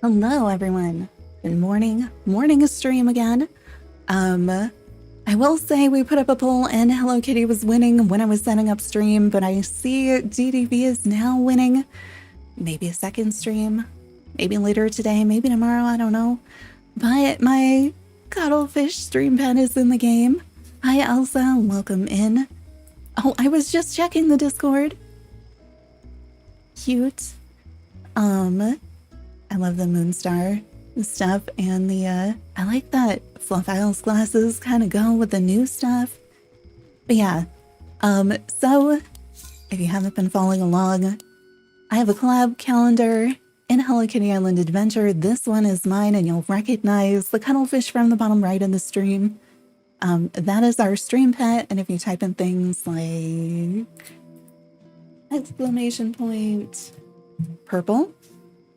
Hello everyone. Good morning. Morning stream again. I will say we put up a poll and Hello Kitty was winning when I was setting up stream, but I see DDV is now winning. Maybe a second stream, maybe later today, maybe tomorrow, I don't know. But my Cuttlefish Stream Pet is in the game. Hi Elsa, welcome in. Oh, I was just checking the Discord. Cute. I love the Moonstar stuff and the, I like that Fluff Isles glasses kind of go with the new stuff. But yeah, so if you haven't been following along, I have a collab calendar in Hello Kitty Island Adventure. This one is mine and you'll recognize the cuttlefish from the bottom right of the stream. That is our stream pet. And if you type in things like exclamation point purple,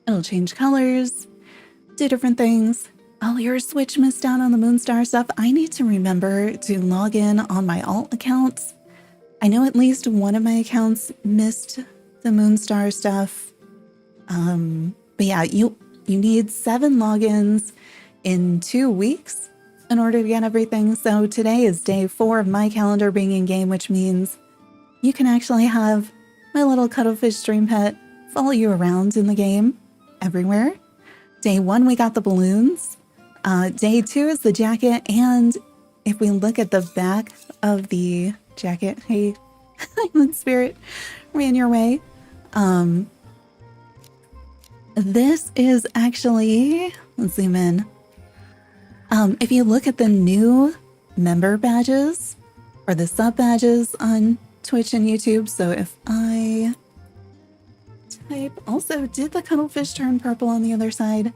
it'll change colors, do different things. Oh, your Switch missed out on the Moonstar stuff. I need to remember to log in on my alt accounts. I know at least one of my accounts missed the Moonstar stuff. But yeah, you need 7 logins in 2 weeks in order to get everything. So today is day 4 of my calendar being in game, which means you can actually have my little Cuttlefish Stream Pet follow you around in the game. Everywhere. Day 1, we got the balloons. Day 2 is the jacket. And if we look at the back of the jacket, hey, Island Spirit ran your way. This is actually, let's zoom in. If you look at the new member badges or the sub badges on Twitch and YouTube. So if I also, did the cuttlefish turn purple on the other side?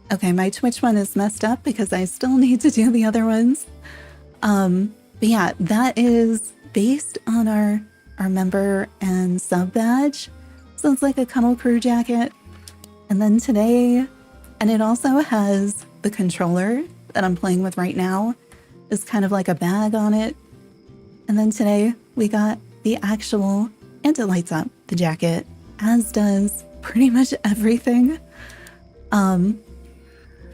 Okay, my Twitch one is messed up because I still need to do the other ones. But yeah, that is based on our member and sub badge. So it's like a Cuddle Crew jacket. And then today, and it also has the controller that I'm playing with right now. Is kind of like a bag on it. And then today we got the actual, and it lights up the jacket, as does pretty much everything.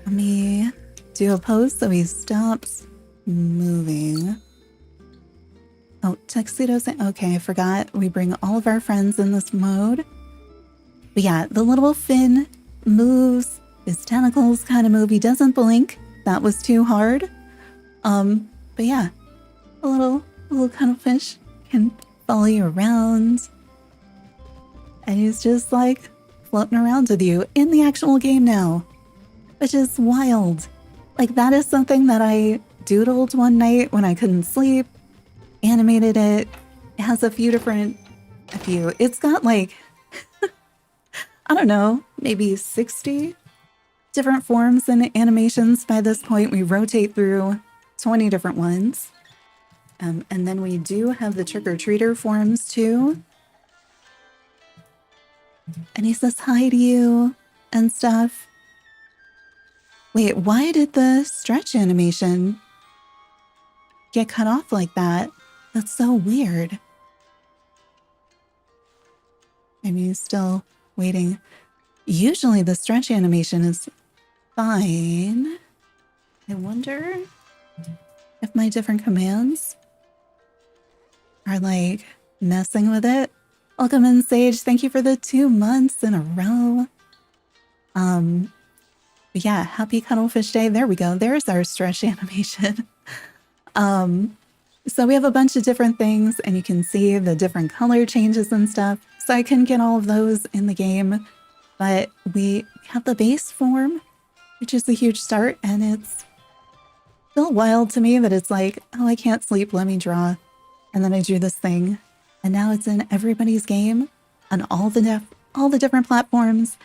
Let me do a pose so he stops moving. Oh, tuxedos. Okay, I forgot. We bring all of our friends in this mode. But yeah, the little fin moves. His tentacles kind of move. He doesn't blink. That was too hard. But yeah, a little cuttlefish can follow you around. And he's just like floating around with you in the actual game now, which is wild. Like, that is something that I doodled one night when I couldn't sleep, animated it. It has it's got like, I don't know, maybe 60 different forms and animations by this point. We rotate through 20 different ones. And then we do have the trick-or-treater forms too. And he says hi to you and stuff. Wait, why did the stretch animation get cut off like that? That's so weird. Maybe he's still waiting. Usually the stretch animation is fine. I wonder if my different commands are like messing with it. Welcome in, Sage. Thank you for the 2 months in a row. But yeah, happy Cuttlefish Day. There we go. There's our stretch animation. So we have a bunch of different things, and you can see the different color changes and stuff. So I couldn't get all of those in the game, but we have the base form, which is a huge start, and it's still wild to me that it's like, oh, I can't sleep, let me draw. And then I drew this thing, and now it's in everybody's game on all the different platforms,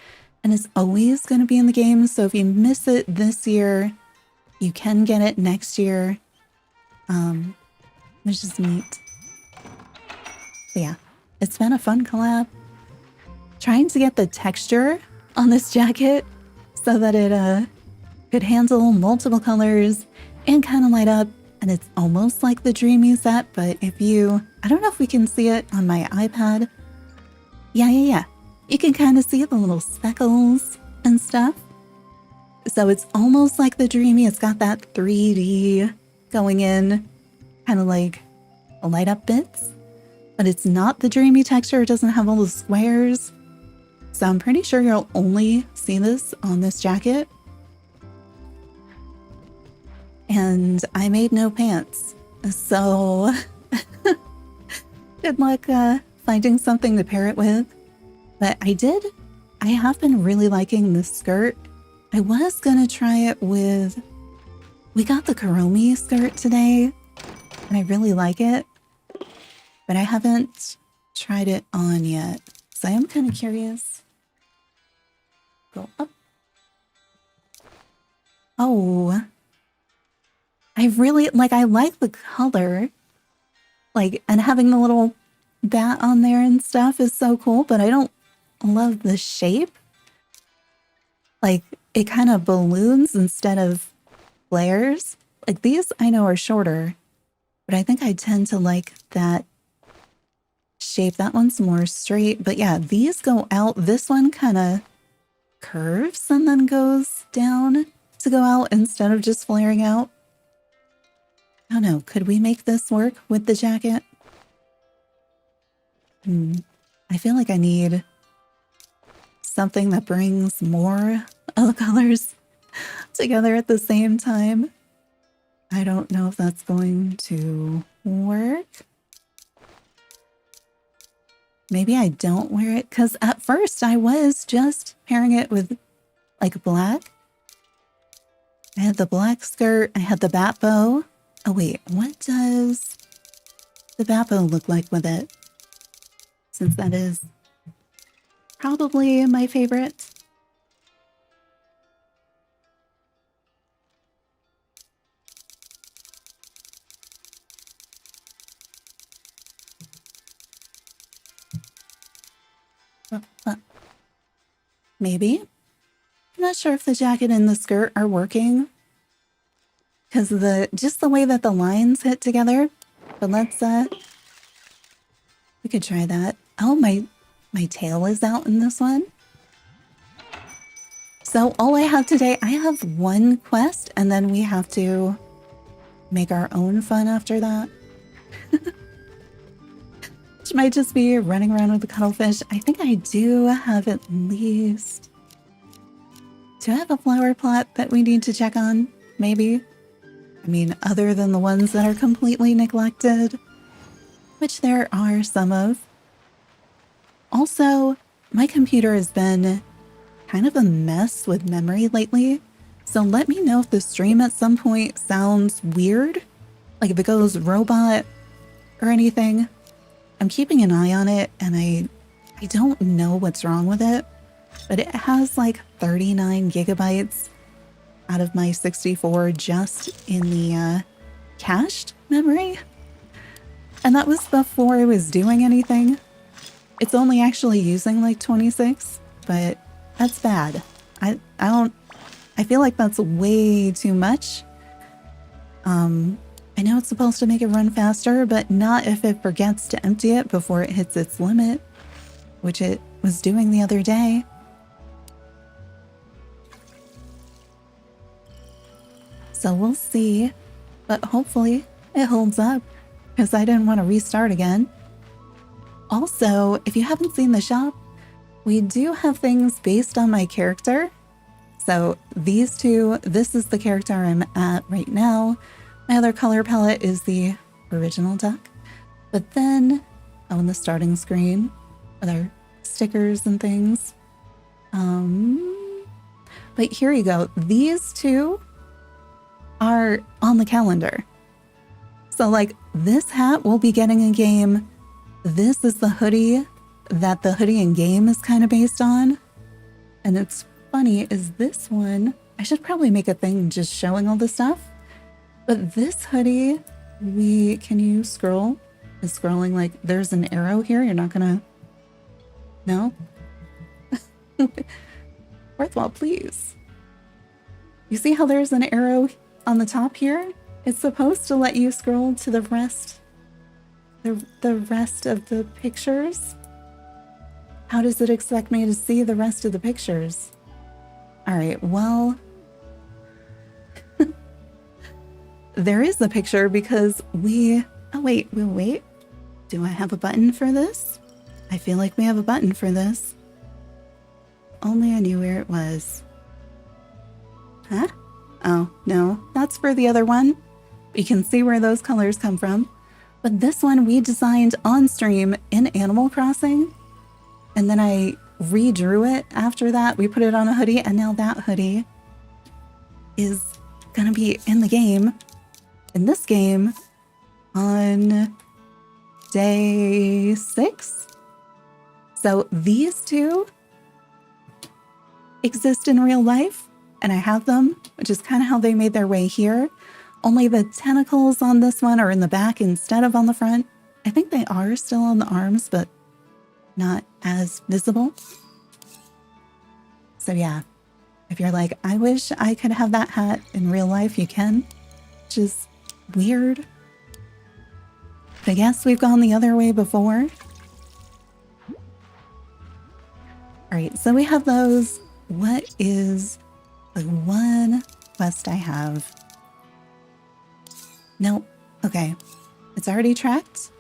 and it's always going to be in the game. So if you miss it this year, you can get it next year, which is neat. But yeah, it's been a fun collab. Trying to get the texture on this jacket so that it could handle multiple colors and kind of light up. And it's almost like the Dreamy set, but I don't know if we can see it on my iPad. Yeah. You can kind of see the little speckles and stuff. So it's almost like the Dreamy. It's got that 3D going in, kind of like light up bits, but it's not the Dreamy texture. It doesn't have all the squares. So I'm pretty sure you'll only see this on this jacket. And I made no pants. So good luck finding something to pair it with. But I have been really liking this skirt. I was gonna try it with, we got the Kuromi skirt today, and I really like it, but I haven't tried it on yet. So I am kind of curious. Go up. Oh, I like the color, like, and having the little bat on there and stuff is so cool, but I don't love the shape. Like, it kind of balloons instead of flares. Like, these I know are shorter, but I think I tend to like that shape. That one's more straight, but yeah, these go out. This one kind of curves and then goes down to go out instead of just flaring out. I don't know. Could we make this work with the jacket? I feel like I need something that brings more of the colors together at the same time. I don't know if that's going to work. Maybe I don't wear it, because at first I was just pairing it with like black. I had the black skirt, I had the bat bow. Oh wait, what does the bat bow look like with it? Since that is probably my favorite. Maybe. I'm not sure if the jacket and the skirt are working because just the way that the lines hit together. But let's we could try that. Oh, my tail is out in this one. So all I have today, I have one quest, and then we have to make our own fun after that. Which might just be running around with the cuttlefish. I think I do have at least... Do I have a flower plot that we need to check on? Maybe? I mean, other than the ones that are completely neglected, which there are some of. Also, my computer has been kind of a mess with memory lately, so let me know if the stream at some point sounds weird, like if it goes robot or anything. I'm keeping an eye on it, and I don't know what's wrong with it, but it has like 39 gigabytes out of my 64 just in the cached memory. And that was before I was doing anything. It's only actually using like 26, but that's bad. I feel like that's way too much. I know it's supposed to make it run faster, but not if it forgets to empty it before it hits its limit, which it was doing the other day. So we'll see, but hopefully it holds up, because I didn't want to restart again. Also, if you haven't seen the shop, we do have things based on my character. So these two, this is the character I'm at right now. My other color palette is the original duck. But then on the starting screen with our stickers and things. But here you go. These two are on the calendar. So like this hat will be getting a game. This is the hoodie that the hoodie in game is kind of based on. And it's funny is this one, I should probably make a thing just showing all this stuff. But this hoodie, can you scroll? Is scrolling like there's an arrow here? You're not gonna, no? Worthwhile, please. You see how there's an arrow on the top here? It's supposed to let you scroll to the rest, the rest of the pictures. How does it expect me to see the rest of the pictures? All right, well, there is the picture because oh wait. Do I have a button for this? I feel like we have a button for this. Only I knew where it was. Huh? Oh, no, that's for the other one. You can see where those colors come from. But this one we designed on stream in Animal Crossing. And then I redrew it after that. We put it on a hoodie, and now that hoodie is gonna be in the game. In this game on day 6. So these two exist in real life, and I have them, which is kind of how they made their way here. Only the tentacles on this one are in the back instead of on the front. I think they are still on the arms, but not as visible. So yeah, if you're like, I wish I could have that hat in real life, you can, which is weird. But I guess we've gone the other way before. All right, so we have those. What is the one quest I have? Nope. Okay, it's already tracked.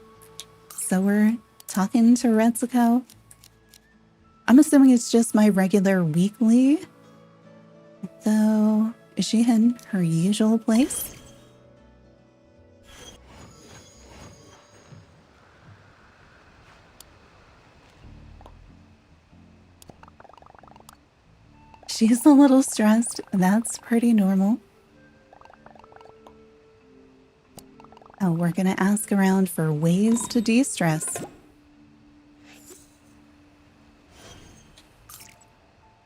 So we're talking to Retsuko. I'm assuming it's just my regular weekly. So is she in her usual place? She's a little stressed. That's pretty normal. Oh, we're gonna ask around for ways to de-stress.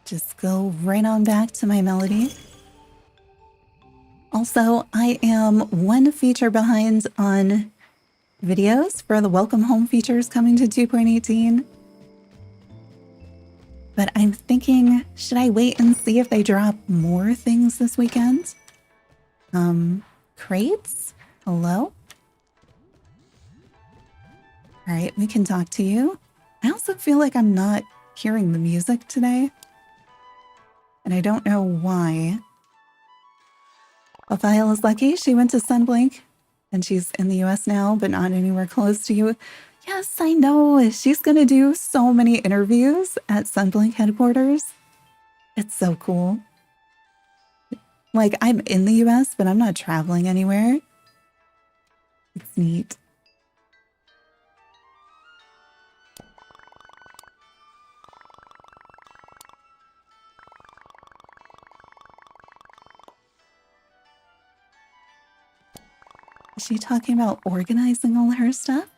Just go right on back to my melody. Also, I am one feature behind on videos for the welcome home features coming to 2.18. But I'm thinking, should I wait and see if they drop more things this weekend? Crates? Hello? All right, we can talk to you. I also feel like I'm not hearing the music today. and I don't know why. Raphael is lucky. She went to Sunblink, and she's in the US now, but not anywhere close to you. Yes, I know. She's going to do so many interviews at Sunblink headquarters. It's so cool. Like, I'm in the US, but I'm not traveling anywhere. It's neat. Is she talking about organizing all her stuff?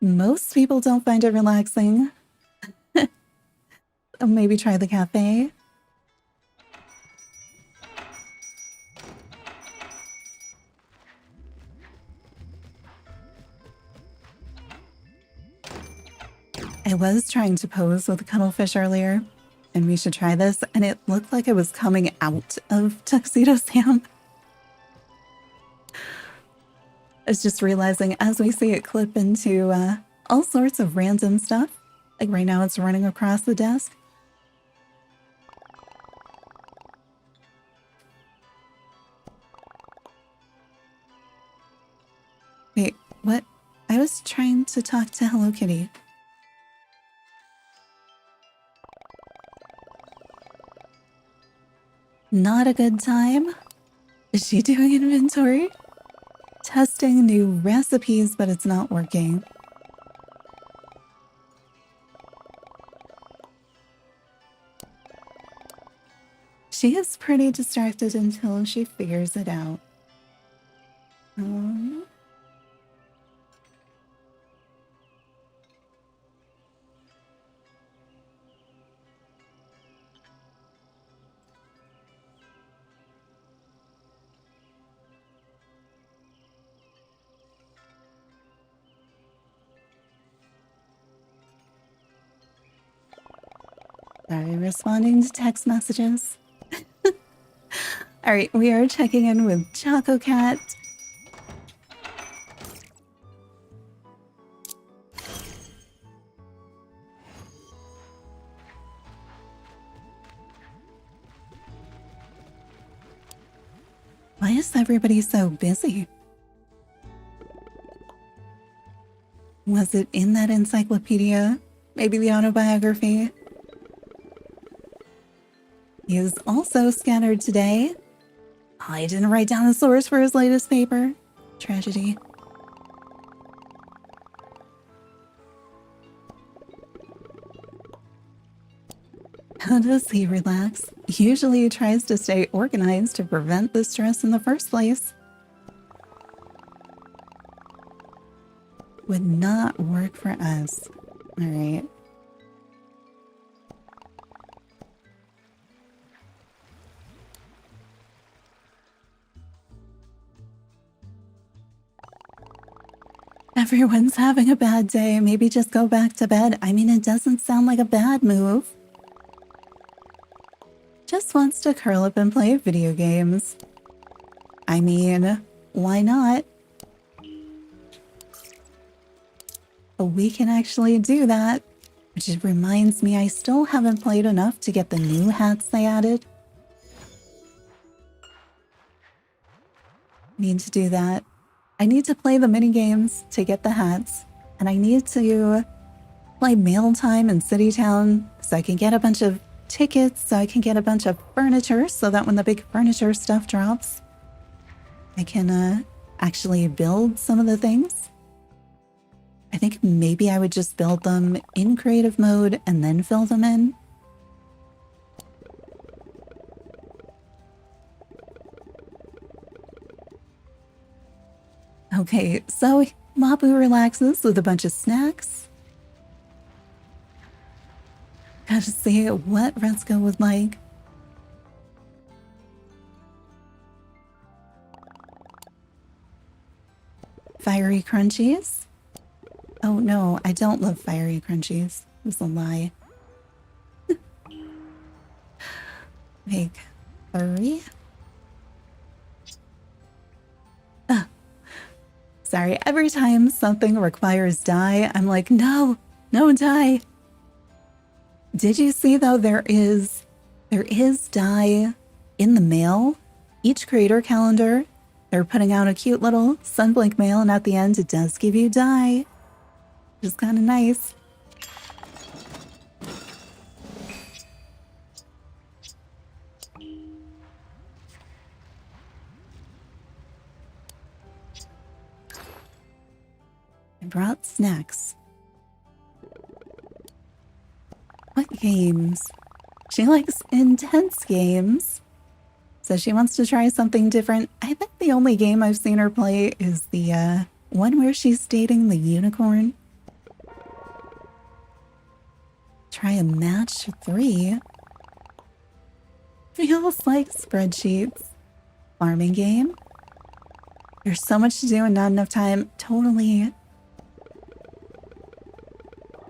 Most people don't find it relaxing. Maybe try the cafe. I was trying to pose with a cuttlefish earlier, and we should try this, and it looked like I was coming out of Tuxedo Sam. I was just realizing as we see it clip into all sorts of random stuff. Like right now it's running across the desk. Wait, what? I was trying to talk to Hello Kitty. Not a good time? Is she doing inventory? Testing new recipes, but it's not working. She is pretty distracted until she figures it out. Sorry, responding to text messages. All right, we are checking in with Choco Cat. Why is everybody so busy? Was it in that encyclopedia? Maybe the autobiography? He is also scattered today. Oh, I didn't write down the source for his latest paper. Tragedy. How does he relax? Usually he tries to stay organized to prevent the stress in the first place. Would not work for us. All right. Everyone's having a bad day. Maybe just go back to bed. I mean, it doesn't sound like a bad move. Just wants to curl up and play video games. I mean, why not? But we can actually do that. Which reminds me, I still haven't played enough to get the new hats they added. Need to do that. I need to play the mini games to get the hats, and I need to play Mail Time in City Town so I can get a bunch of tickets, so I can get a bunch of furniture, so that when the big furniture stuff drops, I can actually build some of the things. I think maybe I would just build them in creative mode and then fill them in. Okay, so Mabu relaxes with a bunch of snacks. Gotta see what Retzko would like. Fiery crunchies? Oh no, I don't love fiery crunchies. It was a lie. Make 3. Sorry, every time something requires dye, I'm like, no, No, die. Did you see though, there is dye in the mail? Each creator calendar, they're putting out a cute little sunblink mail, and at the end it does give you dye. Which is kind of nice. I brought snacks. What games? She likes intense games. So she wants to try something different. I think the only game I've seen her play is the one where she's dating the unicorn. Try a match 3. Feels like spreadsheets. Farming game. There's so much to do and not enough time. Totally.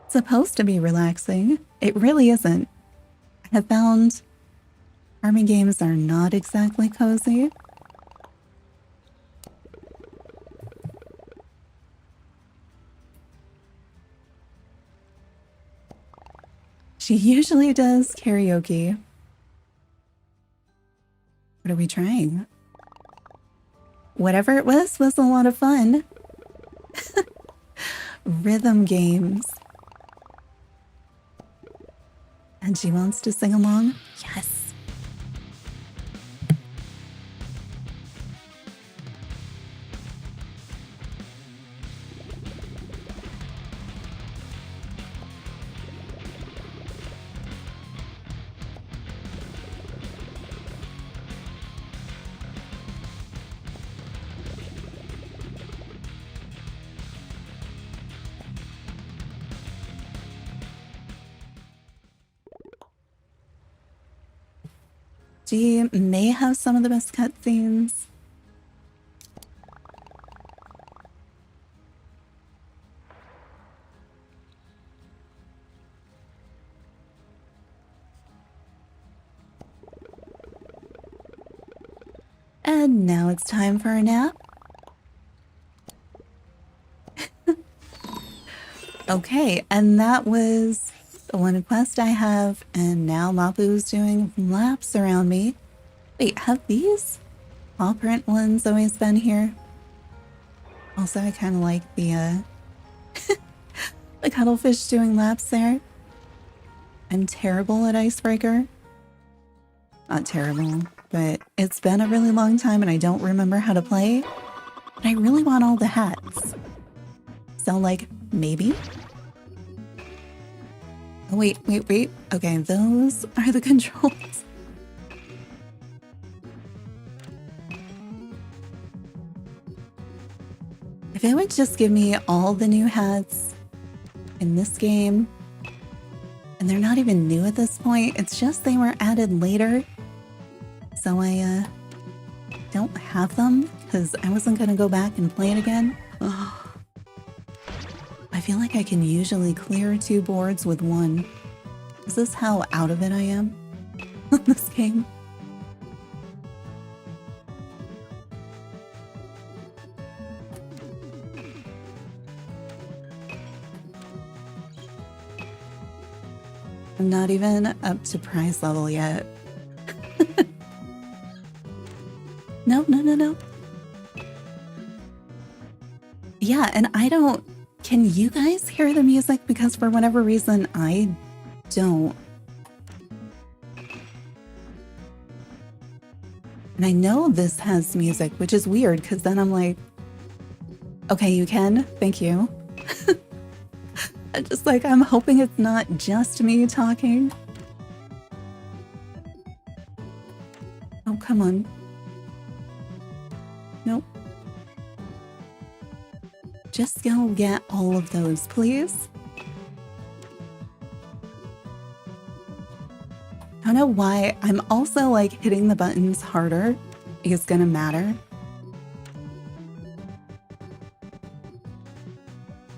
It's supposed to be relaxing. It really isn't. I have found farming games are not exactly cozy. She usually does karaoke. What are we trying? Whatever it was a lot of fun. Rhythm games. And she wants to sing along? Yes. She may have some of the best cutscenes. And now it's time for a nap. Okay, and that was the one quest I have, and now Mapu's doing laps around me. Wait, have these paw print ones always been here? Also, I kind of like the the cuttlefish doing laps there. I'm terrible at icebreaker. Not terrible, but it's been a really long time and I don't remember how to play. But I really want all the hats. So, like, maybe? Oh, wait. Okay, those are the controls. If it would just give me all the new hats in this game, and they're not even new at this point, it's just they were added later. So I don't have them because I wasn't gonna go back and play it again. Ugh. I feel like I can usually clear 2 boards with 1. Is this how out of it I am on this game? I'm not even up to prize level yet. No. Yeah, and I don't... Can you guys hear the music? Because for whatever reason, I don't. And I know this has music, which is weird, because then I'm like, okay, you can. Thank you. Just like, I'm hoping it's not just me talking. Oh, come on. Nope. Just go get all of those, please. I don't know why I'm also like hitting the buttons harder is gonna matter.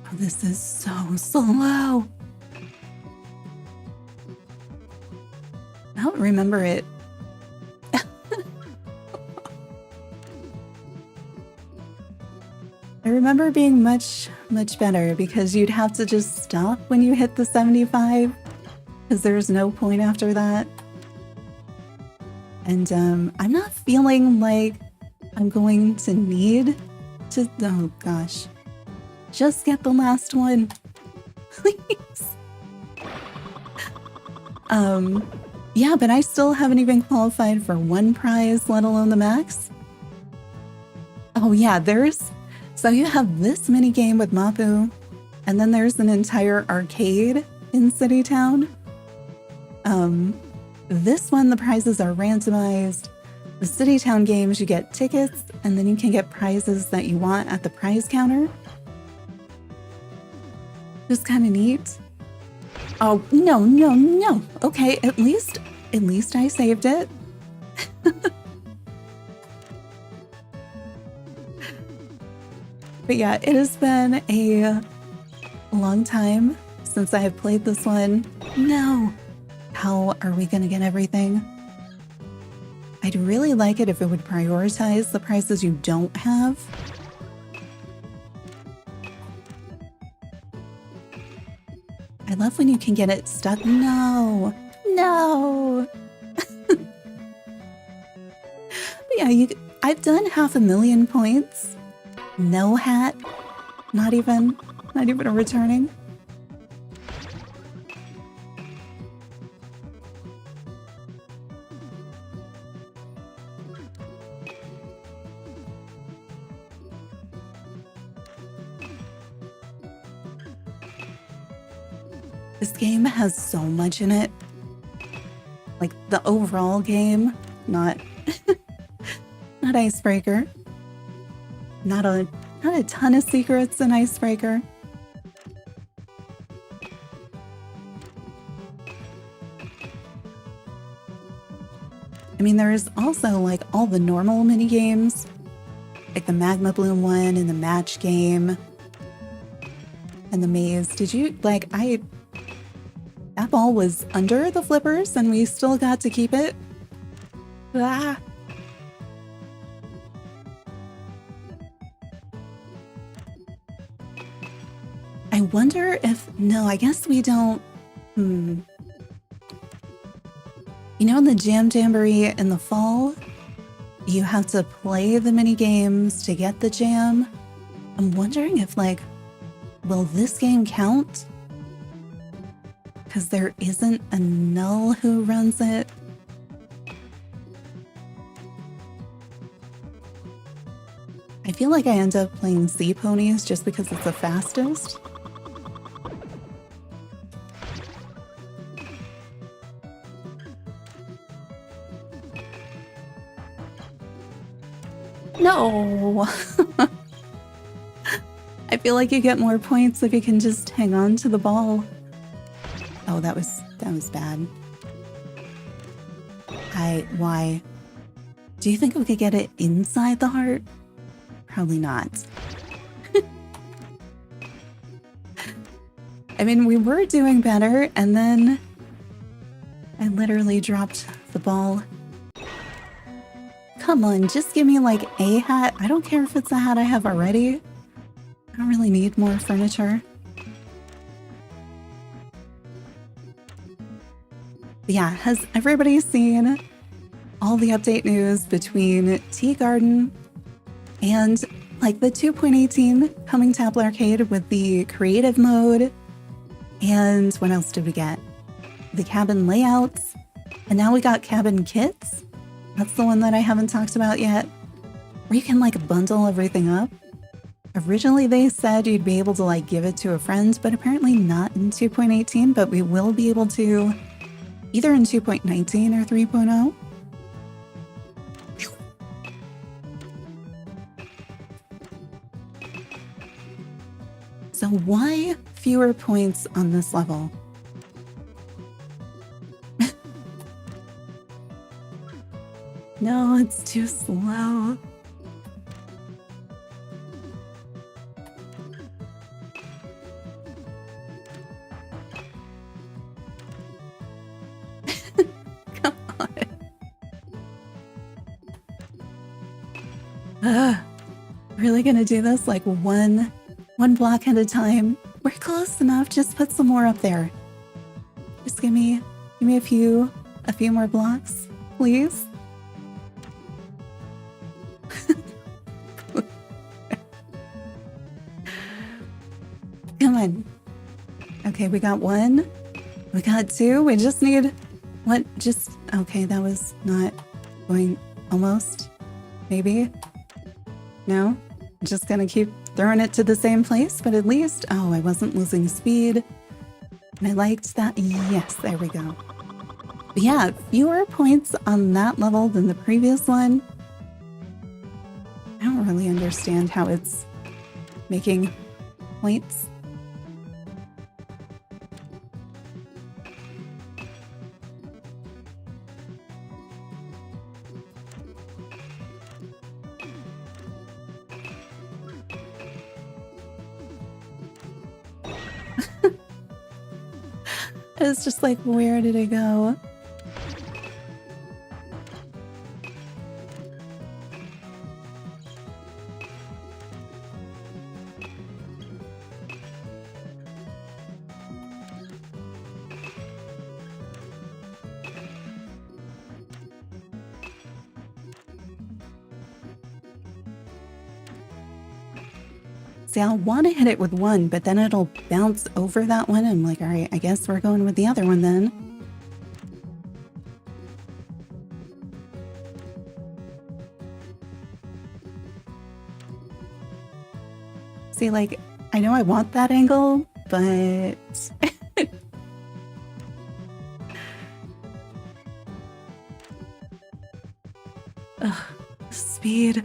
Oh, this is so slow. I don't remember it. I remember being much much better because you'd have to just stop when you hit the 75 because there's no point after that. And I'm not feeling like I'm going to need to, oh gosh, just get the last one, please. Yeah, but I still haven't even qualified for one prize, let alone the max. Oh yeah, so you have this mini game with Mapu, and then there's an entire arcade in City Town. This one, the prizes are randomized. The City Town games, you get tickets, and then you can get prizes that you want at the prize counter. Just kind of neat. Oh, no. Okay, at least I saved it. But yeah, it has been a long time since I have played this one. No. How are we gonna get everything? I'd really like it if it would prioritize the prizes you don't have. I love when you can get it stuck. No. But yeah, I've done 500,000 points. No hat. Not even a returning. This game has so much in it. Like the overall game, not not Icebreaker. Not a ton of secrets in Icebreaker. I mean, there's also like all the normal mini games, like the Magma Bloom one and the match game and the maze. Did you like that ball was under the flippers and we still got to keep it? Ah. I wonder if, no, I guess we don't, You know, in the Jam Jamboree in the fall, you have to play the mini games to get the jam. I'm wondering if, like, will this game count? Because there isn't a null who runs it. I feel like I end up playing Sea Ponies just because it's the fastest. No! I feel like you get more points if you can just hang on to the ball. Oh, that was bad. Why? Do you think we could get it inside the heart? Probably not. I mean, we were doing better, and then I literally dropped the ball. Come on, just give me like a hat. I don't care if it's a hat I have already. I don't really need more furniture. But yeah, has everybody seen all the update news between Tea Garden and like the 2.18 coming to Apple Arcade with the creative mode? And what else did we get? The cabin layouts. And now we got cabin kits. That's the one that I haven't talked about yet. Where you can like bundle everything up. Originally they said you'd be able to like give it to a friend, but apparently not in 2.18, but we will be able to either in 2.19 or 3.0. So why fewer points on this level? No, it's too slow. Come on. Really gonna do this like one One block at a time. We're close enough. Just put some more up there. Just give me a few more blocks, please. Come on. Okay, we got one. We got two. We just need what? Just okay. That was not going. Almost. Maybe. No. I'm just gonna keep throwing it to the same place, but at least, oh, I wasn't losing speed. And I liked that. Yes, there we go. But yeah, fewer points on that level than the previous one. I don't really understand how it's making points. It's just like, where did it go? See, I'll want to hit it with one, but then it'll bounce over that one. I'm like, all right, I guess we're going with the other one then. See, like, I know I want that angle, but... Ugh, speed.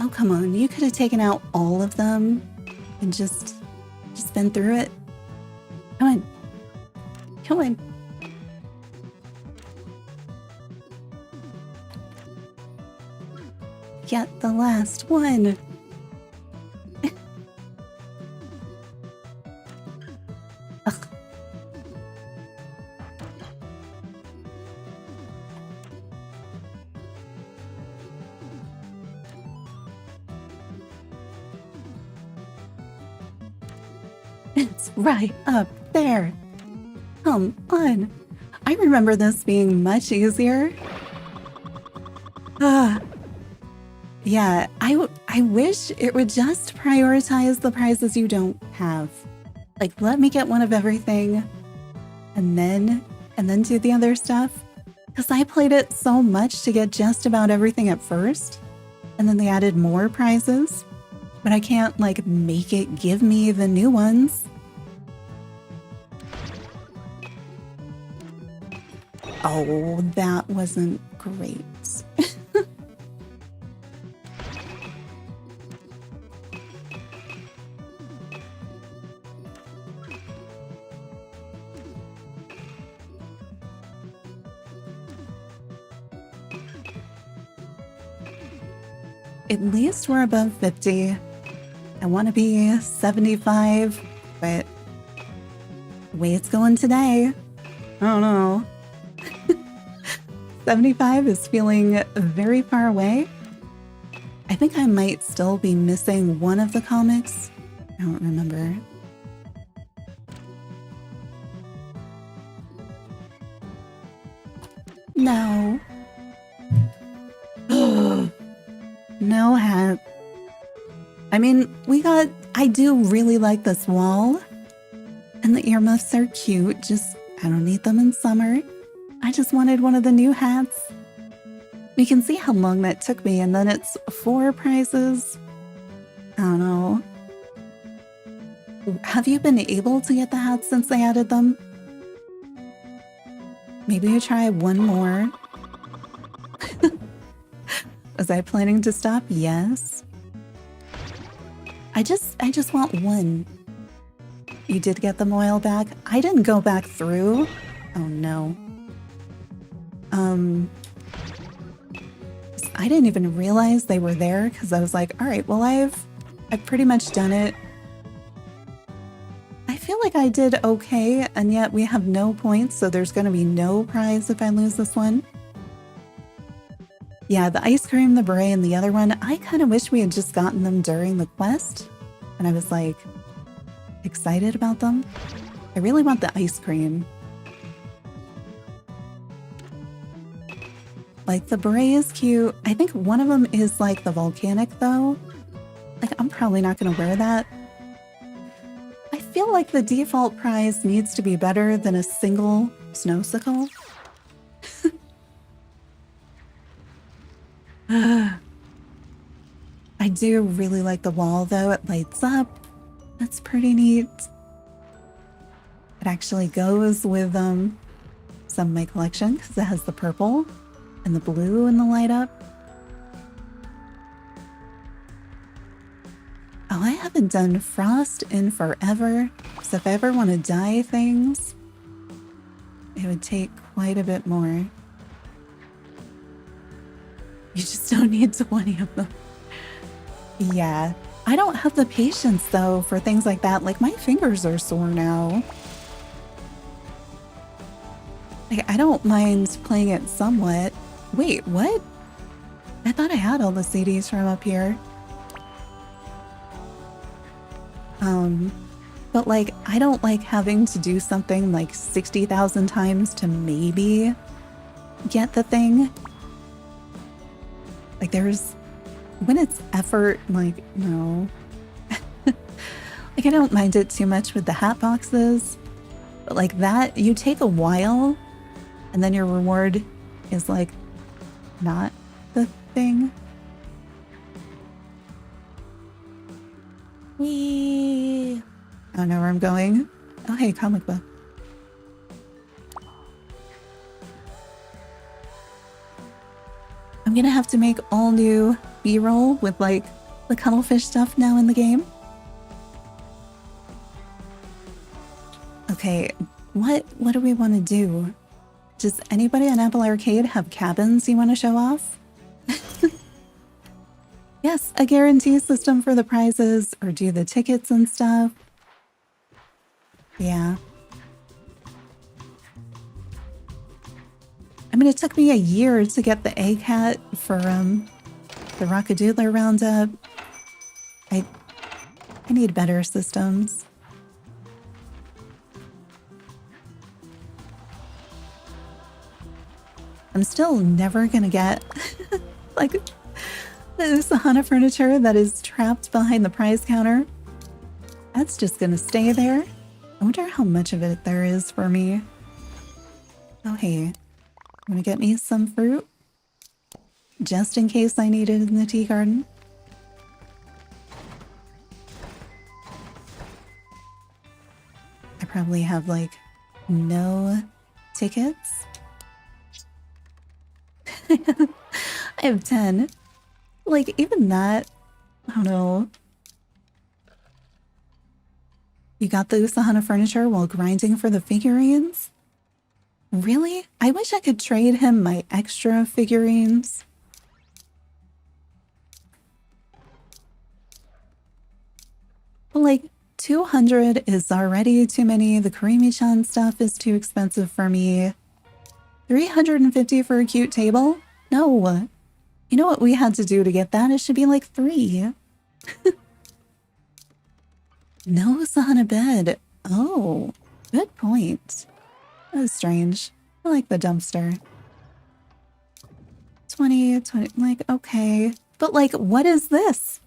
Oh, come on. You could have taken out all of them and just been through it. Come on. Come on. Get the last one. Ugh. It's right up there. Come on. I remember this being much easier. Yeah, I wish it would just prioritize the prizes you don't have. Like, let me get one of everything and then do the other stuff. Because I played it so much to get just about everything at first. And then they added more prizes. But I can't, like, make it give me the new ones. Oh, that wasn't great. At least we're above 50. I want to be 75, but the way it's going today, I don't know. 75 is feeling very far away. I think I might still be missing one of the comics. I don't remember. No. No hat. I mean, I do really like this wall. And the earmuffs are cute, just I don't need them in summer. I just wanted one of the new hats. You can see how long that took me, and then it's 4 prizes. I don't know. Have you been able to get the hats since they added them? Maybe you try one more. Was I planning to stop? Yes. I just want one. You did get them oil back? I didn't go back through. Oh no. I didn't even realize they were there because I was like, all right, well, I've pretty much done it. I feel like I did okay, and yet we have no points, so there's going to be no prize if I lose this one. Yeah, the ice cream, the beret, and the other one, I kind of wish we had just gotten them during the quest. And I was like, excited about them. I really want the ice cream. Like, the beret is cute. I think one of them is like the volcanic though. Like, I'm probably not going to wear that. I feel like the default prize needs to be better than a single snowsicle. I do really like the wall though. It lights up. That's pretty neat. It actually goes with some of my collection because it has the purple and the blue in the light up. Oh, I haven't done frost in forever. So if I ever want to dye things, it would take quite a bit more. You just don't need 20 of them. Yeah, I don't have the patience though for things like that. Like, my fingers are sore now. Like, I don't mind playing it somewhat. Wait, what? I thought I had all the CDs from up here. But like, I don't like having to do something like 60,000 times to maybe get the thing. Like, when it's effort, like, no. Like, I don't mind it too much with the hat boxes. But like that, you take a while and then your reward is like not the thing. Whee! I don't know where I'm going. Oh, hey, comic book. I'm gonna have to make all new B-roll with like the cuttlefish stuff now in the game. Okay, what do we want to do? Does anybody on Apple Arcade have cabins you want to show off? Yes, a guarantee system for the prizes, or do the tickets and stuff. Yeah. I mean, it took me a year to get the egg hat for the Rockadoodler Roundup. I need better systems. I'm still never gonna get like this Hana furniture that is trapped behind the prize counter. That's just gonna stay there. I wonder how much of it there is for me. Oh, hey. Gonna get me some fruit just in case I need it in the tea garden. I probably have like no tickets. I have 10. Like, even that, I don't know. You got the Usahana furniture while grinding for the figurines? Really? I wish I could trade him my extra figurines. But like, 200 is already too many. The Karimi-chan stuff is too expensive for me. 350 for a cute table? No. You know what we had to do to get that? It should be like 3. No Usahana bed. Oh, good point. That was strange. I like the dumpster. 20, like, okay. But like, what is this?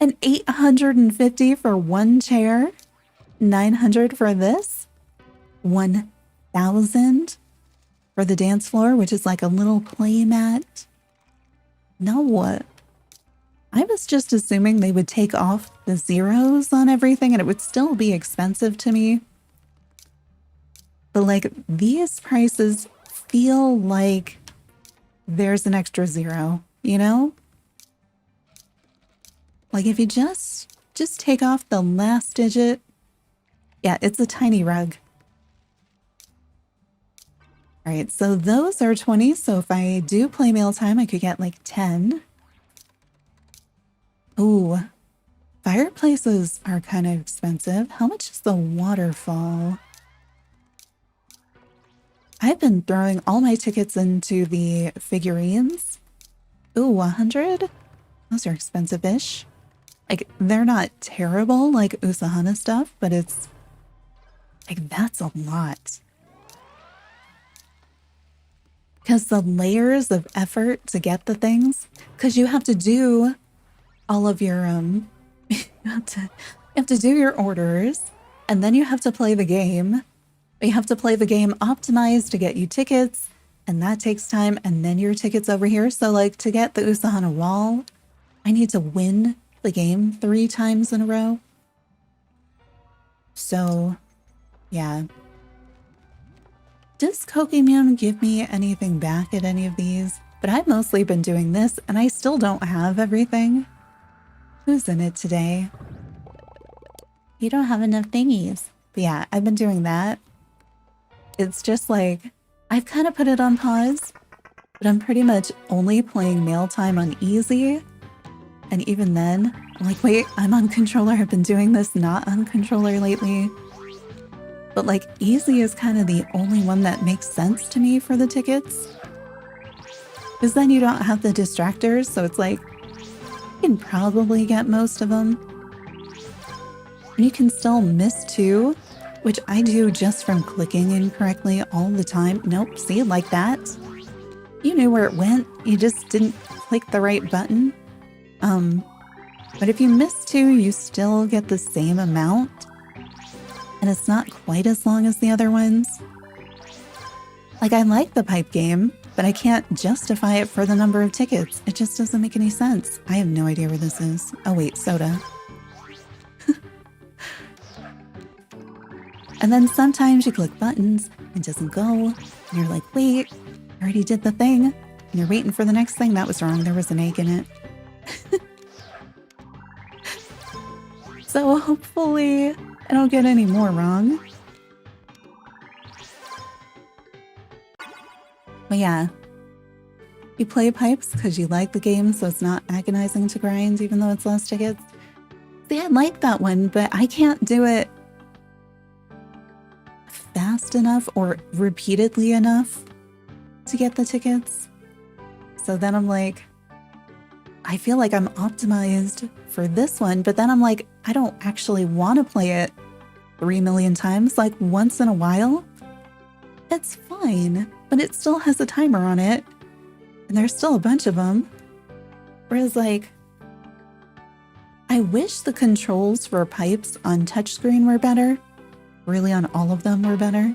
An 850 for one chair? 900 for this? 1,000 for the dance floor, which is like a little play mat? No. I was just assuming they would take off the zeros on everything and it would still be expensive to me. But like, these prices feel like there's an extra 0, you know? Like, if you just take off the last digit. Yeah, it's a tiny rug. All right, so those are 20. So if I do play mealtime, I could get like 10. Ooh, fireplaces are kind of expensive. How much is the waterfall? I've been throwing all my tickets into the figurines. Ooh, 100? Those are expensive-ish. Like, they're not terrible like Usahana stuff, but it's... like, that's a lot. Because the layers of effort to get the things, because you have to do all of your, you have to do your orders, and then you have to play the game. You have to play the game optimized to get you tickets, and that takes time, and then your tickets over here. So, like, to get the Usahana wall, I need to win the game 3 times in a row. So, yeah. Does Pokemon give me anything back at any of these? But I've mostly been doing this, and I still don't have everything. Who's in it today? You don't have enough thingies. But yeah, I've been doing that. It's just like, I've kind of put it on pause, but I'm pretty much only playing mail time on easy. And even then, I'm like, wait, I'm on controller. I've been doing this not on controller lately. But like, easy is kind of the only one that makes sense to me for the tickets. Because then you don't have the distractors, so it's like, you can probably get most of them. And you can still miss 2, which I do just from clicking incorrectly all the time. Nope, see, like that. You knew where it went, you just didn't click the right button. But if you miss 2, you still get the same amount. And it's not quite as long as the other ones. Like, I like the pipe game, but I can't justify it for the number of tickets. It just doesn't make any sense. I have no idea where this is. Oh wait, soda. And then sometimes you click buttons, it doesn't go, and you're like, wait, I already did the thing. And you're waiting for the next thing. That was wrong, there was an egg in it. So hopefully I don't get any more wrong. But yeah, you play pipes because you like the game, so it's not agonizing to grind even though it's less tickets. See, I like that one, but I can't do it fast enough or repeatedly enough to get the tickets. So then I'm like, I feel like I'm optimized for this one, but then I'm like, I don't actually want to play it 3 million times. Like, once in a while, it's fine, but it still has a timer on it, and there's still a bunch of them. Whereas, like, I wish the controls for pipes on touchscreen were better. Really, on all of them were better.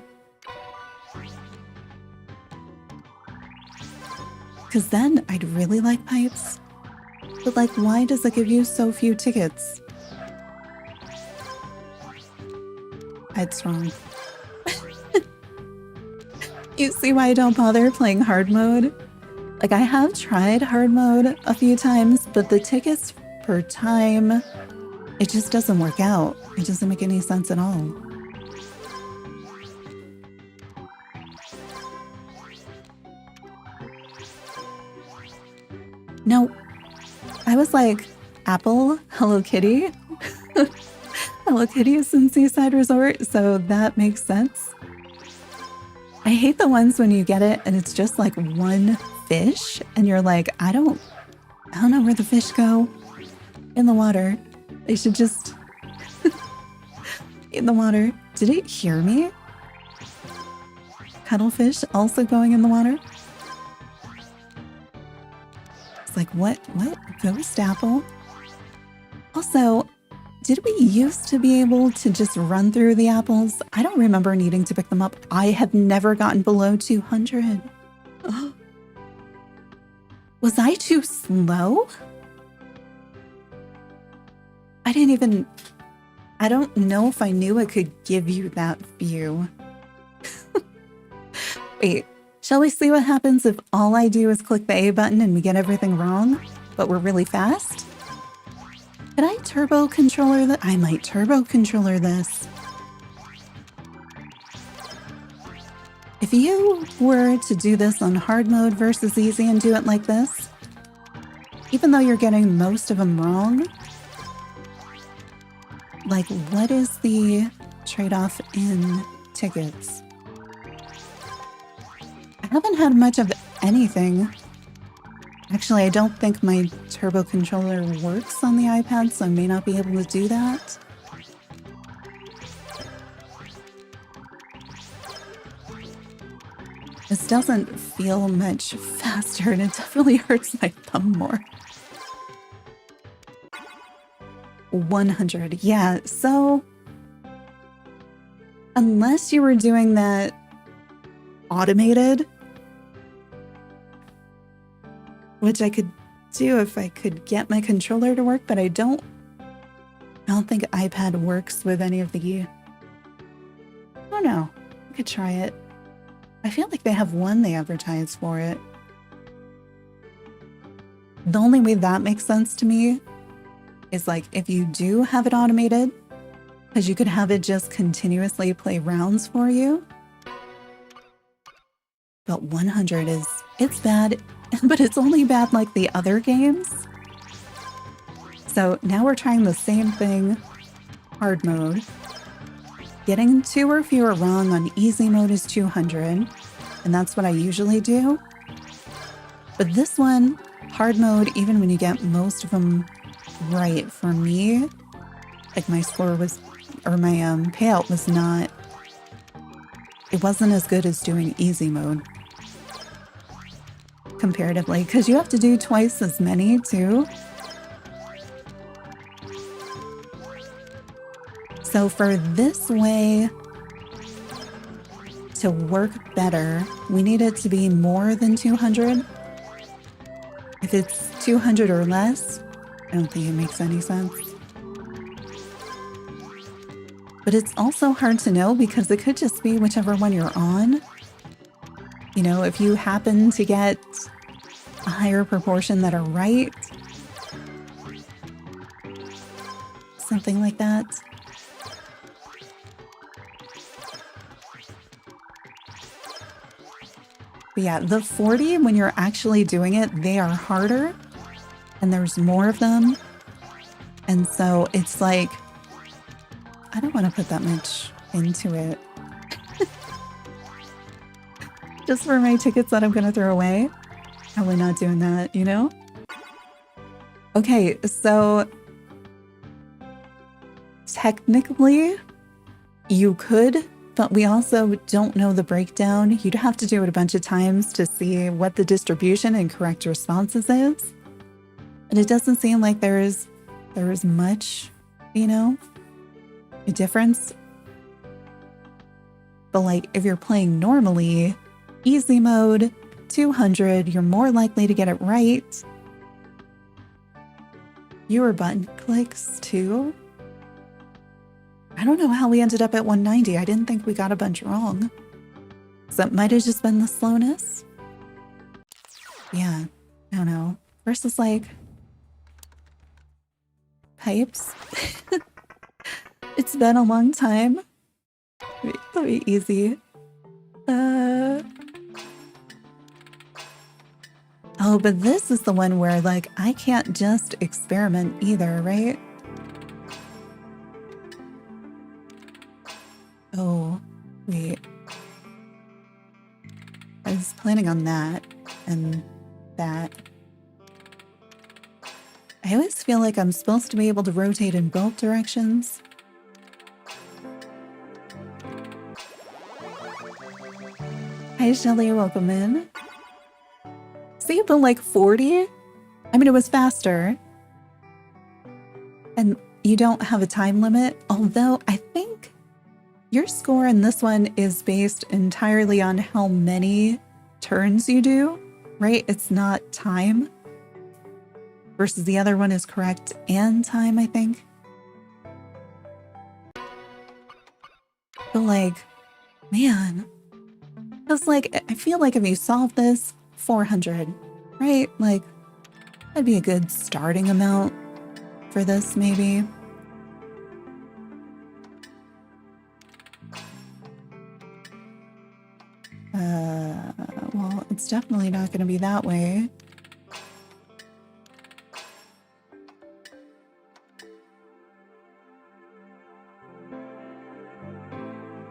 Because then I'd really like pipes. But like, why does it give you so few tickets? It's wrong. You see why I don't bother playing hard mode? Like, I have tried hard mode a few times, but the tickets per time, it just doesn't work out. It doesn't make any sense at all. No, I was like, Apple, Hello Kitty. Hello Kitty is in Seaside Resort, so that makes sense. I hate the ones when you get it and it's just like one fish and you're like, I don't know where the fish go. In the water. They should just in the water. Did it hear me? Cuttlefish also going in the water? It's like, what? Ghost apple? Also, did we used to be able to just run through the apples? I don't remember needing to pick them up. I have never gotten below 200. Oh. Was I too slow? I don't know if I knew it could give you that view. Wait, shall we see what happens if all I do is click the A button and we get everything wrong, but we're really fast? Could I turbo controller that? I might turbo controller this. If you were to do this on hard mode versus easy and do it like this, even though you're getting most of them wrong, like, what is the trade-off in tickets? I haven't had much of anything Actually, I don't think my turbo controller works on the iPad, so I may not be able to do that. This doesn't feel much faster, and it definitely hurts my thumb more. 100, yeah, so unless you were doing that automated, which I could do if I could get my controller to work, but I don't think iPad works with any of the... I don't know. I could try it. I feel like they have one they advertise for it. The only way that makes sense to me is like if you do have it automated, because you could have it just continuously play rounds for you. But 100 is, it's bad, but it's only bad like the other games. So now we're trying the same thing, hard mode. Getting 2 or fewer wrong on easy mode is 200, and that's what I usually do. But this one, hard mode, even when you get most of them right, for me, like my score was, or my payout was not, it wasn't as good as doing easy mode. Comparatively, because you have to do twice as many too. So for this way to work better, we need it to be more than 200. If it's 200 or less, I don't think it makes any sense. But it's also hard to know because it could just be whichever one you're on. You know, if you happen to get a higher proportion that are right, something like that. But yeah, the 40, when you're actually doing it, they are harder and there's more of them. And so it's like, I don't want to put that much into it. Just for my tickets that I'm going to throw away. Probably not doing that, you know? Okay, so technically you could, but we also don't know the breakdown. You'd have to do it a bunch of times to see what the distribution and correct responses is. And it doesn't seem like there is much, you know, a difference. But like if you're playing normally, easy mode, 200, you're more likely to get it right. Fewer button clicks too. I don't know how we ended up at 190. I didn't think we got a bunch wrong. So it might have just been the slowness. Yeah, I don't know. Versus like pipes. It's been a long time. Let me easy. Oh, but this is the one where like I can't just experiment either, right? Oh, wait. I was planning on that and that. I always feel like I'm supposed to be able to rotate in both directions. Hi, Shelly, welcome in. See, but like 40? I mean, it was faster. And you don't have a time limit, although I think your score in this one is based entirely on how many turns you do, right? It's not time. Versus the other one is correct and time, I think. But like, man, it's like, I feel like if you solve this, 400, right? Like, that'd be a good starting amount for this, maybe. Well, it's definitely not going to be that way.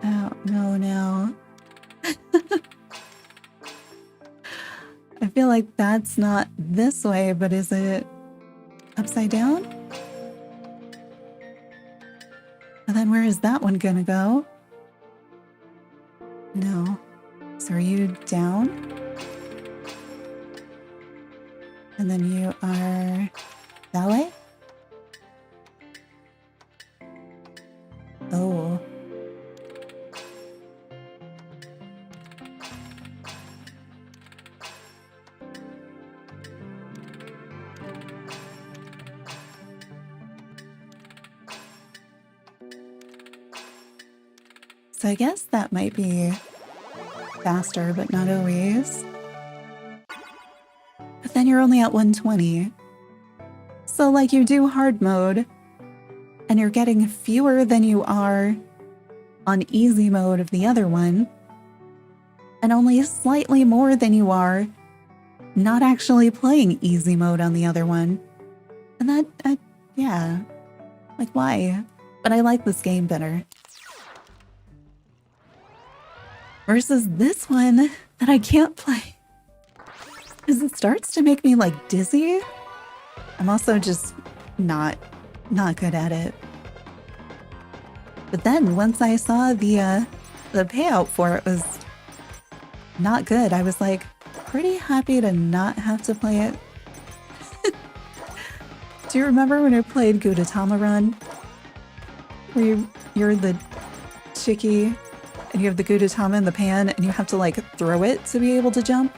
Oh, no. I feel like that's not this way, but is it upside down? And then where is that one gonna go? No. So are you down? And then you are that way? Oh. So I guess that might be faster, but not always. But then you're only at 120. So like you do hard mode and you're getting fewer than you are on easy mode of the other one, and only slightly more than you are not actually playing easy mode on the other one. And that, yeah, like why? But I like this game better. Versus this one that I can't play. Because it starts to make me like dizzy. I'm also just not good at it. But then once I saw the payout for it was not good, I was like pretty happy to not have to play it. Do you remember when I played Gudetama Run? Where you're the chickie and you have the Gudetama in the pan and you have to like throw it to be able to jump?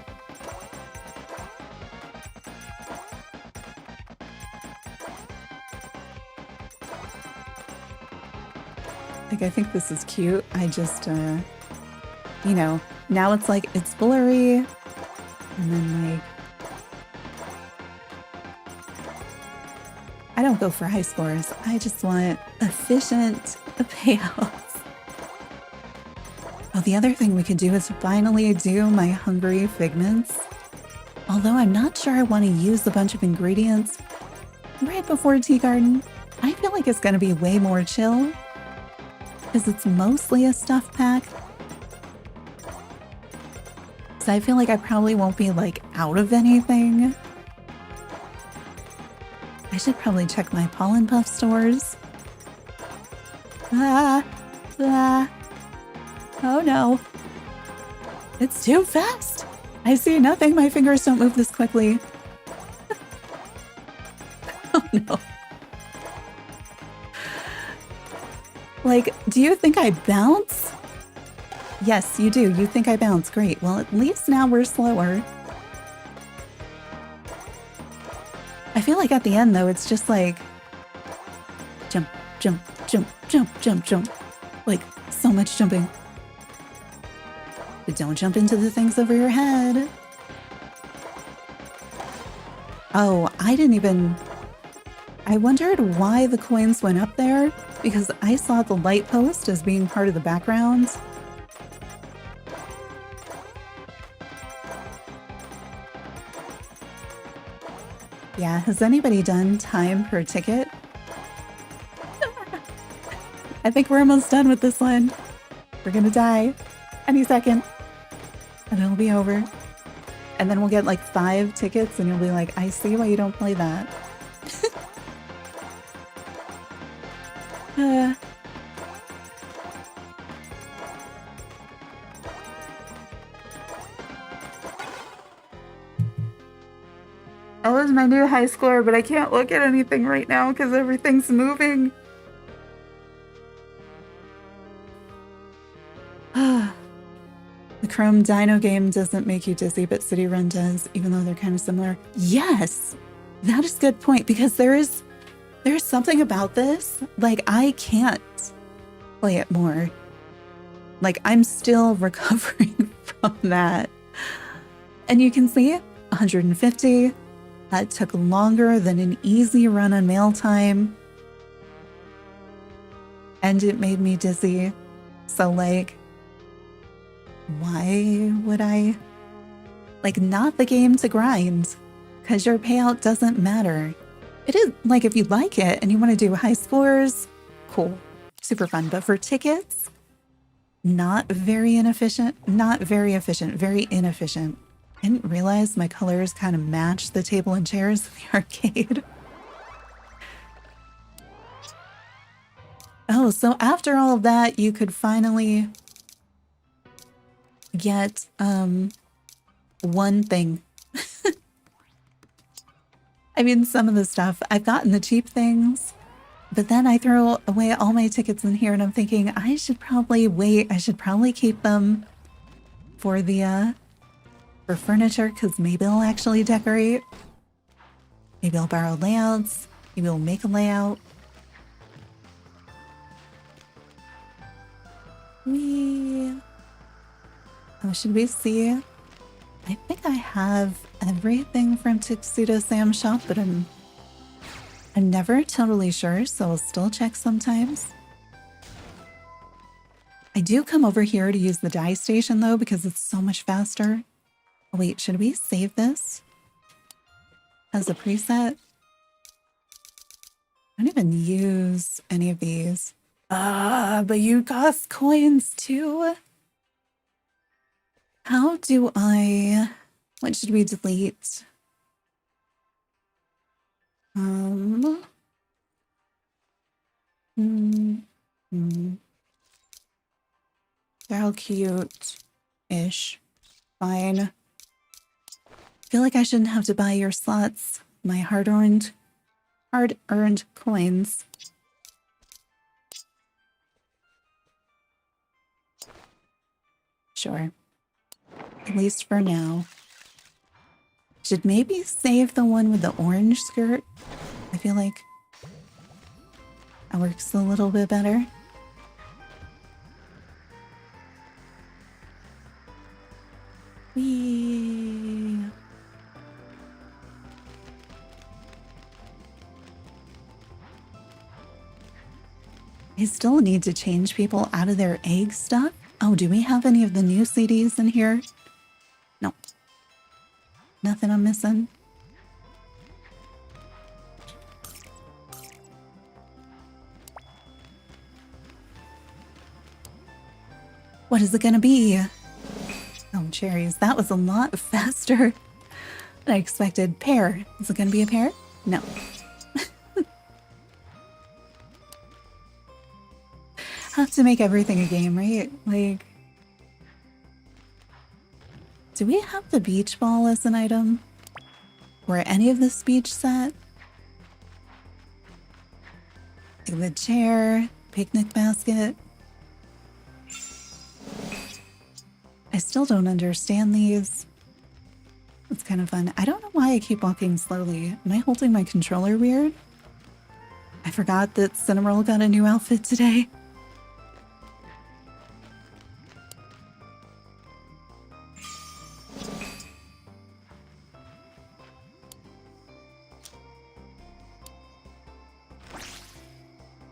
Like, I think this is cute. I just, you know, now it's like, it's blurry. And then like, I don't go for high scores. I just want efficient payouts. Oh, the other thing we could do is finally do my hungry figments. Although I'm not sure I want to use a bunch of ingredients right before Tea Garden. I feel like it's going to be way more chill because it's mostly a stuff pack. So I feel like I probably won't be like out of anything. I should probably check my pollen puff stores. Ah. Oh no. It's too fast. I see nothing. My fingers don't move this quickly. Oh no. Like, do you think I bounce? Yes, you do. You think I bounce. Great. Well, at least now we're slower. I feel like at the end, though, it's just like jump, jump, jump, jump, jump, jump. Like, so much jumping. But don't jump into the things over your head. Oh, I wondered why the coins went up there, because I saw the light post as being part of the background. Yeah, has anybody done time per ticket? I think we're almost done with this one. We're gonna die any second. And it'll be over. And then we'll get like 5 tickets and you'll be like, I see why you don't play that. That was my new high score, but I can't look at anything right now because everything's moving. The Chrome Dino game doesn't make you dizzy, but City Run does, even though they're kind of similar. Yes, that is a good point, because there's something about this. Like, I can't play it more. Like, I'm still recovering from that. And you can see 150. That took longer than an easy run on mail time. And it made me dizzy. So like, why would I? Like, not the game to grind, because your payout doesn't matter. It is, like, if you like it and you want to do high scores, cool, super fun. But for tickets, not very efficient, very inefficient. I didn't realize my colors kind of match the table and chairs in the arcade. Oh, so after all of that, you could finally get one thing. I mean, some of the stuff, I've gotten the cheap things, but then I throw away all my tickets in here and I'm thinking I should probably wait. I should probably keep them for the for furniture, because maybe I'll actually decorate. Maybe I'll borrow layouts. Maybe we'll make a layout. Oh, should we see? I think I have everything from Tuxedo Sam's shop, but I'm never totally sure, so I'll still check sometimes. I do come over here to use the dye station though, because it's so much faster. Oh, wait, should we save this as a preset? I don't even use any of these. But you cost coins too. How do I... What should we delete? They're all cute-ish. Fine. I feel like I shouldn't have to buy your slots. My hard-earned coins. Sure. At least for now. Should maybe save the one with the orange skirt. I feel like that works a little bit better. Whee! I still need to change people out of their egg stuff. Oh, do we have any of the new CDs in here? No. Nothing I'm missing. What is it gonna be? Oh, cherries. That was a lot faster than I expected. Pear. Is it gonna be a pear? No. Have to make everything a game, right? Like, do we have the beach ball as an item? Or any of this beach set? Like the chair, picnic basket. I still don't understand these. It's kind of fun. I don't know why I keep walking slowly. Am I holding my controller weird? I forgot that Cinnamoroll got a new outfit today.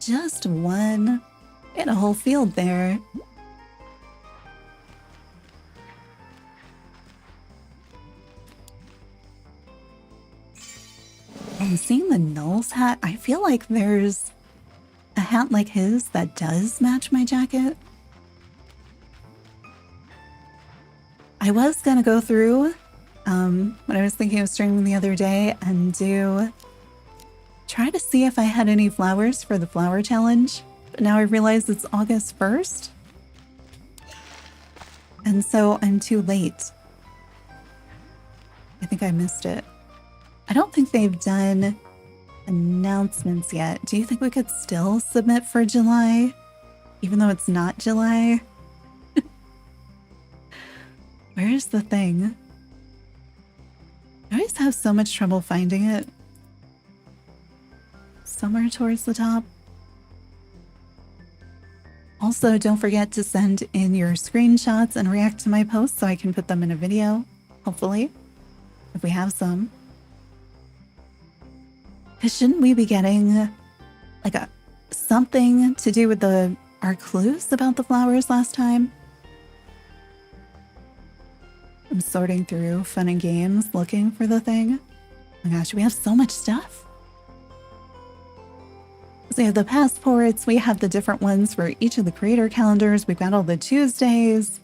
Just one in a whole field there. I'm seeing the Null's hat. I feel like there's a hat like his that does match my jacket. I was gonna go through when I was thinking of streaming the other day and try to see if I had any flowers for the flower challenge, but now I realize it's August 1st. And so I'm too late. I think I missed it. I don't think they've done announcements yet. Do you think we could still submit for July, even though it's not July? Where's the thing? I always have so much trouble finding it. Somewhere towards the top. Also, don't forget to send in your screenshots and react to my posts so I can put them in a video, hopefully, if we have some. Because shouldn't we be getting like something to do with our clues about the flowers last time? I'm sorting through fun and games looking for the thing. Oh my gosh, we have so much stuff. So we have the passports, we have the different ones for each of the creator calendars, we've got all the Tuesdays.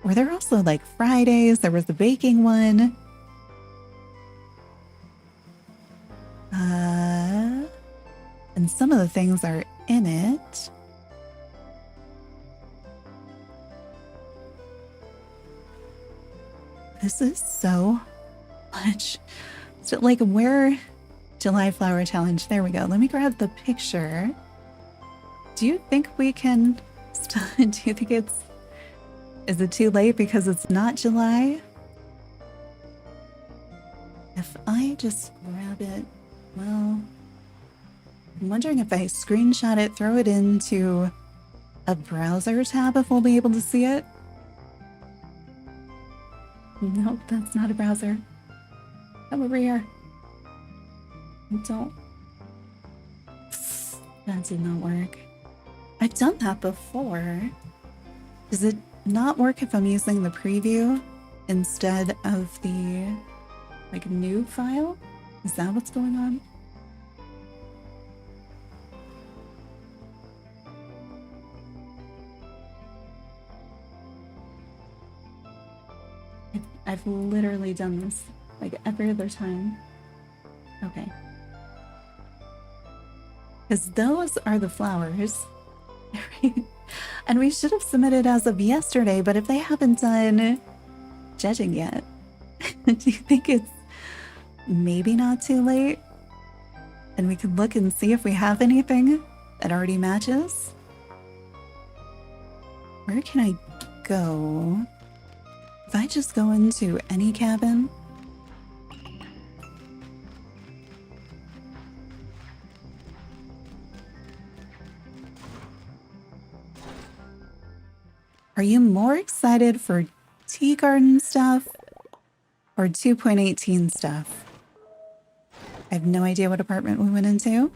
Were there also like Fridays? There was the baking one. And some of the things are in it. This is so much. So like where July Flower Challenge. There we go. Let me grab the picture. Do you think we can do you think is it too late because it's not July? If I just grab it, well, I'm wondering if I screenshot it, throw it into a browser tab, if we'll be able to see it. Nope, that's not a browser. Come over here. Don't. That did not work. I've done that before. Does it not work if I'm using the preview instead of the like new file? Is that what's going on? I've literally done this like every other time. Okay. Because those are the flowers. And we should have submitted as of yesterday, but if they haven't done judging yet, do you think it's maybe not too late? And we could look and see if we have anything that already matches? Where can I go? If I just go into any cabin, are you more excited for tea garden stuff or 2.18 stuff? I have no idea what apartment we went into.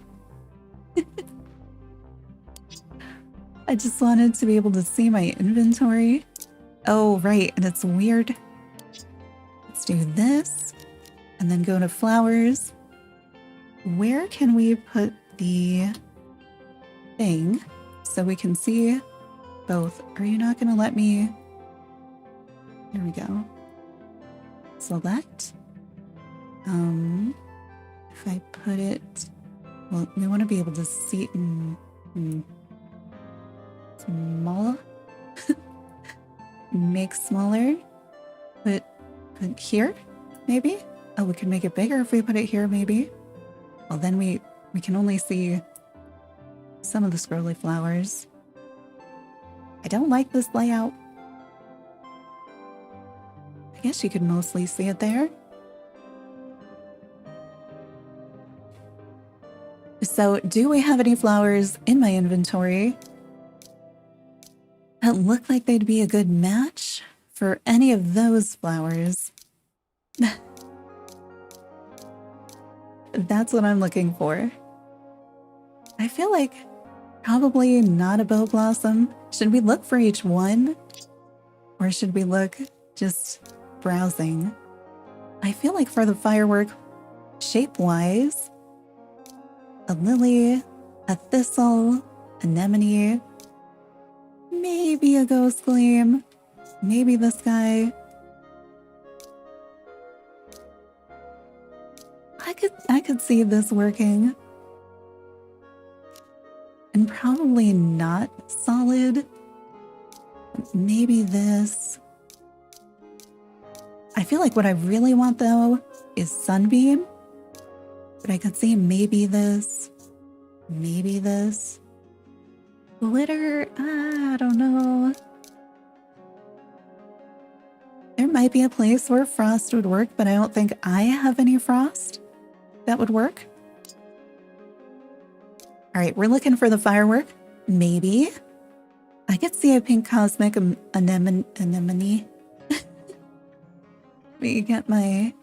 I just wanted to be able to see my inventory. Oh, right, and it's weird. Let's do this and then go to flowers. Where can we put the thing so we can see both? Are you not going to let me? Here we go. Select. If I put it, well, we want to be able to see it in small. Make smaller. Put here, maybe? Oh, we can make it bigger if we put it here, maybe. Well, then we can only see some of the scrolly flowers. I don't like this layout. I guess you could mostly see it there. So, do we have any flowers in my inventory that look like they'd be a good match for any of those flowers? That's what I'm looking for. I feel like probably not a bow blossom. Should we look for each one? Or should we look just browsing? I feel like for the firework, shape-wise, a lily, a thistle, anemone, maybe a ghost gleam, maybe this guy. I could see this working. And probably not solid. Maybe this. I feel like what I really want though is sunbeam. But I could see maybe this. Maybe this. Glitter, I don't know. There might be a place where frost would work, but I don't think I have any frost that would work. All right, we're looking for the firework. Maybe. I could see a pink cosmic anemone. Let me get my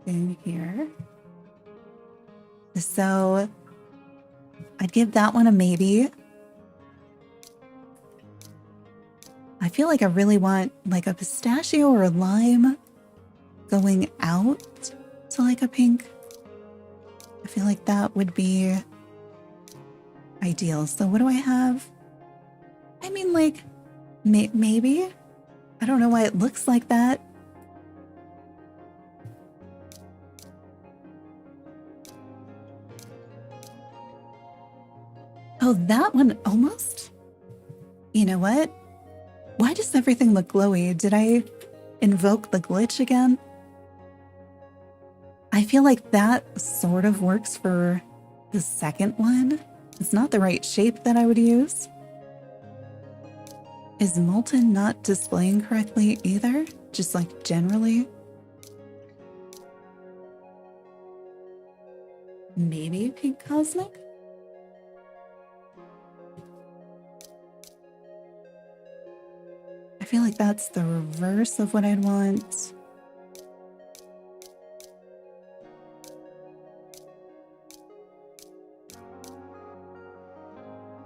thing here. So I'd give that one a maybe. I feel like I really want like a pistachio or a lime going out to like a pink. I feel like that would be ideal. So what do I have? I mean, like, maybe. I don't know why it looks like that. Oh, that one almost? You know what? Why does everything look glowy? Did I invoke the glitch again? I feel like that sort of works for the second one. It's not the right shape that I would use. Is Molten not displaying correctly either? Just like generally? Maybe Pink Cosmic? I feel like that's the reverse of what I'd want.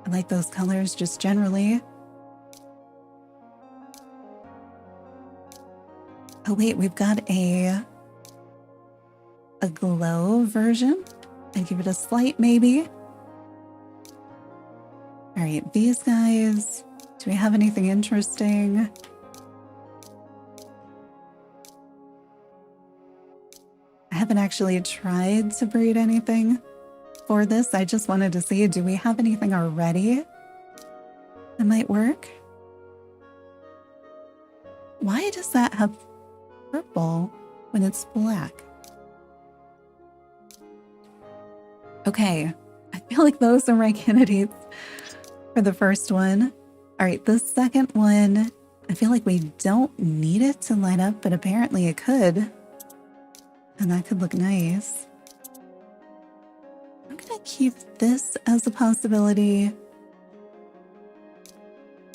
I like those colors just generally. Oh wait, we've got a glow version. I'd give it a slight maybe. All right, these guys. Do we have anything interesting? I haven't actually tried to breed anything for this. I just wanted to see, do we have anything already that might work? Why does that have purple when it's black? Okay, I feel like those are my candidates for the first one. All right, the second one, I feel like we don't need it to line up, but apparently it could. And that could look nice. I'm gonna keep this as a possibility.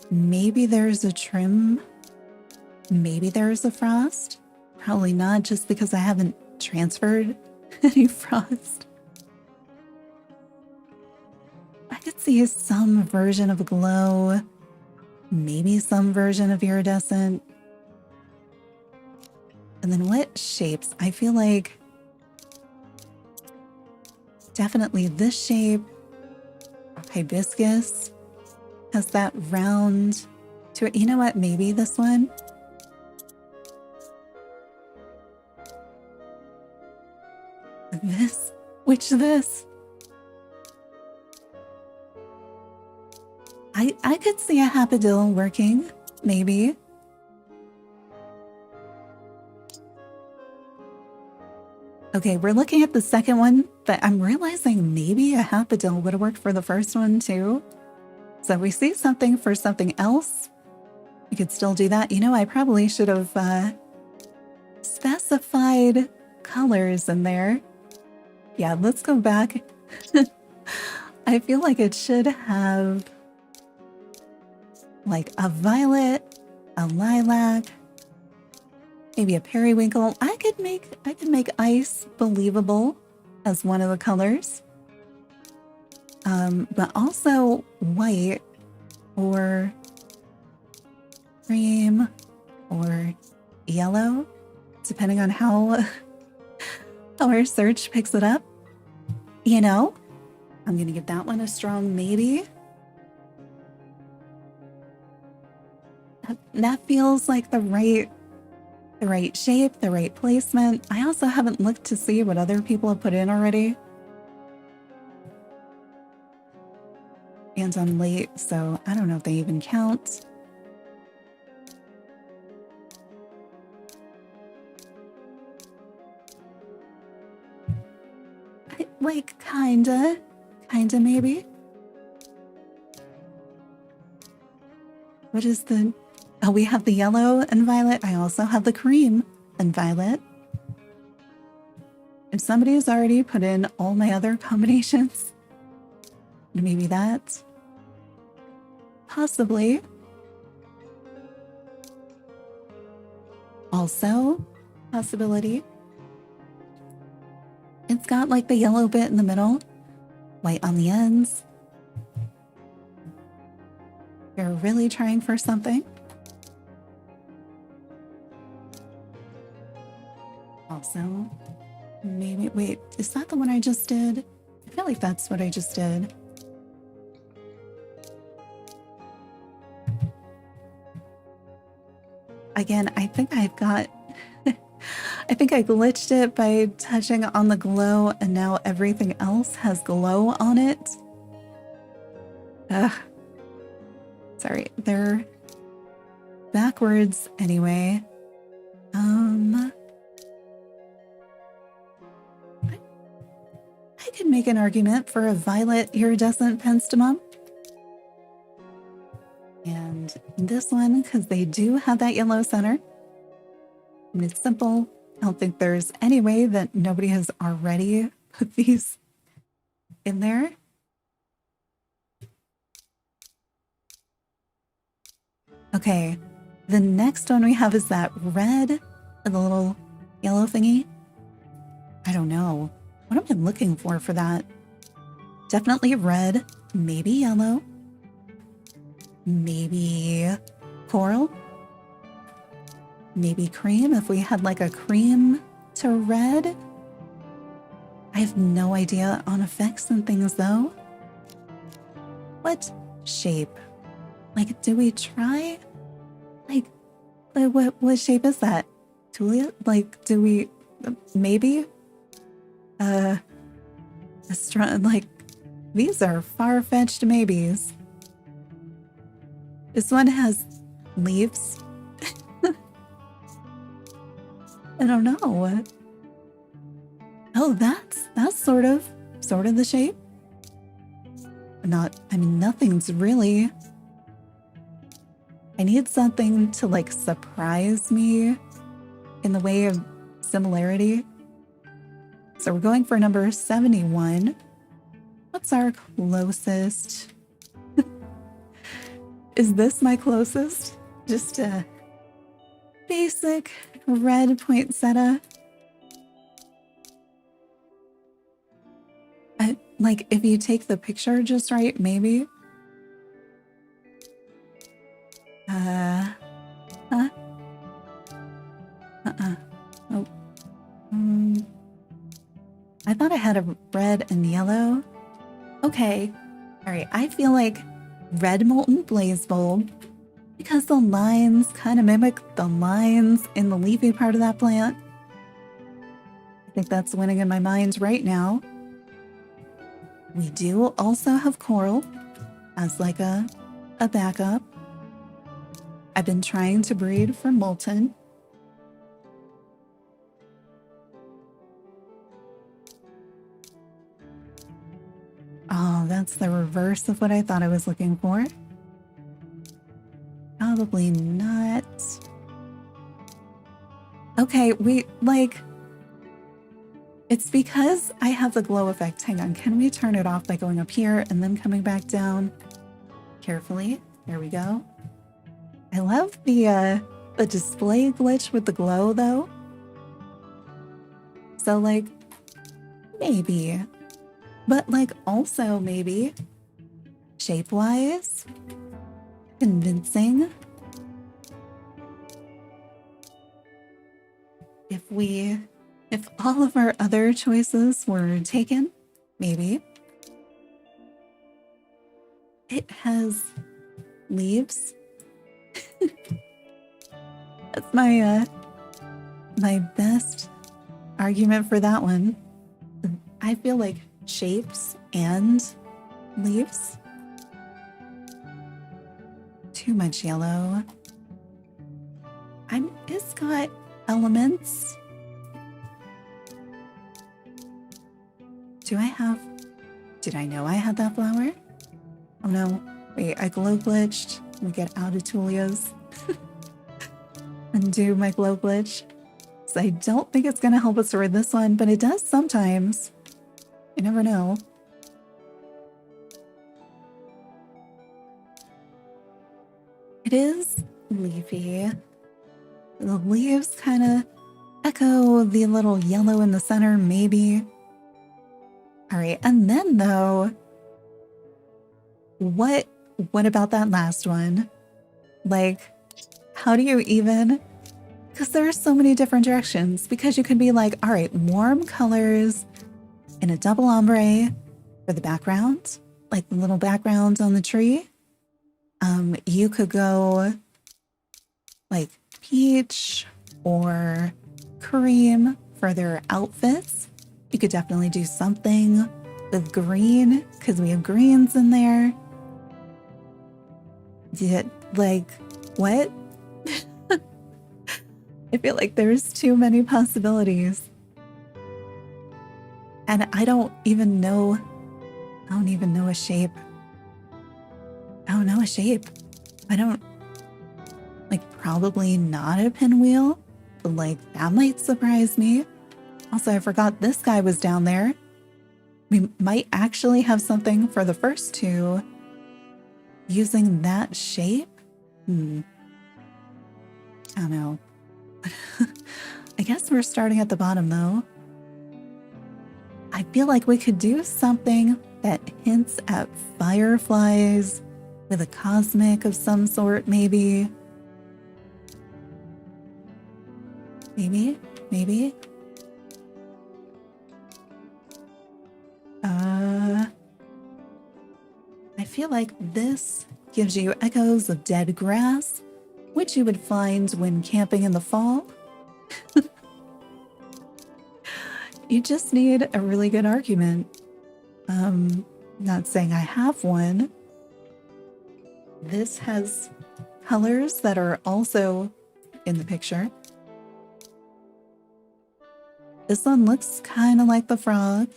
Maybe there's a trim. Maybe there's a frost. Probably not, just because I haven't transferred any frost. I could see some version of glow. Maybe some version of iridescent. And then what shapes? I feel like definitely this shape, hibiscus, has that round to it. You know what? Maybe this one. This? Which this? I could see a hapadil working, maybe. Okay, we're looking at the second one, but I'm realizing maybe a hapadil would have worked for the first one too. So if we see something for something else, we could still do that. You know, I probably should have specified colors in there. Yeah, let's go back. I feel like it should have like a violet, a lilac, maybe a periwinkle. I could make ice believable as one of the colors. But also white or cream or yellow, depending on how our search picks it up. You know, I'm gonna give that one a strong maybe. That feels like the right shape, the right placement. I also haven't looked to see what other people have put in already. And I'm late, so I don't know if they even count. Like, kinda maybe. What is the... Oh, we have the yellow and violet. I also have the cream and violet. If somebody has already put in all my other combinations, maybe that. Possibly. Also, possibility. It's got like the yellow bit in the middle, white on the ends. You're really trying for something. Also, maybe, wait, is that the one I just did? I feel like that's what I just did. again, I think I've got, I think I glitched it by touching on the glow and now everything else has glow on it. Sorry, they're backwards anyway. I could make an argument for a violet iridescent penstemon. And this one, because they do have that yellow center. And it's simple. I don't think there's any way that nobody has already put these in there. Okay, the next one we have is that red, the little yellow thingy. I don't know. What am I looking for that? Definitely red, maybe yellow, maybe coral, maybe cream. If we had like a cream to red. I have no idea on effects and things though. What shape? Like, do we try? Like, what shape is that? Tulia? Like, do we, maybe? Like, these are far-fetched maybes. This one has leaves. I don't know. Oh, that's sort of the shape. I mean, nothing's really. I need something to like surprise me in the way of similarity. So we're going for number 71. What's our closest? Is this my closest? Just a basic red poinsettia. Like, if you take the picture just right, maybe. Oh. I thought I had a red and yellow. Okay. All right. I feel like red molten blaze bulb, because the lines kind of mimic the lines in the leafy part of that plant. I think that's winning in my mind right now. We do also have coral as like a backup. I've been trying to breed for molten. Oh, that's the reverse of what I thought I was looking for. Probably not. Okay, it's because I have the glow effect. Hang on, can we turn it off by going up here and then coming back down carefully? There we go. I love the display glitch with the glow though. So like, maybe. But like also maybe shape-wise, convincing. If all of our other choices were taken, maybe. It has leaves. That's my my best argument for that one. I feel like shapes and leaves. Too much yellow. It's got elements. Did I know I had that flower? Oh no, wait, I glow glitched. Let me get out of Tulia's. Undo my glow glitch. So I don't think it's gonna help us with this one, but it does sometimes. You never know. It is leafy. The leaves kind of echo the little yellow in the center, maybe. All right, and then though, what about that last one? Like, how do you even? Because there are so many different directions. Because you could be like, all right, warm colors in a double ombre for the background, like the little background on the tree. You could go like peach or cream for their outfits. You could definitely do something with green because we have greens in there. Like, what? I feel like there's too many possibilities. And I don't even know a shape. I don't know a shape. I don't, like, probably not a pinwheel, but like that might surprise me. Also, I forgot this guy was down there. We might actually have something for the first two using that shape. I don't know. I guess we're starting at the bottom though. I feel like we could do something that hints at fireflies with a cosmic of some sort, maybe. Maybe. I feel like this gives you echoes of dead grass, which you would find when camping in the fall. You just need a really good argument. Not saying I have one. This has colors that are also in the picture. This one looks kind of like the frog.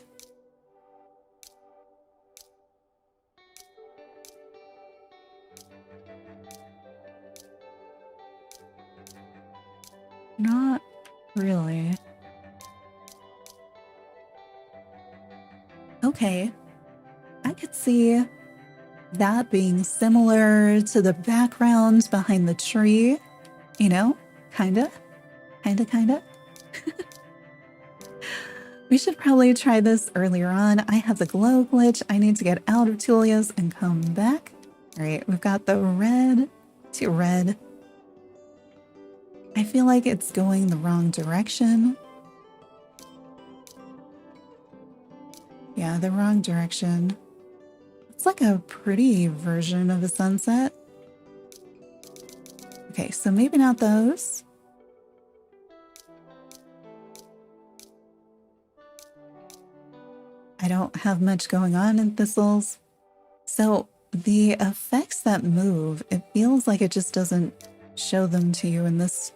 Not really. Okay. I could see that being similar to the background behind the tree. You know? Kinda. We should probably try this earlier on. I have the glow glitch. I need to get out of Tulia's and come back. All right, we've got the red to red. I feel like it's going the wrong direction. Yeah, the wrong direction. It's like a pretty version of a sunset. Okay, so maybe not those. I don't have much going on in thistles. So the effects that move, it feels like it just doesn't show them to you in this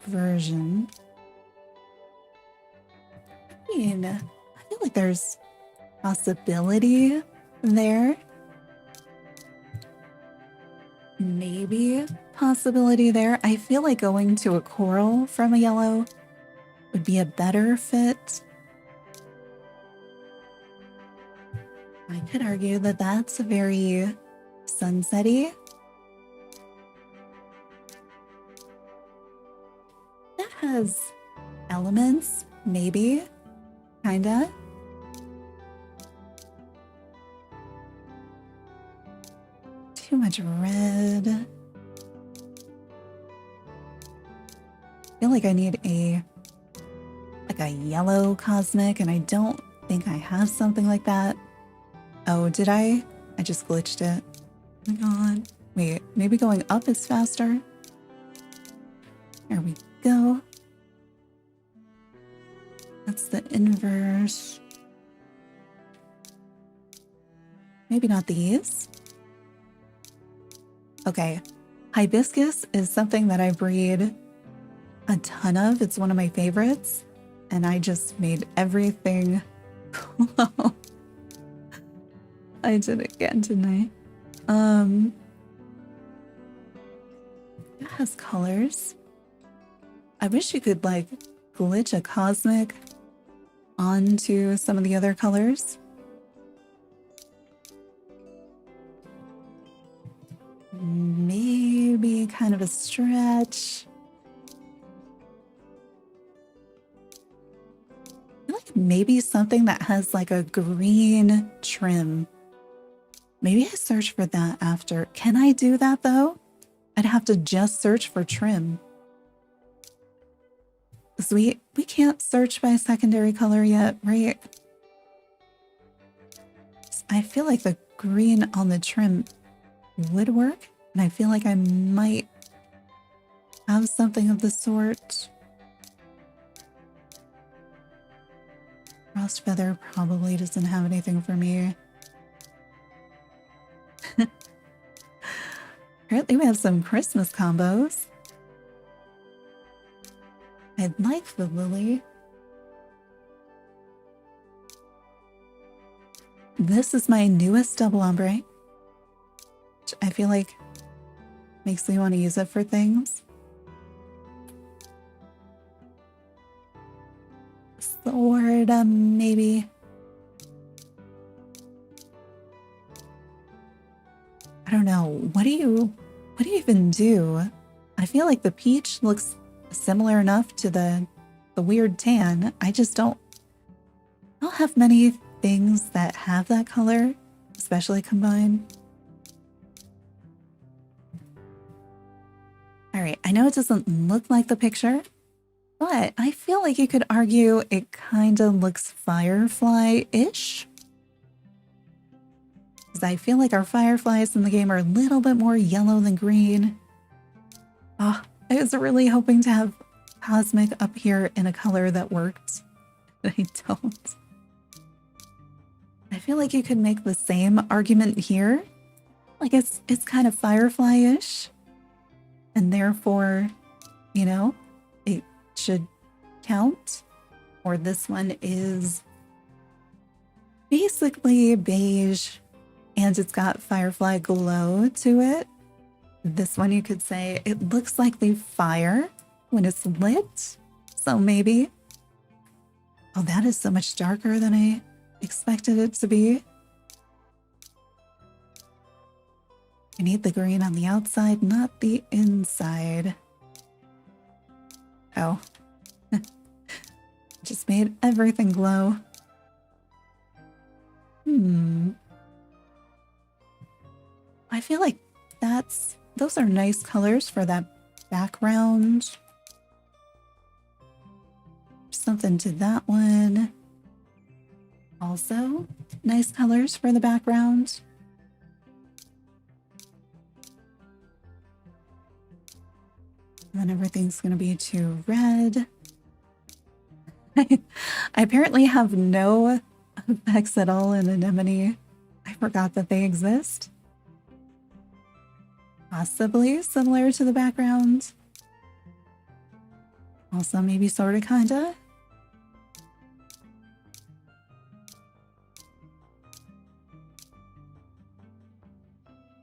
version. I mean, I feel like there's possibility there. Maybe possibility there. I feel like going to a coral from a yellow would be a better fit. I could argue that that's very sunset-y. That has elements, maybe, kinda. Too much red. I feel like I need a yellow cosmic, and I don't think I have something like that. Oh, did I? I just glitched it. Oh my god. Wait, maybe going up is faster? There we go. That's the inverse. Maybe not these. Okay. Hibiscus is something that I breed a ton of. It's one of my favorites. And I just made everything glow. I did it again, didn't I? It has colors. I wish you could like glitch a cosmic onto some of the other colors. Maybe kind of a stretch. I feel like maybe something that has like a green trim. Maybe I search for that after. Can I do that though? I'd have to just search for trim. So we can't search by secondary color yet, right? I feel like the green on the trim would work, and I feel like I might have something of the sort. Frost Feather probably doesn't have anything for me. Apparently we have some Christmas combos. I'd like the lily. This is my newest double ombre, which I feel like makes me want to use it for things. Sword, maybe. I don't know. What do you even do? I feel like the peach looks similar enough to the weird tan. I just don't have many things that have that color, especially combined. All right, I know it doesn't look like the picture, but I feel like you could argue it kind of looks firefly-ish. Because I feel like our fireflies in the game are a little bit more yellow than green. Oh, I was really hoping to have Cosmic up here in a color that worked, but I don't. I feel like you could make the same argument here. Like it's kind of firefly-ish. And therefore, you know, it should count. Or this one is basically beige and it's got firefly glow to it. This one you could say it looks like the fire when it's lit. So maybe. Oh, that is so much darker than I expected it to be. I need the green on the outside, not the inside. Oh. Just made everything glow. I feel like those are nice colors for that background. Something to that one. Also, nice colors for the background. And then everything's going to be too red. I apparently have no effects at all in Anemone. I forgot that they exist. Possibly similar to the background. Also maybe sorta kinda.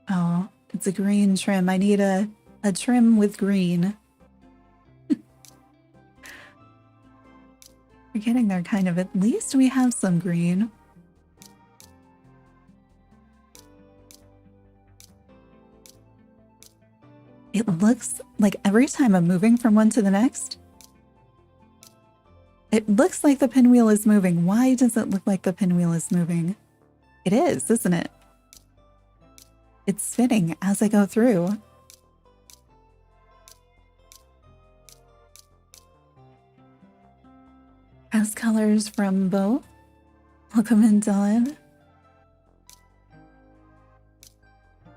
Oh, it's a green trim. I need a trim with green. We're getting there kind of. At least we have some green. It looks like every time I'm moving from one to the next, it looks like the pinwheel is moving. Why does it look like the pinwheel is moving? It is, isn't it? It's spinning as I go through. Has colors from both. Welcome in, Dawn.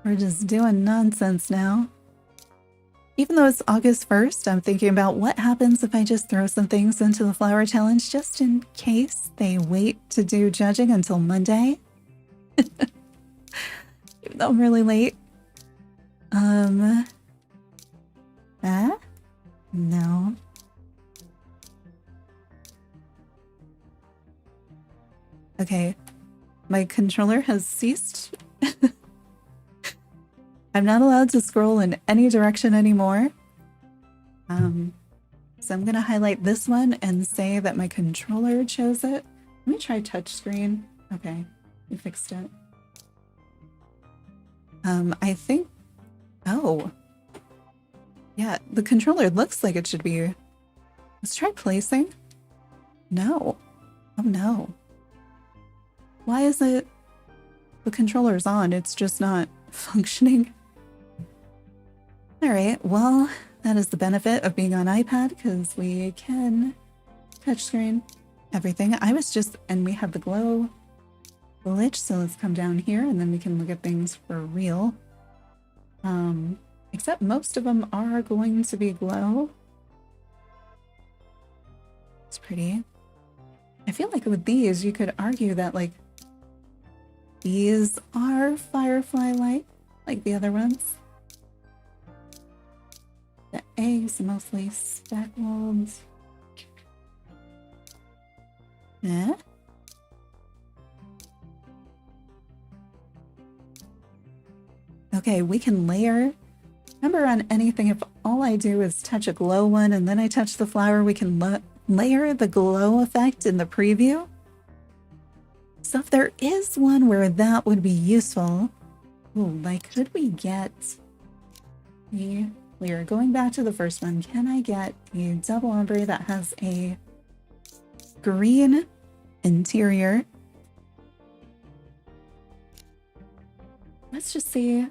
We're just doing nonsense now. Even though it's August 1st, I'm thinking about what happens if I just throw some things into the flower challenge just in case they wait to do judging until Monday. Even though I'm really late. No. Okay, my controller has ceased. I'm not allowed to scroll in any direction anymore. So I'm gonna highlight this one and say that my controller chose it. Let me try touchscreen. Okay, we fixed it. I think, oh. Yeah, the controller looks like it should be. Let's try placing. No. Oh no. Why is it the controller's on? It's just not functioning. All right, well, that is the benefit of being on iPad because we can touchscreen everything. And we have the glow glitch, so let's come down here and then we can look at things for real. Except most of them are going to be glow. It's pretty. I feel like with these, you could argue that, like, these are firefly-like, like the other ones. The eggs mostly speckled. Eh? Okay, we can layer. Remember on anything, if all I do is touch a glow one and then I touch the flower, we can layer the glow effect in the preview. So if there is one where that would be useful, ooh, like could we get the, we are going back to the first one, can I get a double ombre that has a green interior? Let's just see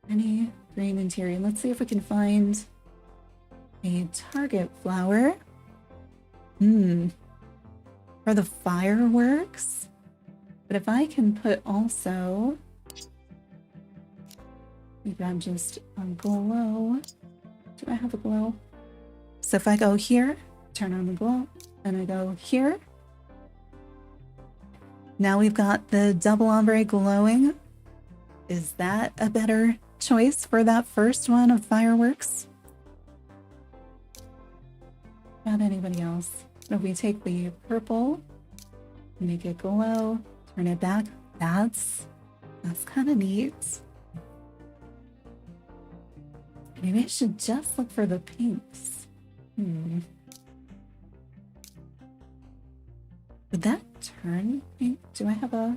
any green interior. Let's see if we can find a target flower. For the fireworks. But if I can put also, maybe I'm just on glow. Do I have a glow? So if I go here, turn on the glow, and I go here. Now we've got the double ombre glowing. Is that a better choice for that first one of fireworks? Not anybody else. If we take the purple, make it glow, turn it back, that's kind of neat. Maybe I should just look for the pinks. Would that turn pink? Do I have a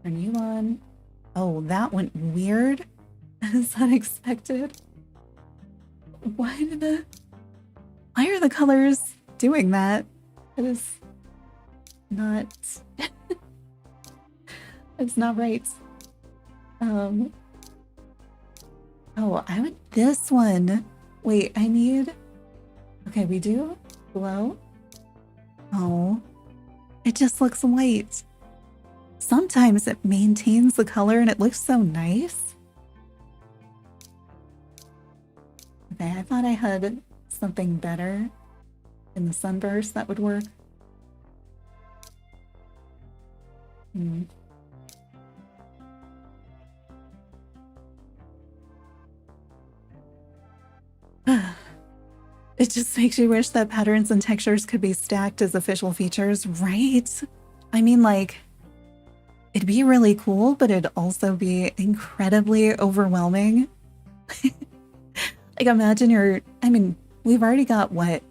turn you on? Oh, that went weird. As unexpected. Why are the colors doing that? That is not it's not right. Oh, I would this one. Wait, I need, okay, we do glow. Oh, it just looks white. Sometimes it maintains the color and it looks so nice. Okay, I thought I had something better in the sunburst that would work. It just makes you wish that patterns and textures could be stacked as official features, right? I mean, like, it'd be really cool, but it'd also be incredibly overwhelming. Like, imagine I mean, we've already got, what?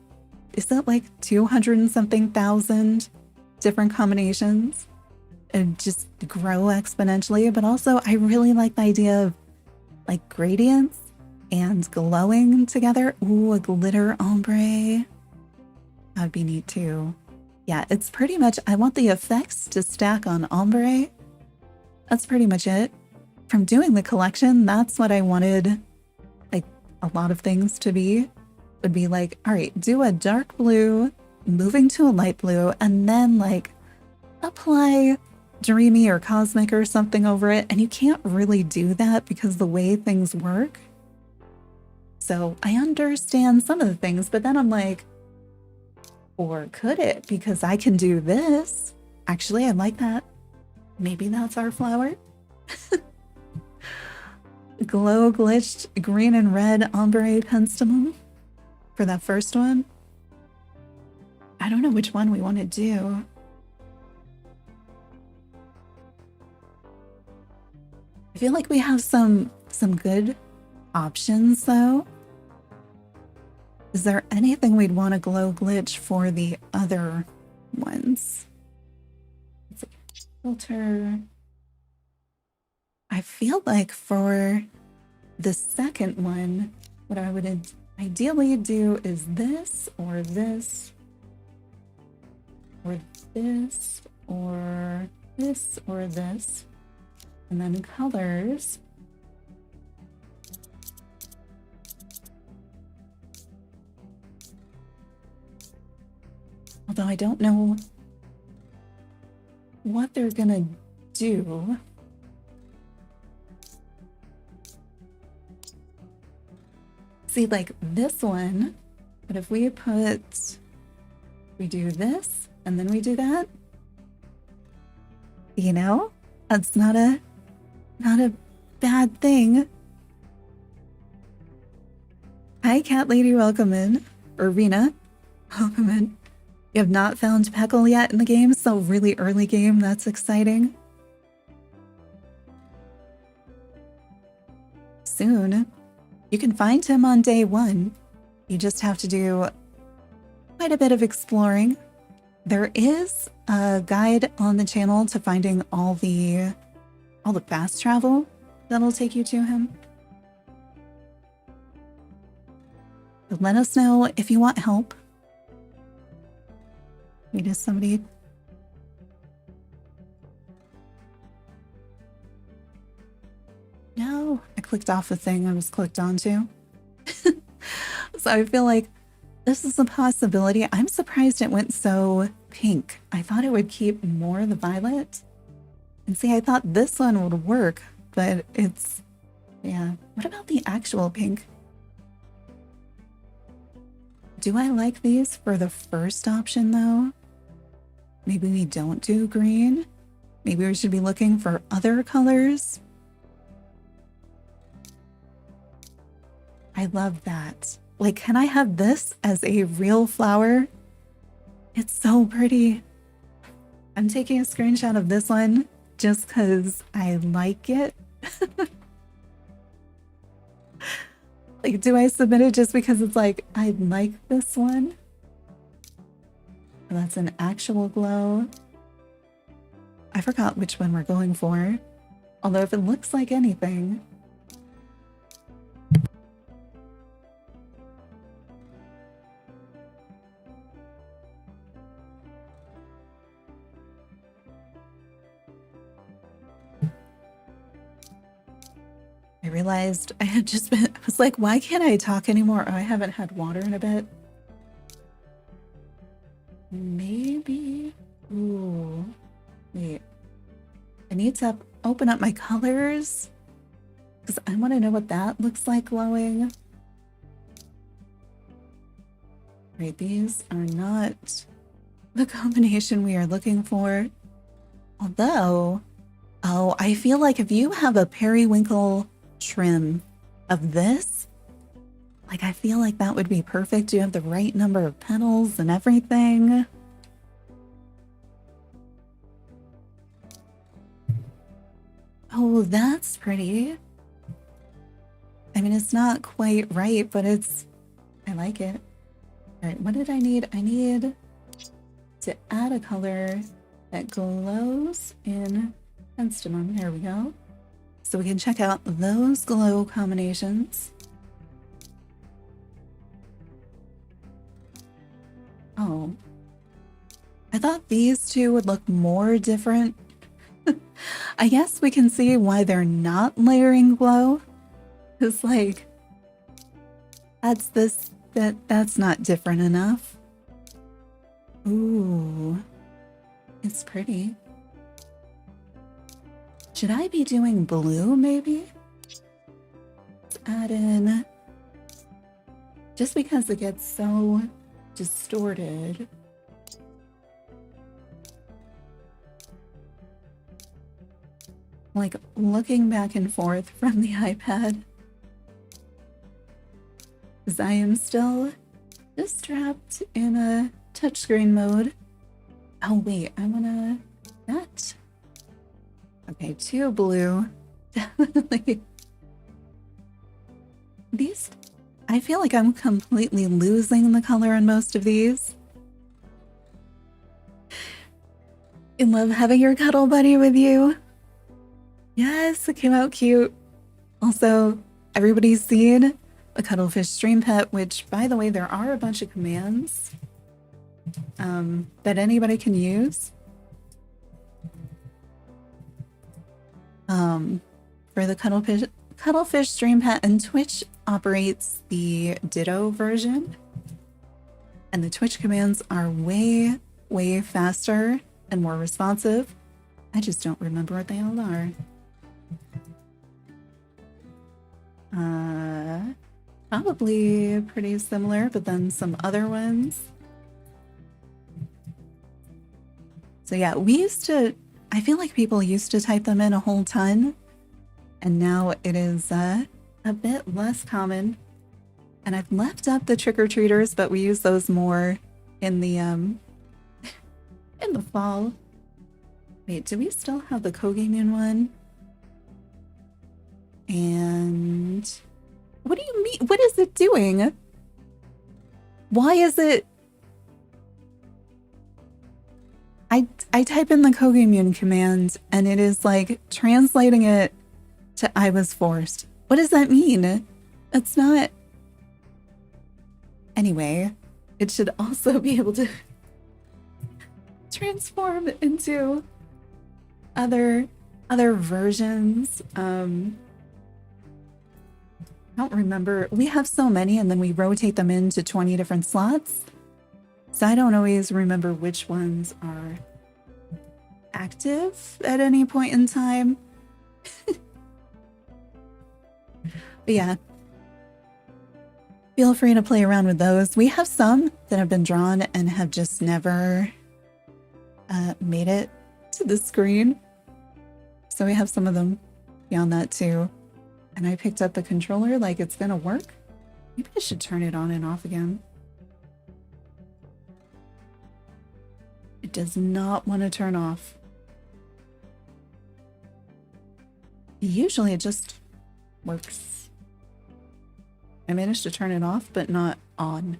Is that like 200 and something thousand different combinations? And just grow exponentially. But also, I really like the idea of, like, gradients and glowing together. Ooh, a glitter ombre. That would be neat too. Yeah, it's pretty much, I want the effects to stack on ombre. That's pretty much it. From doing the collection, that's what I wanted, like, a lot of things to be. Would be like, all right, do a dark blue, moving to a light blue, and then, like, apply dreamy or cosmic or something over it. And you can't really do that because the way things work. So I understand some of the things, but then I'm like, or could it? Because I can do this. Actually, I like that. Maybe that's our flower. Glow glitched green and red ombre penstemon for that first one. I don't know which one we want to do. I feel like we have some good options though. Is there anything we'd want to glow glitch for the other ones? Let's see. Filter. I feel like for the second one, what I would ideally do is this, or this, or this, or this, or this. And then colors. Although I don't know what they're gonna do. See, like this one, but if we do this and then we do that, you know, that's not a bad thing. Hi, Cat Lady, welcome in. Or Rena, welcome in. You have not found Peckle yet in the game, so really early game, that's exciting. Soon. You can find him on day 1. You just have to do quite a bit of exploring. There is a guide on the channel to finding all the fast travel that'll take you to him. But let us know if you want help. Wait, is somebody... No, I clicked off the thing I was clicked onto. So I feel like this is a possibility. I'm surprised it went so pink. I thought it would keep more of the violet. And see, I thought this one would work, but it's... Yeah. What about the actual pink? Do I like these for the first option, though? Maybe we don't do green? Maybe we should be looking for other colors? I love that. Like, can I have this as a real flower? It's so pretty. I'm taking a screenshot of this one just because I like it. Like, do I submit it just because it's like, I like this one? That's an actual glow. I forgot which one we're going for. Although if it looks like anything... I realized I had just been... I was like, why can't I talk anymore? Oh, I haven't had water in a bit. Maybe... Ooh. Wait. I need to open up my colors. Because I want to know what that looks like glowing. Right, these are not the combination we are looking for. Although... Oh, I feel like if you have a periwinkle trim of this, like, I feel like that would be perfect. You have the right number of petals and everything. Oh, that's pretty. I mean, it's not quite right, but it's... I like it. All right, what did I need? I need to add a color that glows in Penstemon. There we go. So we can check out those glow combinations. Oh. I thought these two would look more different. I guess we can see why they're not layering glow. It's like, that's not different enough. Ooh. It's pretty. Should I be doing blue, maybe? Let's add in... Just because it gets so distorted. Like, looking back and forth from the iPad. Because I am still just trapped in a touchscreen mode. Oh, wait, I wanna... That... Okay, 2 blue. Definitely. These... I feel like I'm completely losing the color on most of these. I love having your cuddle buddy with you. Yes, it came out cute. Also, everybody's seen a Cuttlefish Stream Pet, which, by the way, there are a bunch of commands that anybody can use. For the Cuttlefish Stream Pet, and Twitch operates the Ditto version. And the Twitch commands are way, way faster and more responsive. I just don't remember what they all are. Probably pretty similar, but then some other ones. So yeah, I feel like people used to type them in a whole ton, and now it is a bit less common. And I've left up the trick-or-treaters, but we use those more in the in the fall. Wait, do we still have the Kogamian one? And what do you mean? What is it doing? Why is it? I type in the Kogamian command and it is like translating it to I was forced. What does that mean? It's not. Anyway, it should also be able to transform into other versions. I don't remember. We have so many and then we rotate them into 20 different slots. So I don't always remember which ones are active at any point in time. But yeah, feel free to play around with those. We have some that have been drawn and have just never made it to the screen. So we have some of them beyond that too. And I picked up the controller like it's gonna work. Maybe I should turn it on and off again. It does not want to turn off. Usually it just works. I managed to turn it off, but not on.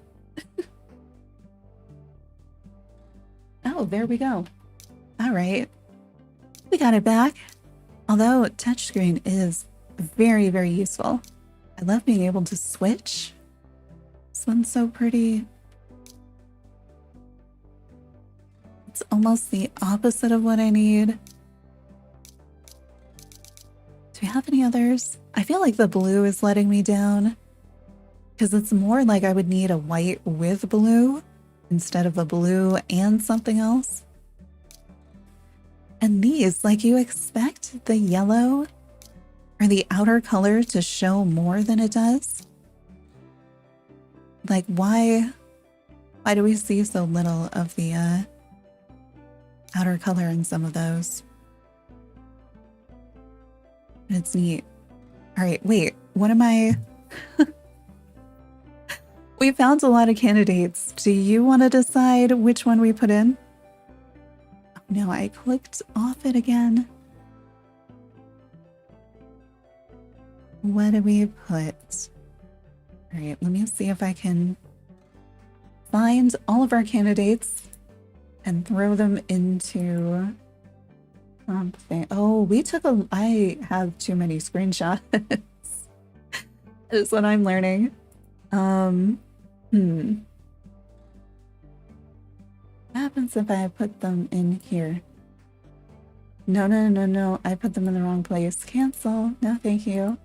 Oh, there we go. All right. We got it back. Although touchscreen is very, very useful. I love being able to switch. This one's so pretty. It's almost the opposite of what I need. Do we have any others? I feel like the blue is letting me down because it's more like I would need a white with blue instead of a blue and something else. And these, like, you expect the yellow or the outer color to show more than it does. Like, why do we see so little of the outer color in some of those? It's neat. All right, wait, what am I? We found a lot of candidates. Do you want to decide which one we put in? Oh, no, I clicked off it again. What do we put? All right, let me see if I can find all of our candidates and throw them into something. Oh, I have too many screenshots. Is what I'm learning. What happens if I put them in here? No. I put them in the wrong place. Cancel. No, thank you.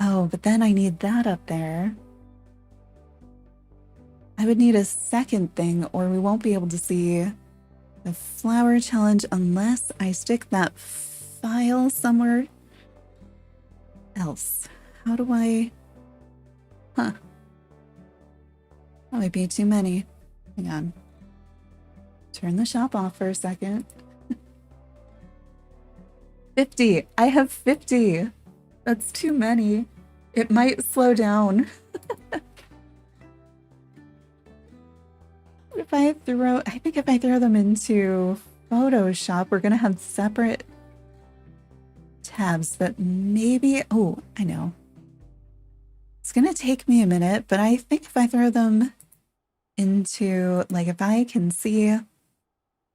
Oh, but then I need that up there. I would need a second thing or we won't be able to see the flower challenge unless I stick that file somewhere else. How do I? Huh. That might be too many. Hang on. Turn the shop off for a second. 50. I have 50. That's too many. It might slow down. I think if I throw them into Photoshop, we're going to have separate tabs, but maybe, oh, I know. It's going to take me a minute, but I think if I throw them into, like, if I can see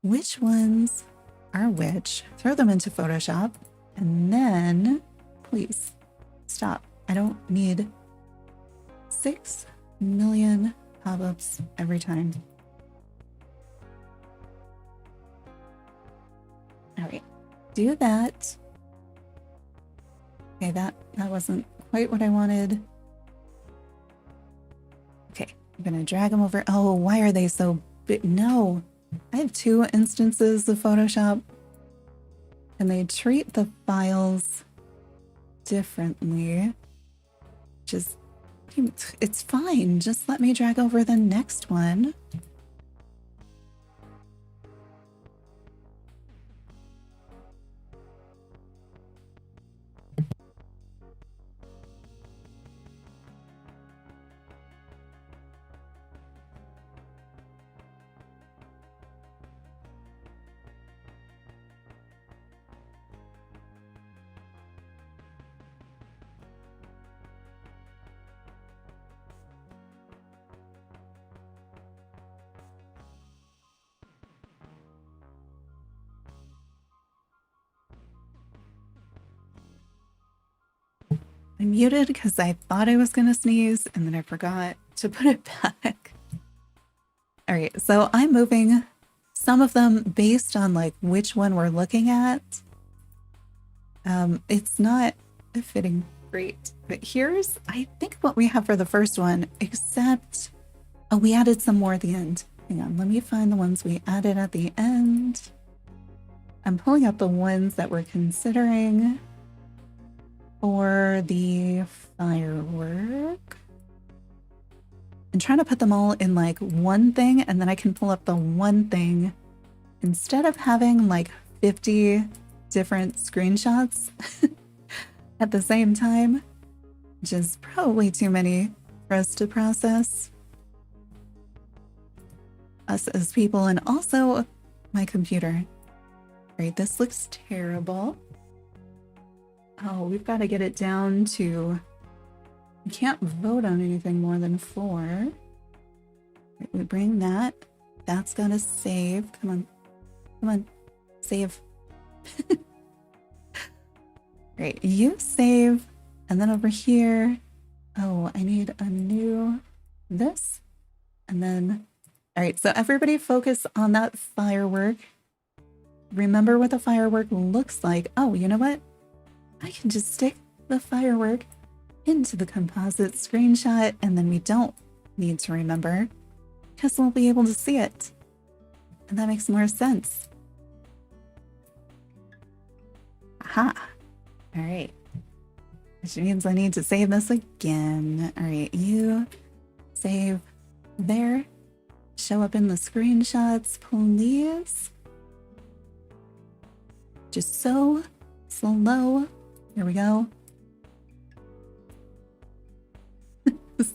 which ones are which, throw them into Photoshop, and then, please, stop. I don't need 6 million pop-ups every time. All right, do that. Okay, that wasn't quite what I wanted. Okay, I'm gonna drag them over. Oh, why are they so big? No, I have 2 instances of Photoshop and they treat the files differently. Just, it's fine. Just let me drag over the next one. I muted because I thought I was going to sneeze and then I forgot to put it back. All right, so I'm moving some of them based on like which one we're looking at. It's not fitting great, but here's, I think, what we have for the first one, except, oh, we added some more at the end. Hang on, let me find the ones we added at the end. I'm pulling up the ones that we're considering for the firework and trying to put them all in like one thing, and then I can pull up the one thing instead of having like 50 different screenshots at the same time, which is probably too many for us to process. Us as people, and also my computer. Right, this looks terrible. Oh, we've got to get it down to, we can't vote on anything more than 4. Right, we bring that. That's got to save. Come on. Come on. Save. Great. You save. And then over here. Oh, I need a new this. And then, all right. So everybody focus on that firework. Remember what the firework looks like. Oh, you know what? I can just stick the firework into the composite screenshot, and then we don't need to remember because we'll be able to see it. And that makes more sense. Aha. All right. Which means I need to save this again. All right, you save there. Show up in the screenshots, please. Just so slow. Here we go. Is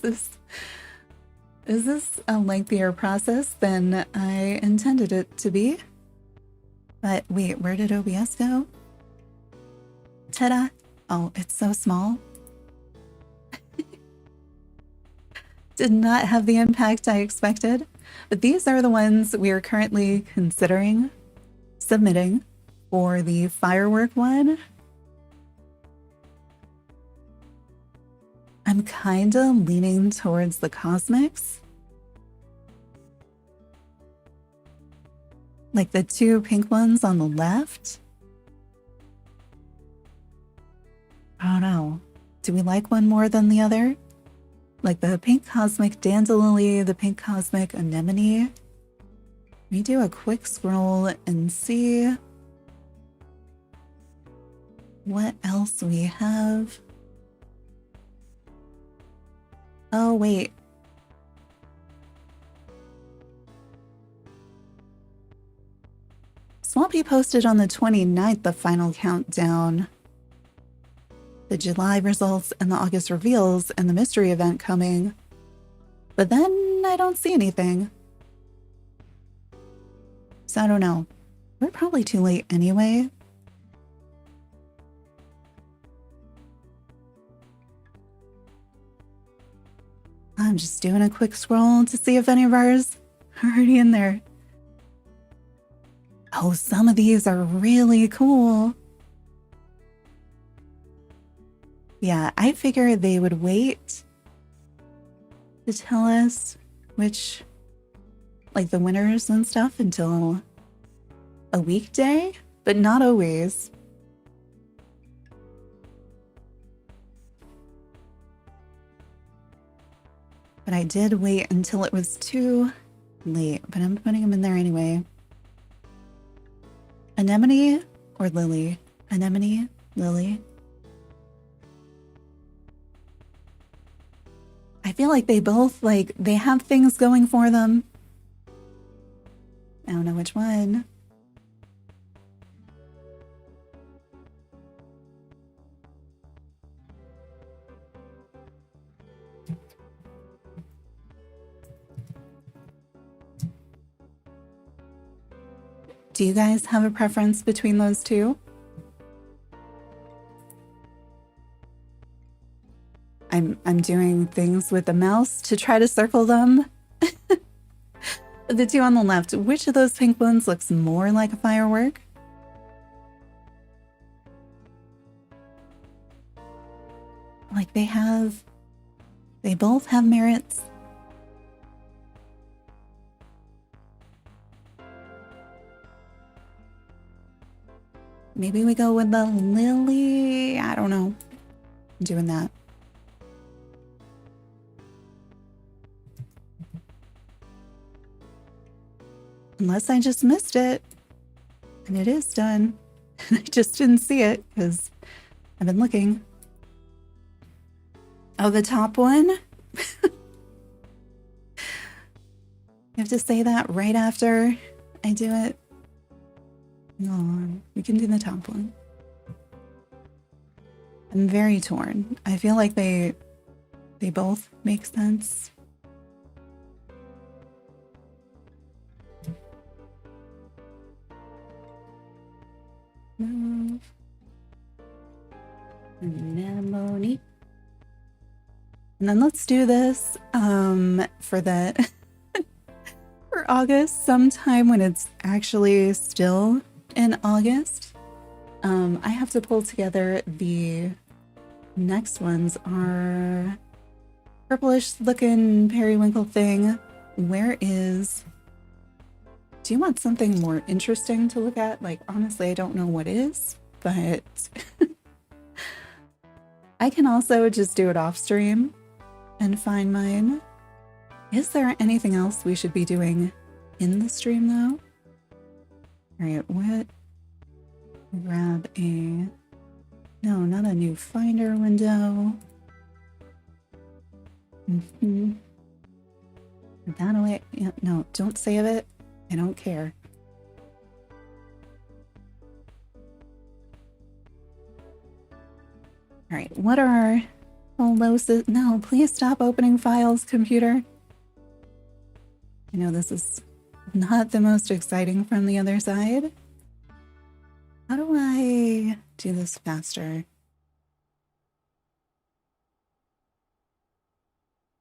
this a lengthier process than I intended it to be? But wait, where did OBS go? Ta-da! Oh, it's so small. Did not have the impact I expected. But these are the ones we are currently considering submitting for the firework one. I'm kind of leaning towards the cosmics. Like the 2 pink ones on the left. I don't know. Do we like one more than the other? Like the pink cosmic dandelion, the pink cosmic anemone. Let me do a quick scroll and see what else we have. Oh, wait. Swampy posted on the 29th the final countdown. The July results and the August reveals and the mystery event coming. But then I don't see anything. So I don't know. We're probably too late anyway. I'm just doing a quick scroll to see if any of ours are already in there. Oh, some of these are really cool. Yeah, I figured they would wait to tell us which, like the winners and stuff, until a weekday, but not always. But I did wait until it was too late, but I'm putting them in there anyway. Anemone or Lily? Anemone, Lily. I feel like they both, like, they have things going for them. I don't know which one. Do you guys have a preference between those two? I'm doing things with the mouse to try to circle them. The two on the left, which of those pink ones looks more like a firework? Like they both have merits. Maybe we go with the lily. I don't know. I'm doing that. Unless I just missed it. And it is done. And I just didn't see it because I've been looking. Oh, the top one? You have to say that right after I do it. No, we can do the top one. I'm very torn. I feel like they both make sense. Move. Anemone. And then let's do this for the for August, sometime when it's actually still in August. I have to pull together the next ones. Are purplish looking periwinkle thing. Where is... Do you want something more interesting to look at? Like, honestly, I don't know what is, but I can also just do it off stream and find mine. Is there anything else we should be doing in the stream though? All right, what? Grab a... No, not a new Finder window. Put that away. Yeah, no, don't save it. I don't care. All right, what are losses? No, please stop opening files, computer. I know this is not the most exciting from the other side. How do I do this faster?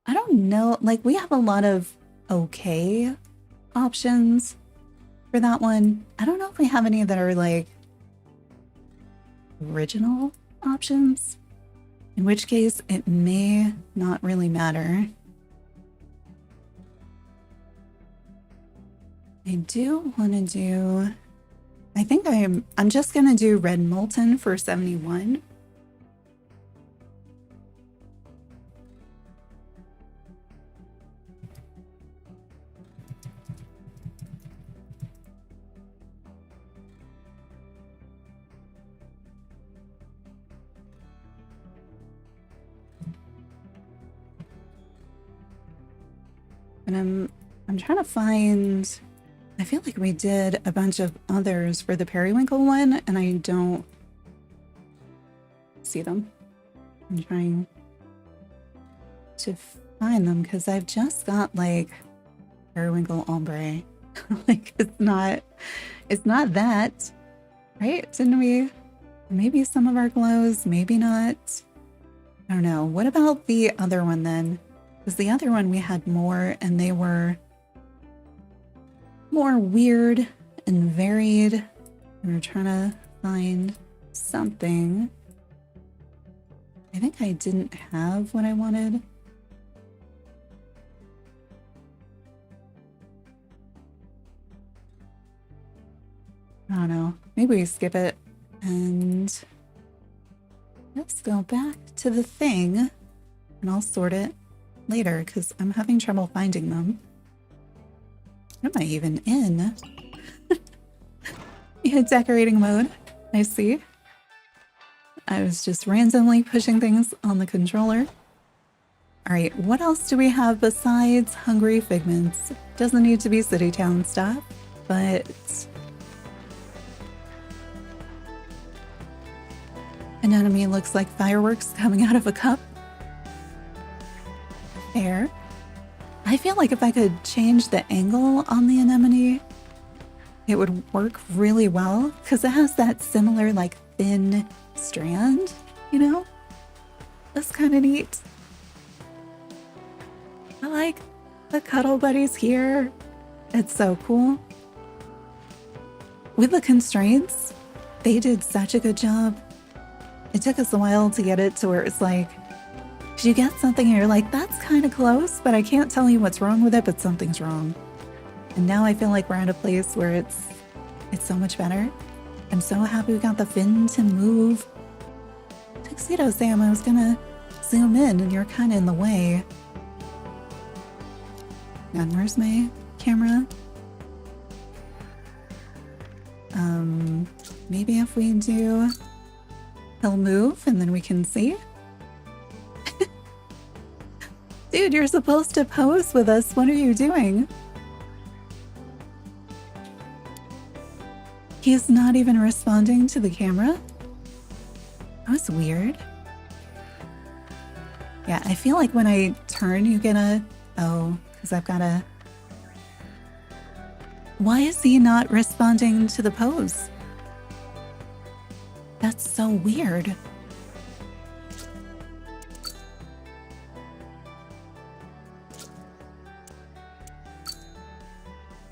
I don't know. Like, we have a lot of okay options for that one. I don't know if we have any that are like original options, in which case it may not really matter. I do want to do... I think I'm just gonna do red molten for 71. And I'm trying to find... I feel like we did a bunch of others for the periwinkle one, and I don't see them. I'm trying to find them because I've just got like periwinkle ombre. Like it's not that, right? Didn't we? Maybe some of our glows, maybe not. I don't know. What about the other one then? Because the other one we had more, and they were more weird and varied. We were trying to find something. I think I didn't have what I wanted. I don't know. Maybe we skip it and let's go back to the thing and I'll sort it later because I'm having trouble finding them. What am I even in? Yeah, decorating mode. I see. I was just randomly pushing things on the controller. All right, what else do we have besides hungry figments? Doesn't need to be city town stuff, but an enemy looks like fireworks coming out of a cup. Fair. I feel like if I could change the angle on the anemone, it would work really well because it has that similar like thin strand, you know? That's kind of neat. I like the cuddle buddies here. It's so cool. With the constraints, they did such a good job. It took us a while to get it to where it's like, you get something and you're like, that's kind of close, but I can't tell you what's wrong with it, but something's wrong. And now I feel like we're at a place where it's so much better. I'm so happy we got the fin to move. Tuxedo Sam, I was gonna zoom in and you're kind of in the way. And where's my camera? Maybe if we do, he'll move and then we can see. Dude, you're supposed to pose with us. What are you doing? He's not even responding to the camera? That was weird. Yeah, I feel like when I turn, you get a... Oh, because I've got a... Why is he not responding to the pose? That's so weird.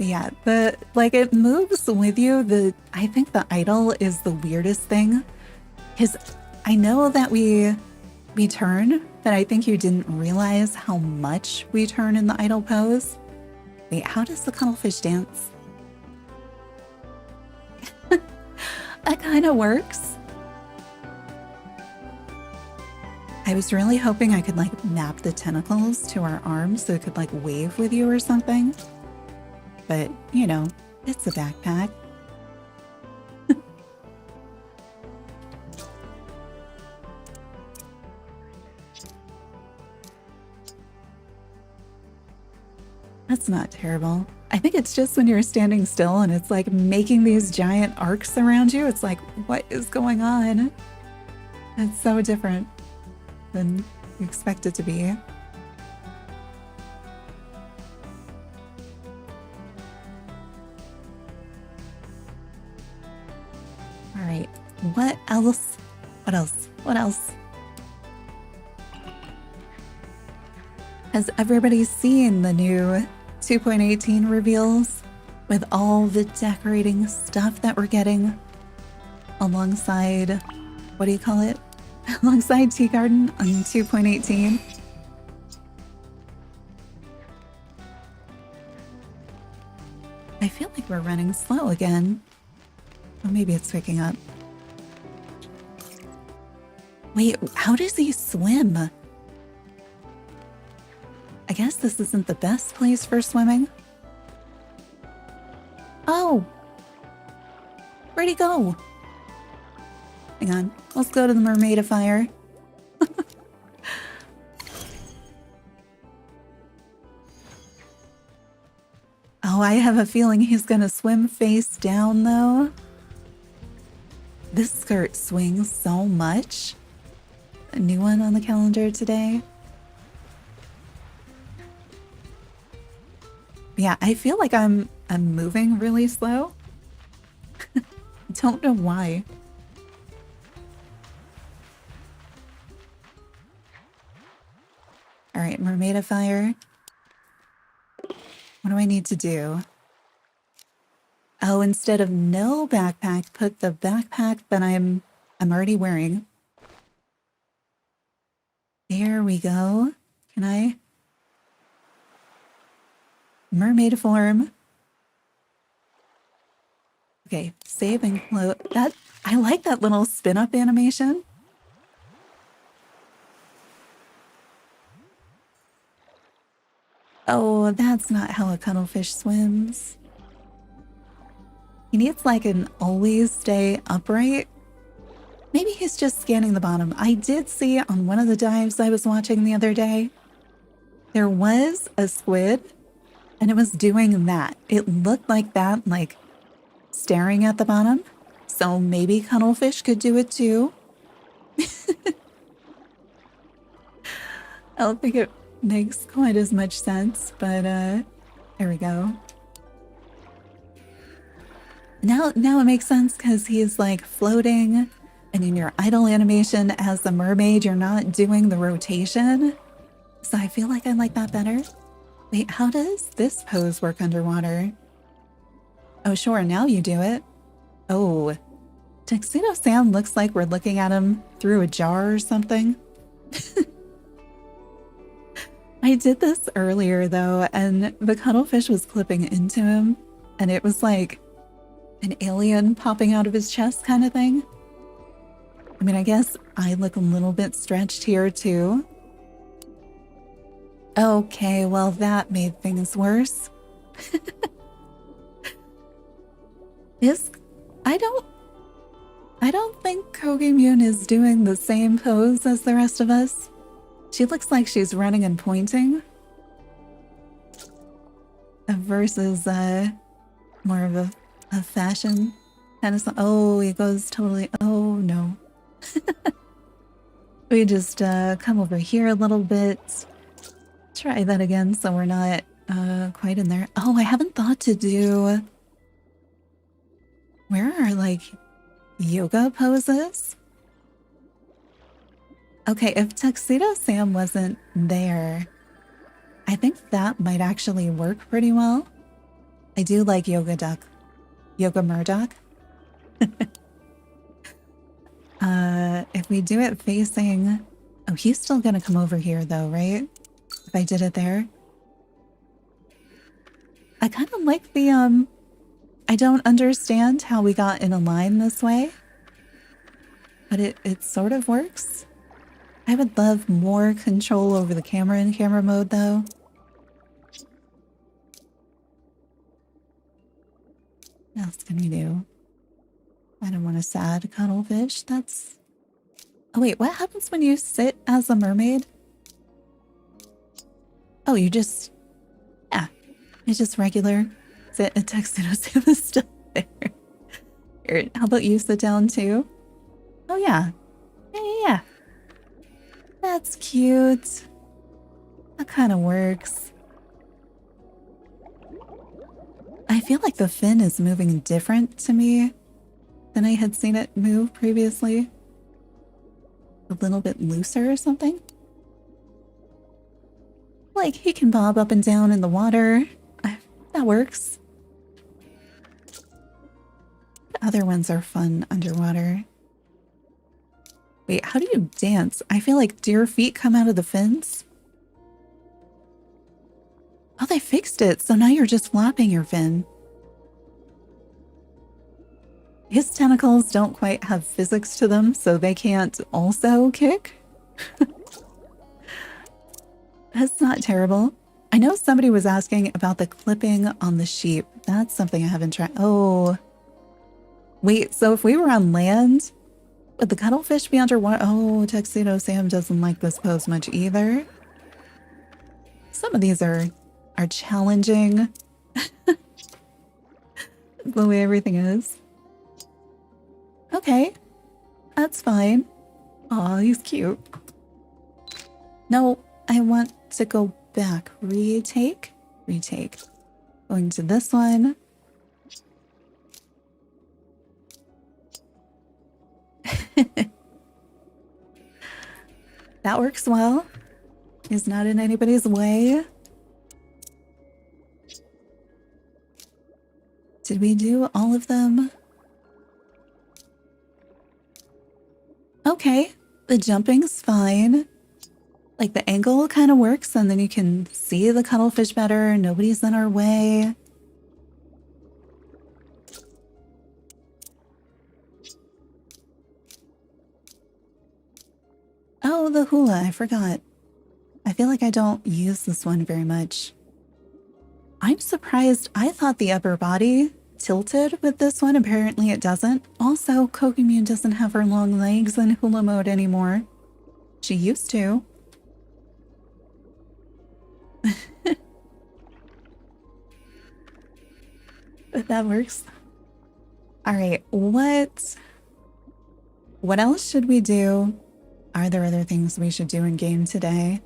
Yeah, it moves with you. I think the idle is the weirdest thing. Because I know that we turn, but I think you didn't realize how much we turn in the idle pose. Wait, how does the cuttlefish dance? That kind of works. I was really hoping I could like map the tentacles to our arms so it could like wave with you or something. But, you know, it's a backpack. That's not terrible. I think it's just when you're standing still and it's like making these giant arcs around you. It's like, what is going on? It's so different than you expect it to be. All right, what else? What else? What else? Has everybody seen the new 2.18 reveals with all the decorating stuff that we're getting alongside, what do you call it? Alongside Tea Garden on 2.18? I feel like we're running slow again. Or maybe it's picking up. Wait, how does he swim? I guess this isn't the best place for swimming. Oh! Where'd he go? Hang on, let's go to the mermaidifier. Oh, I have a feeling he's gonna swim face down though. This skirt swings so much. A new one on the calendar today. Yeah, I feel like I'm moving really slow. Don't know why. All right, mermaidifier. What do I need to do? Oh, instead of no backpack, put the backpack that I'm already wearing. There we go. Can I? Mermaid form. Okay, save and close. That, I like that little spin up animation. Oh, that's not how a cuttlefish swims. He needs like an always stay upright. Maybe he's just scanning the bottom. I did see on one of the dives I was watching the other day, There was a squid, and it was doing that. It looked like that, like staring at the bottom. So maybe cuttlefish could do it too. I don't think it makes quite as much sense, but there we go. Now it makes sense because he's like floating, and in your idle animation as the mermaid, you're not doing the rotation. So I feel like I like that better. Wait, how does this pose work underwater? Oh, sure, now you do it. Oh, Tuxedo Sam looks like we're looking at him through a jar or something. I did this earlier though, and the cuttlefish was clipping into him, and it was like an alien popping out of his chest kind of thing. I mean, I guess I look a little bit stretched here too. Okay, well that made things worse. I don't think Kogimune is doing the same pose as the rest of us. She looks like she's running and pointing. Versus more of a fashion kind of. Oh, he goes totally. Oh no. We just come over here a little bit. Try that again so we're not quite in there. Oh, I haven't thought to do. Where are like yoga poses? Okay, if Tuxedo Sam wasn't there, I think that might actually work pretty well. I do like Yoga Duck. Yoga Murdoch. If we do it facing... Oh, he's still gonna come over here though, right? If I did it there. I kind of like the, I don't understand how we got in a line this way. But it sort of works. I would love more control over the camera in camera mode though. What else can we do? I don't want a sad cuttlefish. That's... Oh wait, what happens when you sit as a mermaid? Oh, you just... Yeah, it's just regular. Sit and Tuxedo Sam is still there. Here, how about you sit down too? Oh yeah. Yeah. That's cute. That kind of works. I feel like the fin is moving different to me than I had seen it move previously. A little bit looser or something. Like he can bob up and down in the water. That works. The other ones are fun underwater. Wait, how do you dance? I feel like do your feet come out of the fins? Oh, they fixed it, so now you're just flapping your fin. His tentacles don't quite have physics to them, so they can't also kick. That's not terrible. I know somebody was asking about the clipping on the sheep. That's something I haven't tried. Oh. Wait, so if we were on land, would the cuttlefish be underwater? Oh, Tuxedo Sam doesn't like this pose much either. Some of these are challenging. The way everything is. Okay, that's fine. Aw, he's cute. No, I want to go back. Retake. Going to this one. That works well. He's not in anybody's way. Did we do all of them? Okay, the jumping's fine. Like the angle kind of works and then you can see the cuttlefish better. Nobody's in our way. Oh, the hula, I forgot. I feel like I don't use this one very much. I'm surprised. I thought the upper body tilted with this one. Apparently it doesn't. Also, Kogimune doesn't have her long legs in hula mode anymore. She used to. That works. All right, what else should we do? Are there other things we should do in game today?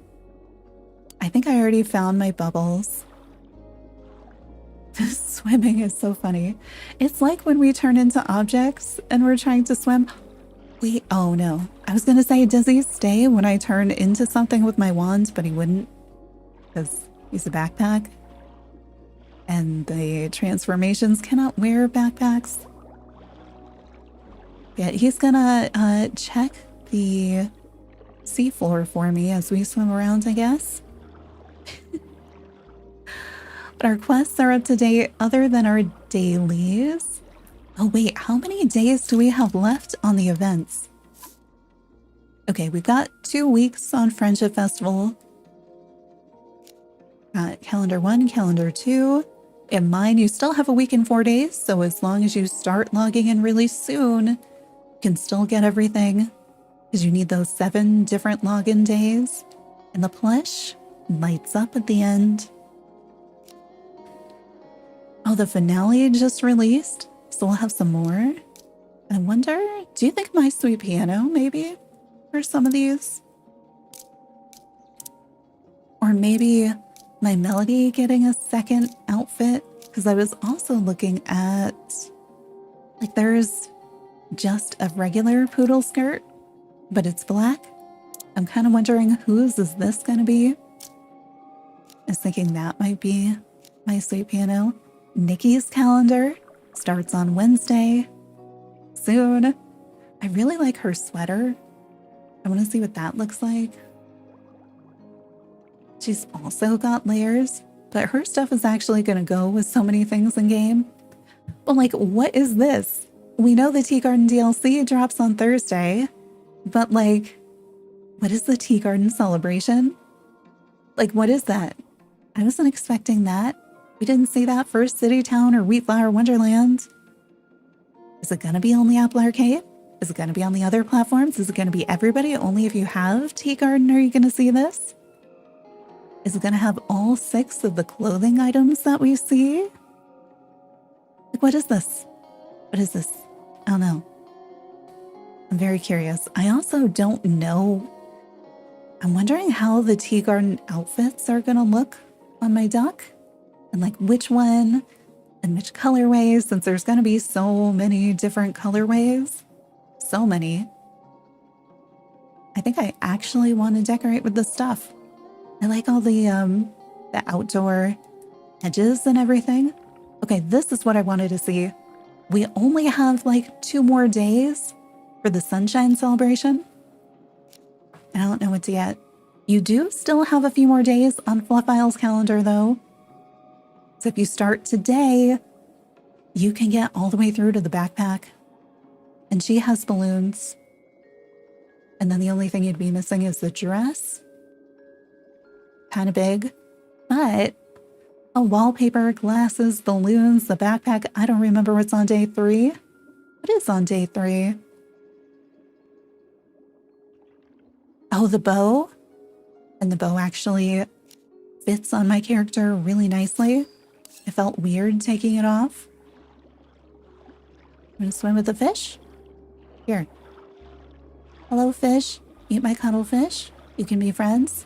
I think I already found my bubbles. Swimming is so funny. It's like when we turn into objects and we're trying to swim. Oh no. I was gonna say, does he stay when I turn into something with my wand? But he wouldn't, because he's a backpack. And the transformations cannot wear backpacks. Yeah, he's gonna check the seafloor for me as we swim around, I guess. But our quests are up to date other than our dailies. Oh wait, how many days do we have left on the events? Okay, we've got 2 weeks on Friendship Festival. Got calendar 1, calendar 2. In mine, you still have a week and 4 days, so as long as you start logging in really soon, you can still get everything, because you need those 7 different login days. And the plush lights up at the end. Oh, the finale just released, so we'll have some more. I wonder, do you think My Sweet Piano, maybe, for some of these? Or maybe My Melody getting a second outfit? Because I was also looking at, like, there's just a regular poodle skirt, but it's black. I'm kind of wondering, whose is this going to be? I was thinking that might be My Sweet Piano. Nikki's calendar starts on Wednesday. Soon. I really like her sweater. I want to see what that looks like. She's also got layers, but her stuff is actually going to go with so many things in game. But like, what is this? We know the Tea Garden DLC drops on Thursday, but like, what is the Tea Garden celebration? Like, what is that? I wasn't expecting that. We didn't see that for City Town or Wheatflower Wonderland. Is it going to be on the Apple Arcade? Is it going to be on the other platforms? Is it going to be everybody? Only if you have Tea Garden are you going to see this? Is it going to have all 6 of the clothing items that we see? Like, what is this? What is this? I don't know. I'm very curious. I also don't know. I'm wondering how the Tea Garden outfits are going to look on my duck. And like which one and which colorways, since there's going to be so many different colorways. So many. I think I actually want to decorate with this stuff. I like all the outdoor edges and everything. Okay, this is what I wanted to see. We only have like 2 more days for the Sunshine Celebration. I don't know what to get. You do still have a few more days on Fluff Isle's calendar though. So if you start today, you can get all the way through to the backpack. And she has balloons. And then the only thing you'd be missing is the dress. Kind of big. But a wallpaper, glasses, balloons, the backpack. I don't remember what's on day 3. What is on day 3? Oh, the bow. And the bow actually fits on my character really nicely. It felt weird taking it off. I'm gonna swim with the fish. Here. Hello, fish. Eat my cuttlefish. You can be friends.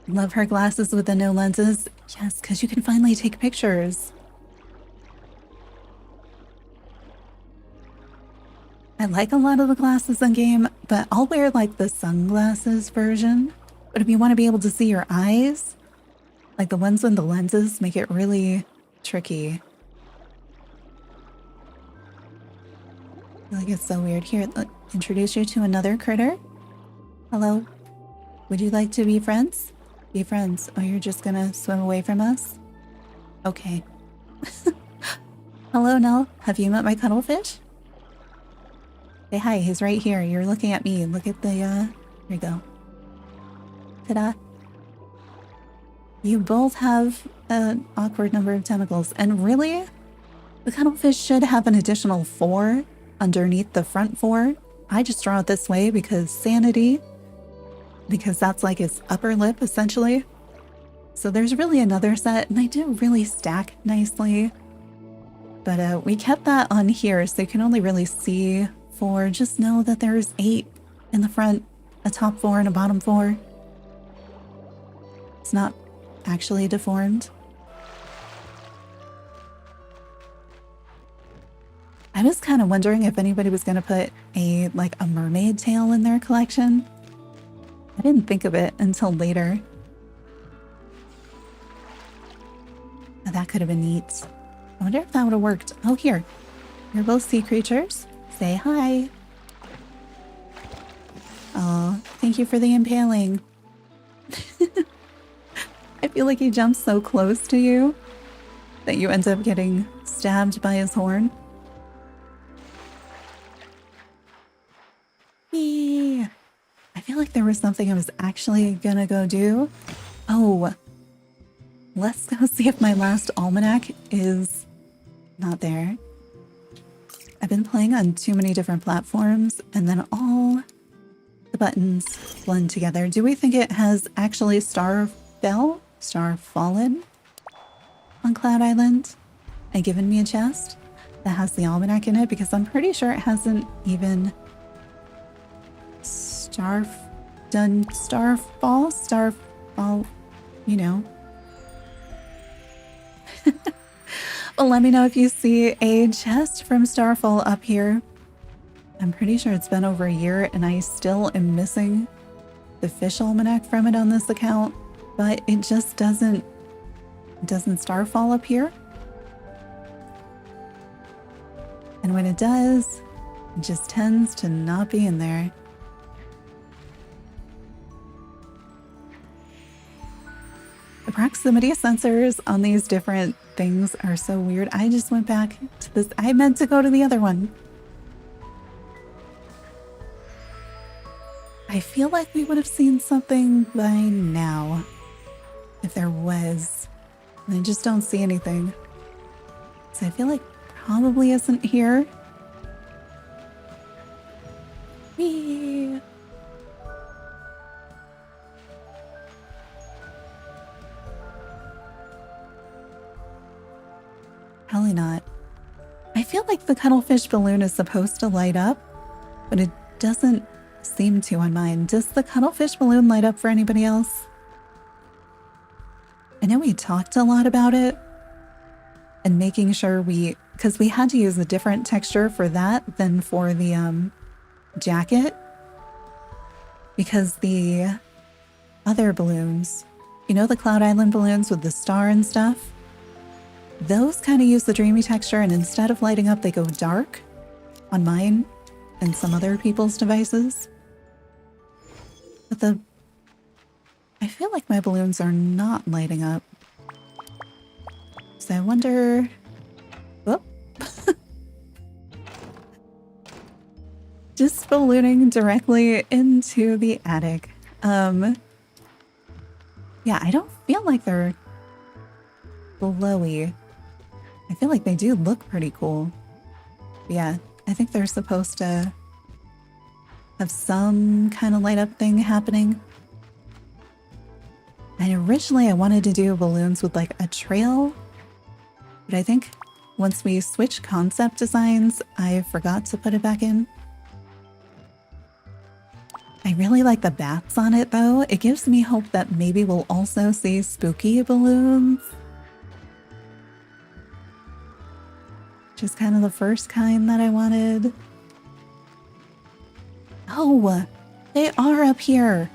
Love her glasses with the no lenses. Yes, because you can finally take pictures. I like a lot of the glasses in game, but I'll wear like the sunglasses version. But if you want to be able to see your eyes, like the ones with the lenses make it really tricky. I feel like it's so weird. Here, let me introduce you to another critter. Hello. Would you like to be friends? Be friends. Oh, you're just gonna swim away from us? Okay. Hello, Nell. Have you met my cuttlefish? Say hi, he's right here. You're looking at me. Look at the, here you go. Ta-da. You both have an awkward number of tentacles. And really, the cuttlefish should have an additional 4 underneath the front 4. I just draw it this way because sanity. Because that's like his upper lip, essentially. So there's really another set, and they do really stack nicely. But we kept that on here, so you can only really see 4. Just know that there's 8 in the front, a top 4 and a bottom 4. It's not actually deformed. I was kind of wondering if anybody was going to put a mermaid tail in their collection. I didn't think of it until later. Oh, that could have been neat. I wonder if that would have worked. Oh, here. You're both sea creatures. Say hi. Oh, thank you for the impaling. I feel like he jumps so close to you that you end up getting stabbed by his horn. Eee. I feel like there was something I was actually gonna go do. Oh, let's go see if my last almanac is not there. I've been playing on too many different platforms, and then all the buttons blend together. Do we think it has actually starfallen on Cloud Island and given me a chest that has the almanac in it? Because I'm pretty sure it hasn't even starfall, you know. Well, let me know if you see a chest from Starfall up here. I'm pretty sure it's been over a year and I still am missing the fish almanac from it on this account, but it just doesn't starfall up here. And when it does, it just tends to not be in there. The proximity sensors on these different things are so weird. I just went back to this. I meant to go to the other one. I feel like we would have seen something by now if there was. And I just don't see anything. So I feel like probably isn't here. Whee! Probably not. I feel like the cuttlefish balloon is supposed to light up, but it doesn't seem to on mine. Does the cuttlefish balloon light up for anybody else? I know we talked a lot about it and making sure because we had to use a different texture for that than for the jacket, because the other balloons, you know, the Cloud Island balloons with the star and stuff, those kind of use the dreamy texture, and instead of lighting up, they go dark on mine and some other people's devices. But I feel like my balloons are not lighting up. So I wonder... Whoop. Just ballooning directly into the attic. Yeah, I don't feel like they're glowy. I feel like they do look pretty cool. But yeah, I think they're supposed to have some kind of light up thing happening. And originally I wanted to do balloons with like a trail, but I think once we switched concept designs, I forgot to put it back in. I really like the bats on it though. It gives me hope that maybe we'll also see spooky balloons. Just kind of the first kind that I wanted. Oh, they are up here.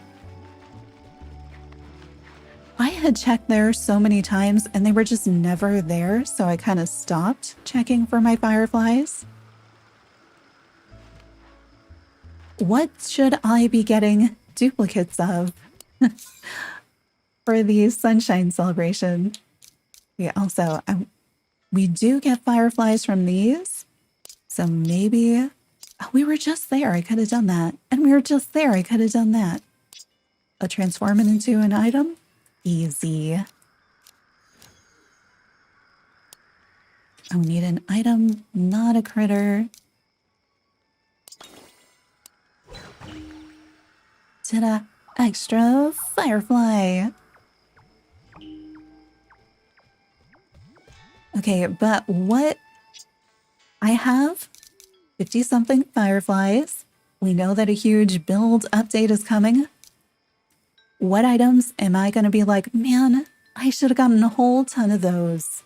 I had checked there so many times and they were just never there, so I kind of stopped checking for my fireflies. What should I be getting duplicates of for the sunshine celebration? Yeah, also, we do get fireflies from these, so maybe... Oh, we were just there, I could have done that. And we were just there, I could have done that. A transform it into an item? Easy. I need an item, not a critter. Ta-da! Extra firefly! Okay, but what I have 50-something fireflies. We know that a huge build update is coming. What items am I going to be like, man, I should have gotten a whole ton of those?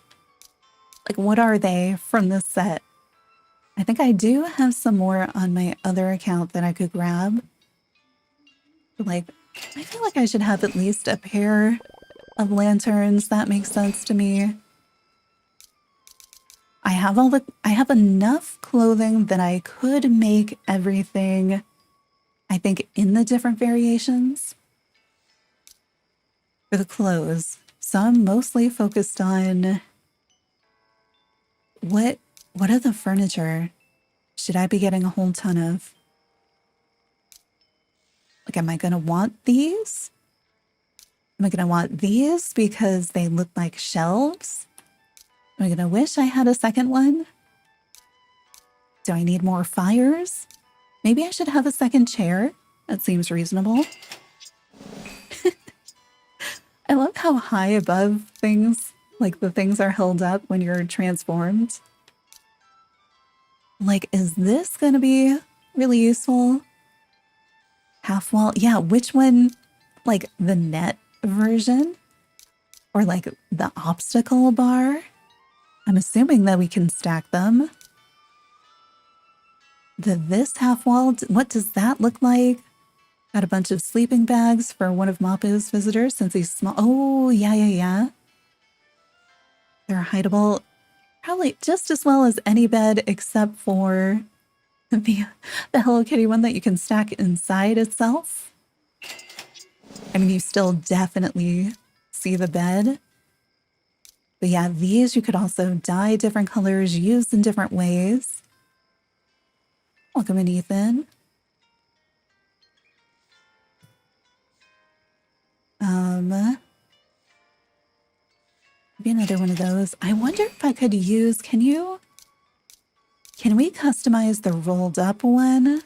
Like, what are they from this set? I think I do have some more on my other account that I could grab. Like, I feel like I should have at least a pair of lanterns. That makes sense to me. I have enough clothing that I could make everything, I think, in the different variations for the clothes. So I'm mostly focused on what of the furniture should I be getting a whole ton of? Like, am I going to want these? Am I going to want these because they look like shelves? Am I going to wish I had a second one? Do I need more fires? Maybe I should have a second chair. That seems reasonable. I love how high above things, like the things are held up when you're transformed. Like, is this going to be really useful? Half wall? Yeah, which one? Like the net version? Or like the obstacle bar? I'm assuming that we can stack them. This half wall, what does that look like? Got a bunch of sleeping bags for one of Mapu's visitors since he's small. Oh, yeah. They're hideable probably just as well as any bed except for the Hello Kitty one that you can stack inside itself. I mean, you still definitely see the bed. But yeah, these you could also dye different colors, use in different ways. Welcome in, Ethan. Maybe another one of those. I wonder if I could use, can we customize the rolled up one?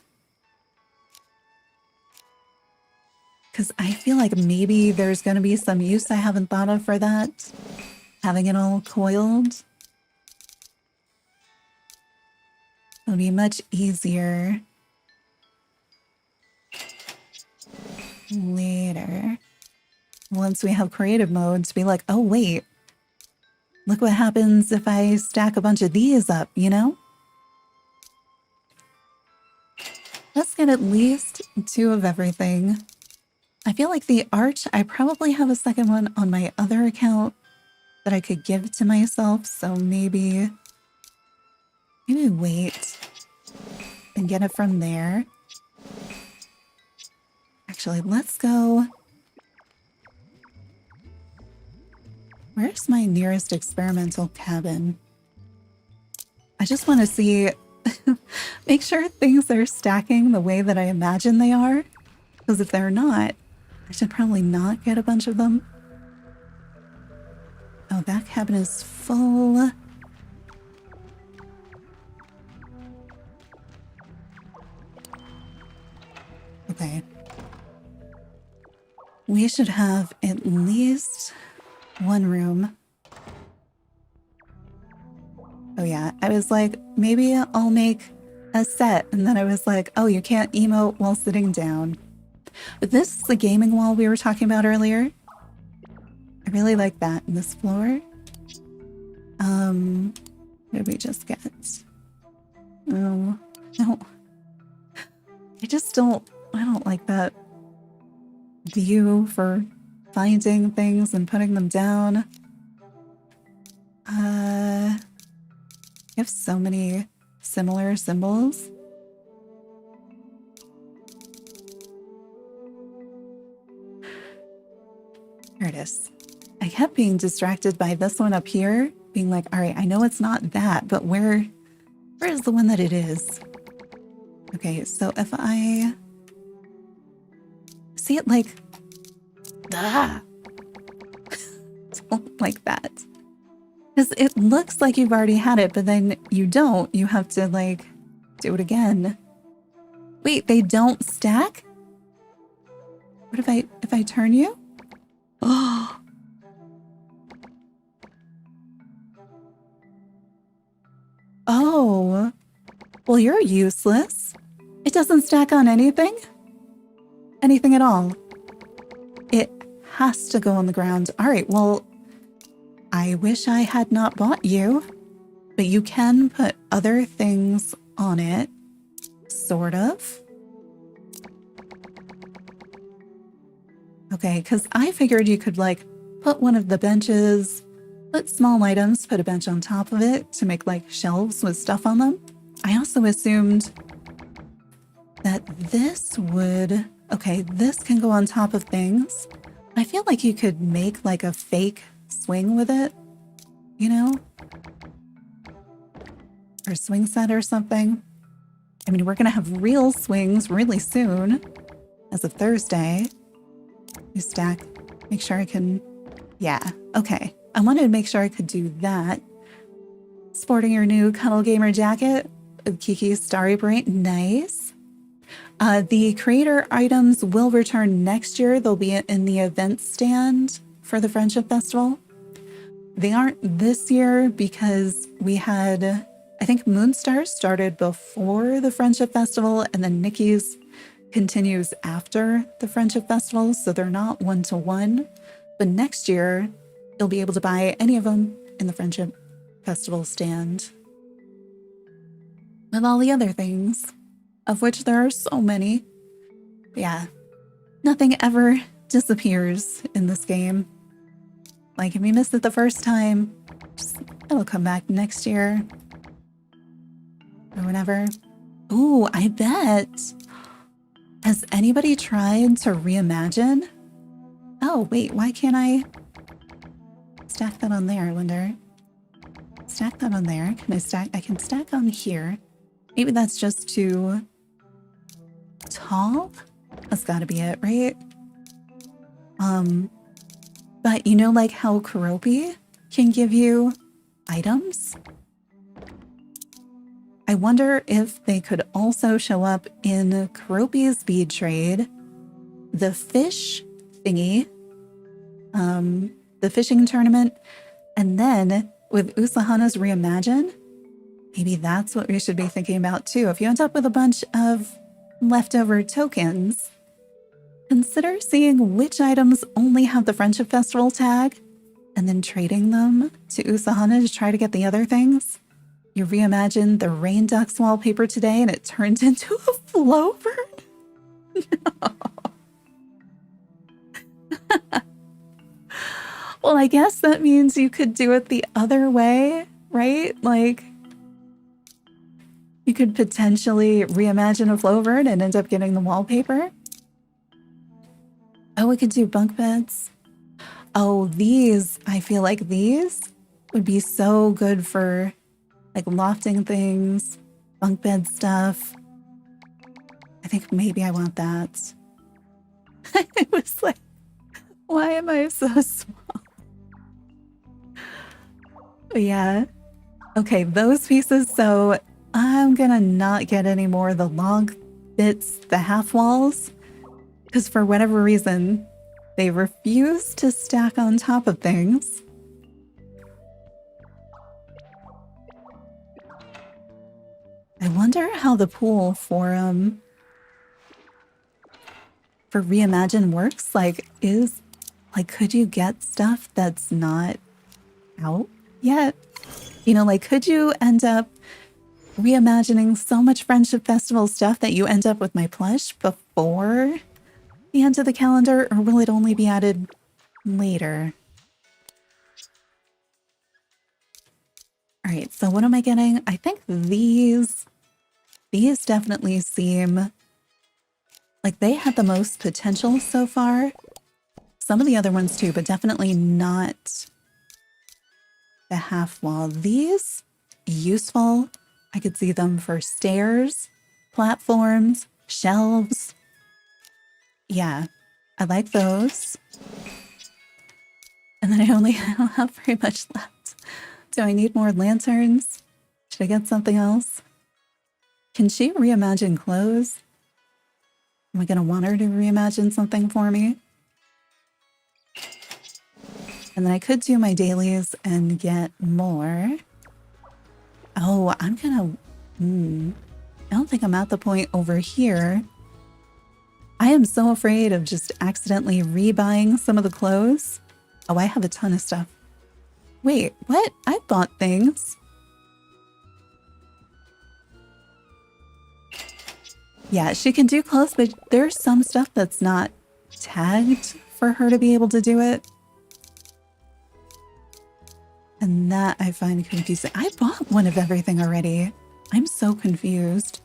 Because I feel like maybe there's going to be some use I haven't thought of for that. Having it all coiled. It'll be much easier later. Once we have creative mode to be like, oh wait, look what happens if I stack a bunch of these up, you know? Let's get at least 2 of everything. I feel like the arch, I probably have a second one on my other account that I could give to myself, so maybe wait and get it from there. Actually, let's go. Where's my nearest experimental cabin? I just want to see, make sure things are stacking the way that I imagine they are. Because if they're not, I should probably not get a bunch of them. Oh, that cabin is full. Okay. We should have at least 1 room. Oh yeah, I was like, maybe I'll make a set. And then I was like, oh, you can't emote while sitting down. But this is the gaming wall we were talking about earlier. I really like that in this floor. What did we just get? Oh, no. I don't like that view for finding things and putting them down. I have so many similar symbols. Here it is. I kept being distracted by this one up here, being like, all right, I know it's not that, but where is the one that it is? Okay, so if I see it like, don't like that. Because it looks like you've already had it, but then you don't. You have to like do it again. Wait, they don't stack? What if I turn you? Oh. Well, you're useless. It doesn't stack on anything. Anything at all. It has to go on the ground. All right, well, I wish I had not bought you, but you can put other things on it, sort of. Okay, because I figured you could like put one of the benches, put small items, put a bench on top of it to make like shelves with stuff on them. I also assumed that this would, okay, this can go on top of things. I feel like you could make like a fake swing with it, you know? Or swing set or something. I mean, we're gonna have real swings really soon, as of Thursday. You stack, make sure I can, yeah, okay. I wanted to make sure I could do that. Sporting your new Cuddle Gamer jacket of Kiki's Starry Bright, nice. The creator items will return next year. They'll be in the event stand for the Friendship Festival. They aren't this year because we had, I think Moonstar started before the Friendship Festival and then Nikki's continues after the Friendship Festival, so they're not one-to-one. But next year, you'll be able to buy any of them in the Friendship Festival stand. With all the other things, of which there are so many. Yeah, nothing ever disappears in this game. Like, if you missed it the first time, it'll come back next year. Or whenever. Ooh, I bet. Has anybody tried to reimagine? Oh, wait, why can't I stack that on there, I wonder? Stack that on there. Can I stack? I can stack on here. Maybe that's just too tall? That's gotta be it, right? But you know, like how Karopi can give you items? I wonder if they could also show up in Karopi's bead trade, the fish thingy, the fishing tournament, and then with Usahana's Reimagine, maybe that's what we should be thinking about too. If you end up with a bunch of leftover tokens, consider seeing which items only have the Friendship Festival tag and then trading them to Usahana to try to get the other things. You reimagined the rain ducks wallpaper today and it turned into a flower? No. Well, I guess that means you could do it the other way, right? Like, you could potentially reimagine a Flowbird and end up getting the wallpaper. Oh, we could do bunk beds. Oh, these, I feel like these would be so good for like lofting things, bunk bed stuff. I think maybe I want that. It was like, why am I so small? But yeah. Okay, those pieces. So I'm gonna not get any more of the log bits, the half walls, because for whatever reason, they refuse to stack on top of things. I wonder how the pool for Reimagine works. Like, could you get stuff that's not out yet? You know, like, could you end up reimagining so much Friendship Festival stuff that you end up with my plush before the end of the calendar, or will it only be added later? All right, so what am I getting? I think these definitely seem like they had the most potential so far. Some of the other ones too, but definitely not the half wall. These, useful. I could see them for stairs, platforms, shelves. Yeah, I like those. And then I don't have very much left. Do I need more lanterns? Should I get something else? Can she reimagine clothes? Am I gonna want her to reimagine something for me? And then I could do my dailies and get more. Oh, I'm gonna... I don't think I'm at the point over here. I am so afraid of just accidentally rebuying some of the clothes. Oh, I have a ton of stuff. Wait, what? I bought things. Yeah, she can do clothes, but there's some stuff that's not tagged for her to be able to do it. And that I find confusing. I bought one of everything already. I'm so confused.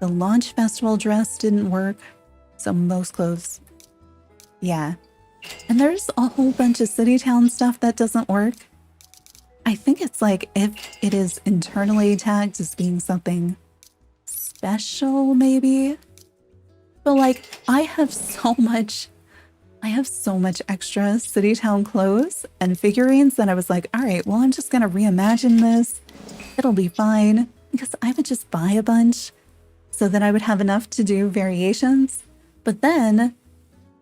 The launch festival dress didn't work, so most clothes. Yeah. And there's a whole bunch of city town stuff that doesn't work. I think it's like if it is internally tagged as being something special, maybe. But like, I have so much extra city town clothes and figurines that I was like, all right, well, I'm just gonna reimagine this. It'll be fine. Because I would just buy a bunch so that I would have enough to do variations. But then,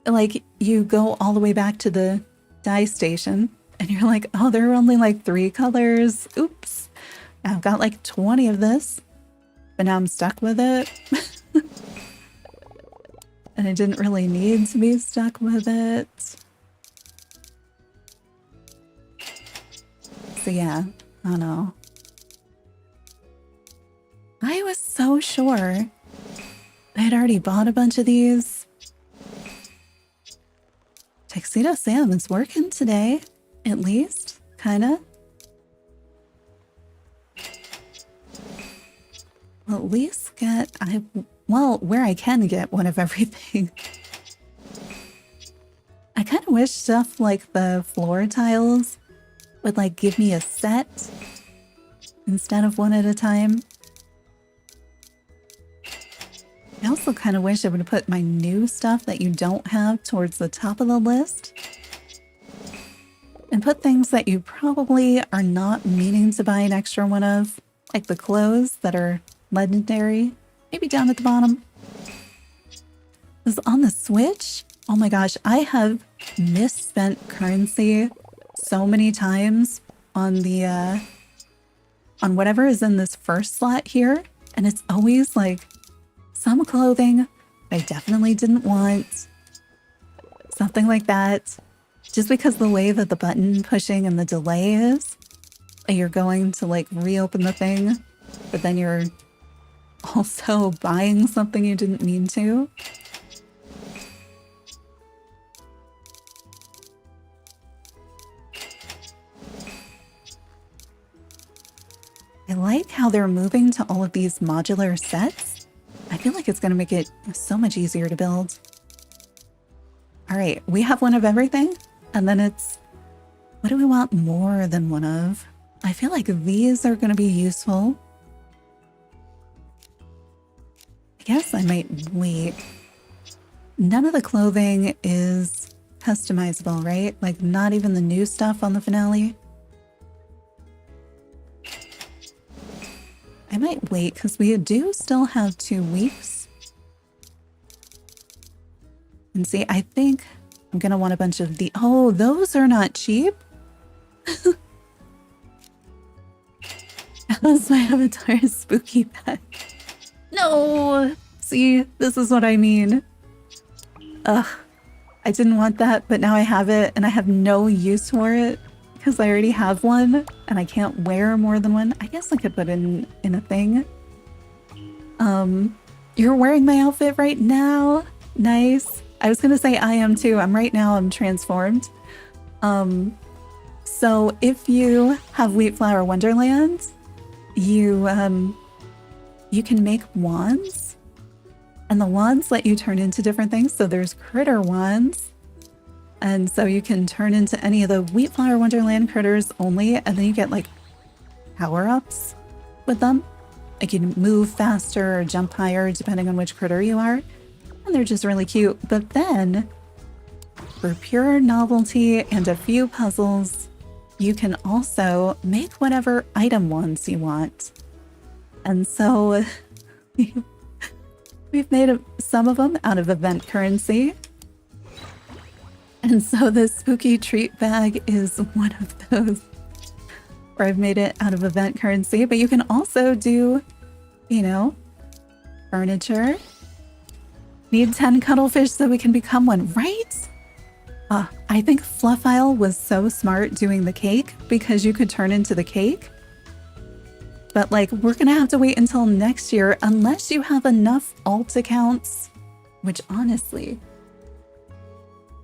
like, you go all the way back to the dye station and you're like, oh, there are only like 3 colors. Oops. I've got like 20 of this, but now I'm stuck with it. And I didn't really need to be stuck with it. So yeah, I don't know. I was so sure I had already bought a bunch of these. Tuxedo Sam is working today, at least, kinda. Well, at least get, well, where I can get one of everything. I kind of wish stuff like the floor tiles would like give me a set instead of one at a time. I also kind of wish I would put my new stuff that you don't have towards the top of the list. And put things that you probably are not meaning to buy an extra one of, like the clothes that are legendary, maybe down at the bottom. Is on the Switch? Oh my gosh, I have misspent currency so many times on the on whatever is in this first slot here, and it's always like some clothing I definitely didn't want, something like that, just because the way that the button pushing and the delay is, you're going to like reopen the thing, but then you're also buying something you didn't mean to. I like how they're moving to all of these modular sets. I feel like it's going to make it so much easier to build. All right, we have one of everything, and then it's, what do we want more than one of? I feel like these are going to be useful. I guess I might wait. None of the clothing is customizable, right? Like not even the new stuff on the finale. I might wait because we do still have 2 weeks. And see, I think I'm going to want a bunch of the... Oh, those are not cheap. How's my avatar's spooky pet? No! See, this is what I mean. Ugh. I didn't want that, but now I have it, and I have no use for it. Because I already have one, and I can't wear more than one. I guess I could put in a thing. You're wearing my outfit right now? Nice. I was gonna say I am too. I'm transformed. So if you have Wheat Flower Wonderland, you can make wands. And the wands let you turn into different things. So there's critter wands. And so you can turn into any of the Wheat Flower Wonderland critters only, and then you get like power-ups with them. Like you can move faster or jump higher depending on which critter you are. And they're just really cute. But then, for pure novelty and a few puzzles, you can also make whatever item wands you want. And so we've made some of them out of event currency. And so the spooky treat bag is one of those where I've made it out of event currency, but you can also do you know, furniture. Need 10 cuttlefish so we can become one, right? I think Fluffile was so smart doing the cake because you could turn into the cake. But like, we're gonna have to wait until next year unless you have enough alt accounts, which honestly,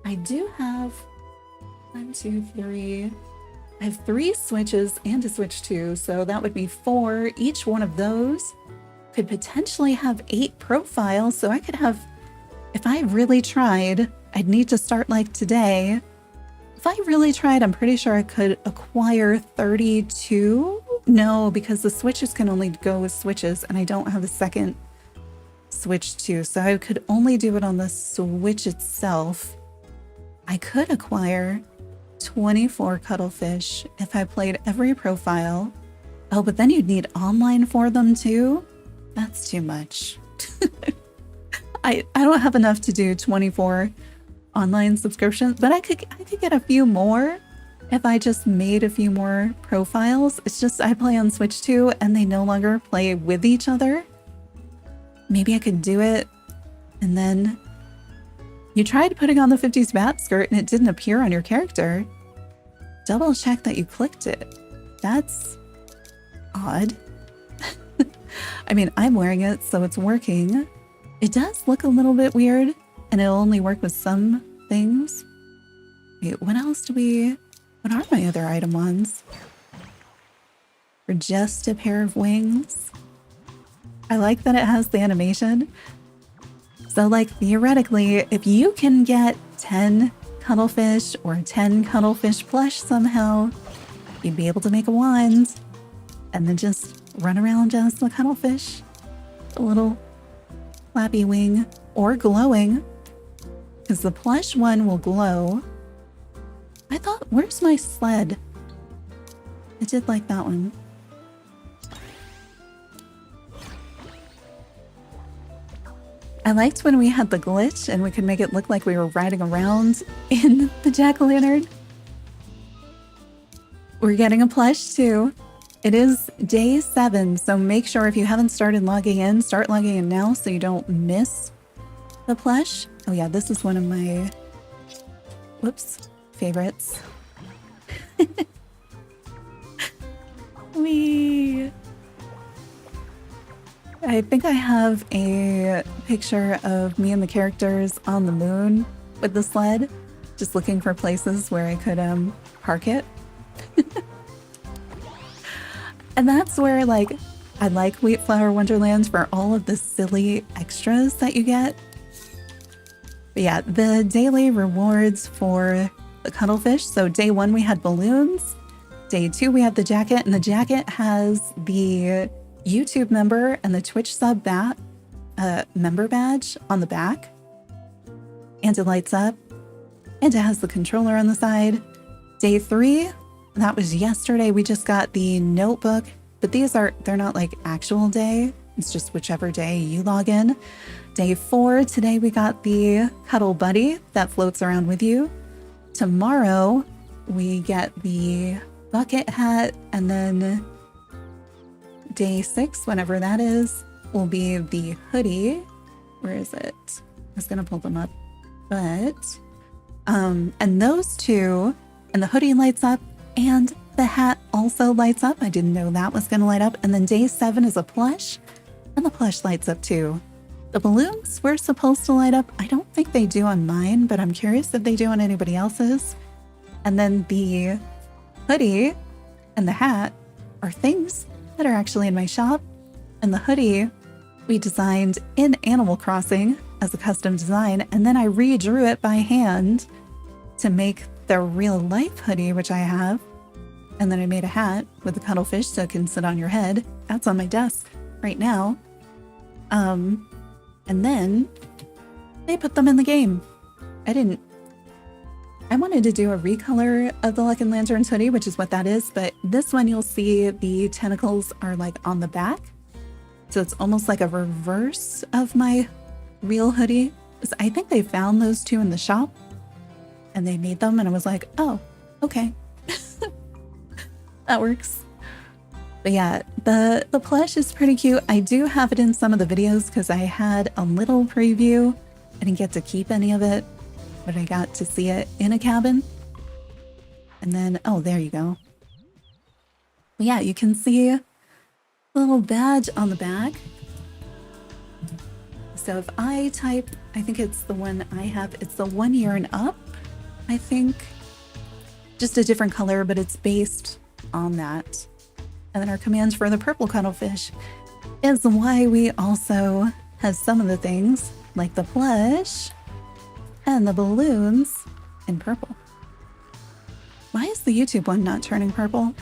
I do have 1, 2, 3. I have 3 Switches and a Switch 2, so that would be 4. Each one of those could potentially have 8 profiles, so I could have, if I really tried, I'd need to start like today. If I really tried, I'm pretty sure I could acquire 32. No, because the Switches can only go with Switches, and I don't have a second Switch 2, so I could only do it on the Switch itself. I could acquire 24 cuttlefish if I played every profile. Oh, but then you'd need online for them too? That's too much. I don't have enough to do 24 online subscriptions, but I could get a few more if I just made a few more profiles. It's just I play on Switch 2 and they no longer play with each other. Maybe I could do it. And then you tried putting on the 50s bat skirt and it didn't appear on your character. Double check that you clicked it. That's odd. I mean, I'm wearing it, so it's working. It does look a little bit weird, and it'll only work with some things. Wait, what else what are my other item ones? For just a pair of wings. I like that it has the animation. So like theoretically, if you can get 10 cuttlefish or 10 cuttlefish plush somehow, you'd be able to make a wand and then just run around as the cuttlefish. A little flappy wing or glowing, because the plush one will glow. I thought, where's my sled? I did like that one. I liked when we had the glitch and we could make it look like we were riding around in the jack-o'-lantern. We're getting a plush too. It is day 7, so make sure if you haven't started logging in, start logging in now so you don't miss the plush. Oh yeah, this is one of my, favorites. I think I have a picture of me and the characters on the moon with the sled, just looking for places where I could park it. And that's where, like, I like Wheat Flower Wonderland for all of the silly extras that you get. But yeah, the daily rewards for the cuttlefish. So day 1 we had balloons. Day 2 we had the jacket, and the jacket has the YouTube member and the Twitch sub member badge on the back. And it lights up. And it has the controller on the side. Day 3, that was yesterday, we just got the notebook, but they're not like actual day. It's just whichever day you log in. Day 4, today we got the Cuddle Buddy that floats around with you. Tomorrow we get the bucket hat, and then day 6, whenever that is, will be the hoodie. Where is it? I was gonna pull them up, but and those two, and the hoodie lights up, and the hat also lights up. I didn't know that was gonna light up. And then day 7 is a plush, and the plush lights up too. The balloons were supposed to light up. I don't think they do on mine, but I'm curious if they do on anybody else's. And then the hoodie and the hat are things that are actually in my shop. And the hoodie we designed in Animal Crossing as a custom design, and then I redrew it by hand to make the real life hoodie, which I have. And then I made a hat with the cuttlefish so it can sit on your head. That's on my desk right now. And then they put them in the game. I wanted to do a recolor of the Luck and Lanterns hoodie, which is what that is, but this one you'll see the tentacles are like on the back. So it's almost like a reverse of my real hoodie. I think they found those two in the shop and they made them, and I was like, oh, okay. That works. But yeah, the plush is pretty cute. I do have it in some of the videos because I had a little preview. I didn't get to keep any of it, but I got to see it in a cabin. And then, oh, there you go. But yeah, you can see a little badge on the back. So if I type, I think it's the one I have, it's the 1 year and up, I think. Just a different color, but it's based on that. And then our commands for the purple cuttlefish is why we also have some of the things like the plush and the balloons in purple. Why is the YouTube one not turning purple?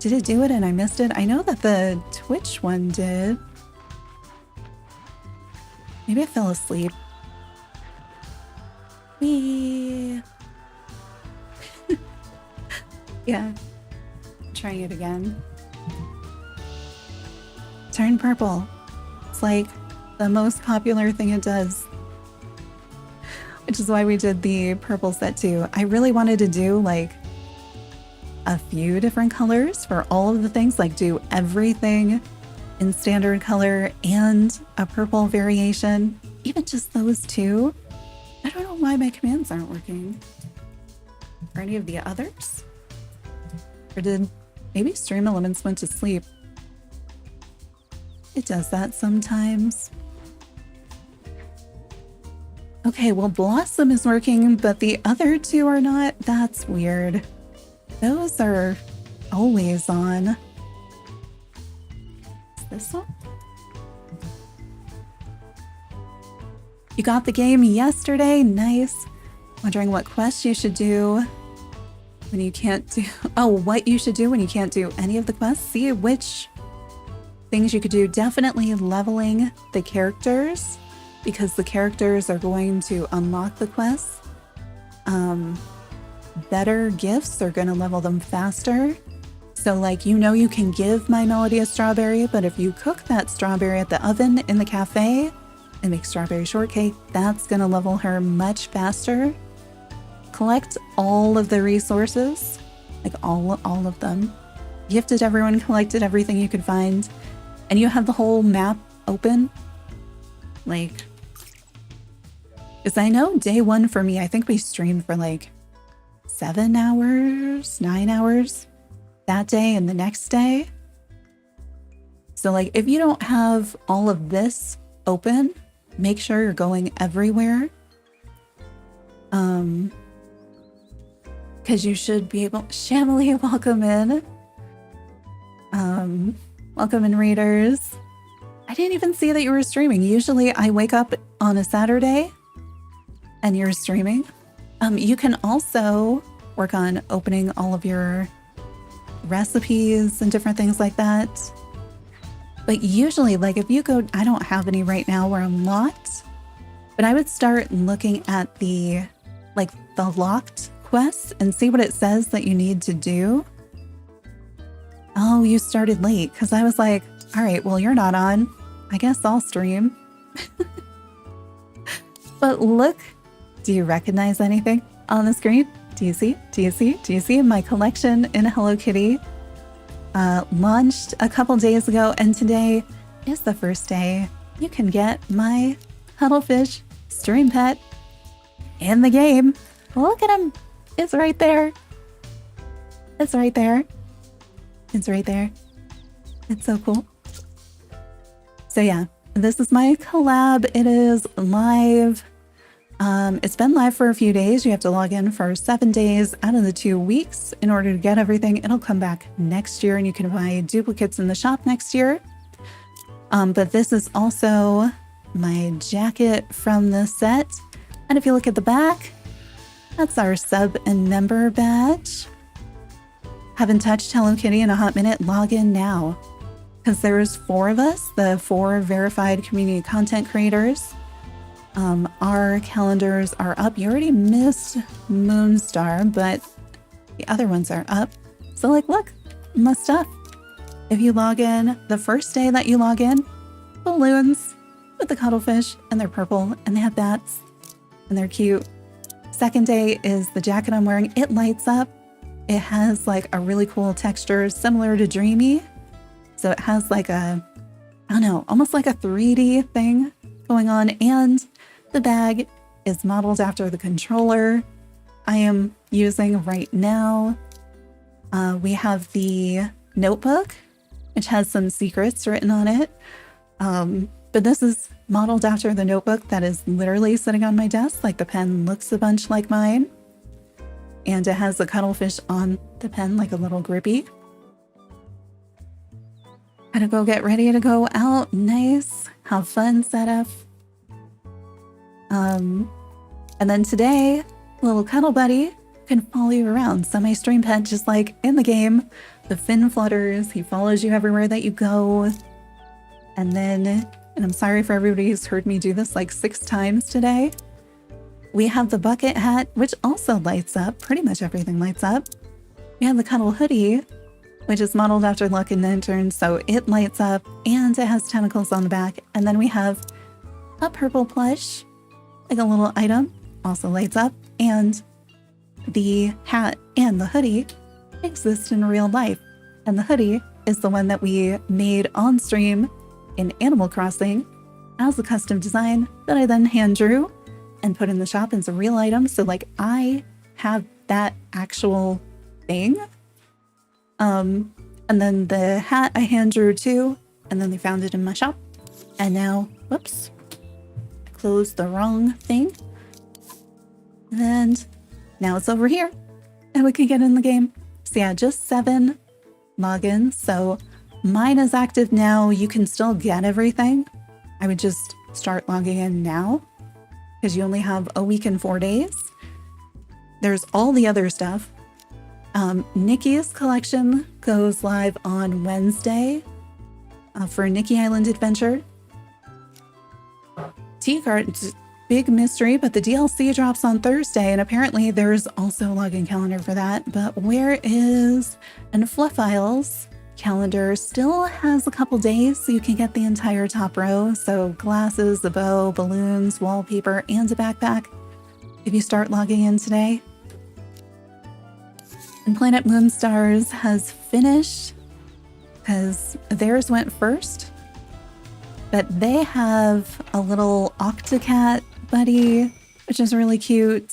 Did it do it and I missed it? I know that the Twitch one did. Maybe I fell asleep. Whee! Yeah. Trying it again. Turn purple. It's like the most popular thing it does. Which is why we did the purple set too. I really wanted to do like a few different colors for all of the things, like do everything in standard color and a purple variation. Even just those two. I don't know why my commands aren't working. Or any of the others? Or did maybe Stream Elements went to sleep? It does that sometimes. Okay, well, Blossom is working, but the other two are not. That's weird. Those are always on. Is this one? You got the game yesterday? Nice. Wondering what quests you should do when you can't do... Oh, what you should do when you can't do any of the quests? See which things you could do. Definitely leveling the characters, because the characters are going to unlock the quests. Better gifts are going to level them faster. So like, you know, you can give My Melody a strawberry, but if you cook that strawberry at the oven in the cafe and make strawberry shortcake, that's going to level her much faster. Collect all of the resources, like all of them. Gifted everyone, collected everything you could find, and you have the whole map open. Like, because I know day one for me, I think we streamed for like 7 hours, 9 hours that day and the next day. So like, if you don't have all of this open, make sure you're going everywhere. Because you should be able... Shamily, welcome in. Welcome in, readers. I didn't even see that you were streaming. Usually I wake up on a Saturday and you're streaming. You can also work on opening all of your recipes and different things like that. But usually, like if you go... I don't have any right now where I'm locked, but I would start looking at the locked quests and see what it says that you need to do. Oh, you started late, because I was like, all right, well, you're not on. I guess I'll stream. But look, do you recognize anything on the screen? Do you see? Do you see? Do you see my collection in Hello Kitty? Launched a couple days ago, and today is the first day you can get my Cuttlefish Stream Pet in the game. Look at him. It's right there. It's right there. It's right there. It's so cool. So yeah, this is my collab. It is live. It's been live for a few days. You have to log in for 7 days out of the 2 weeks in order to get everything. It'll come back next year and you can buy duplicates in the shop next year. But this is also my jacket from the set. And if you look at the back, that's our sub and member badge. Haven't touched Hello Kitty in a hot minute? Log in now. Because there's 4 of us, the 4 verified community content creators. Our calendars are up. You already missed Moonstar, but the other ones are up. So like, look, my stuff. If you log in, the first day that you log in, balloons with the cuttlefish, and they're purple, and they have bats, and they're cute. Second day is the jacket I'm wearing. It lights up. it has like a really cool texture similar to Dreamy. So it has like a, I don't know, almost like a 3D thing going on. And the bag is modeled after the controller I am using right now. We have the notebook, which has some secrets written on it. But this is modeled after the notebook that is literally sitting on my desk. Like the pen looks a bunch like mine. And it has the cuttlefish on the pen, like a little grippy. Gotta go get ready to go out. Nice. Have fun, setup. And then today, little cuddle buddy can follow you around. So my stream pet, just like in the game, the fin flutters. He follows you everywhere that you go. And then, and I'm sorry for everybody who's heard me do this like 6 times today. We have the bucket hat, which also lights up. Pretty much everything lights up. We have the cuddle hoodie, which is modeled after Luck and Lantern, so it lights up and it has tentacles on the back. And then we have a purple plush, like a little item, also lights up. And the hat and the hoodie exist in real life. And the hoodie is the one that we made on stream in Animal Crossing as a custom design that I then hand drew and put in the shop as a real item. So like I have that actual thing. And then the hat I hand drew too, and then they found it in my shop. And now, whoops, I closed the wrong thing. And now it's over here and we can get in the game. So yeah, just 7 logins. So mine is active now. You can still get everything. I would just start logging in now because you only have a week and 4 days. There's all the other stuff. Nikki's collection goes live on Wednesday for Nikki Island Adventure. Tea Cart, big mystery, but the DLC drops on Thursday, and apparently there's also a login calendar for that. But where is, and Fluff Isles calendar still has a couple days, so you can get the entire top row. So glasses, a bow, balloons, wallpaper, and a backpack if you start logging in today. And Planet Moonstars has finished because theirs went first, but they have a little Octocat buddy, which is really cute.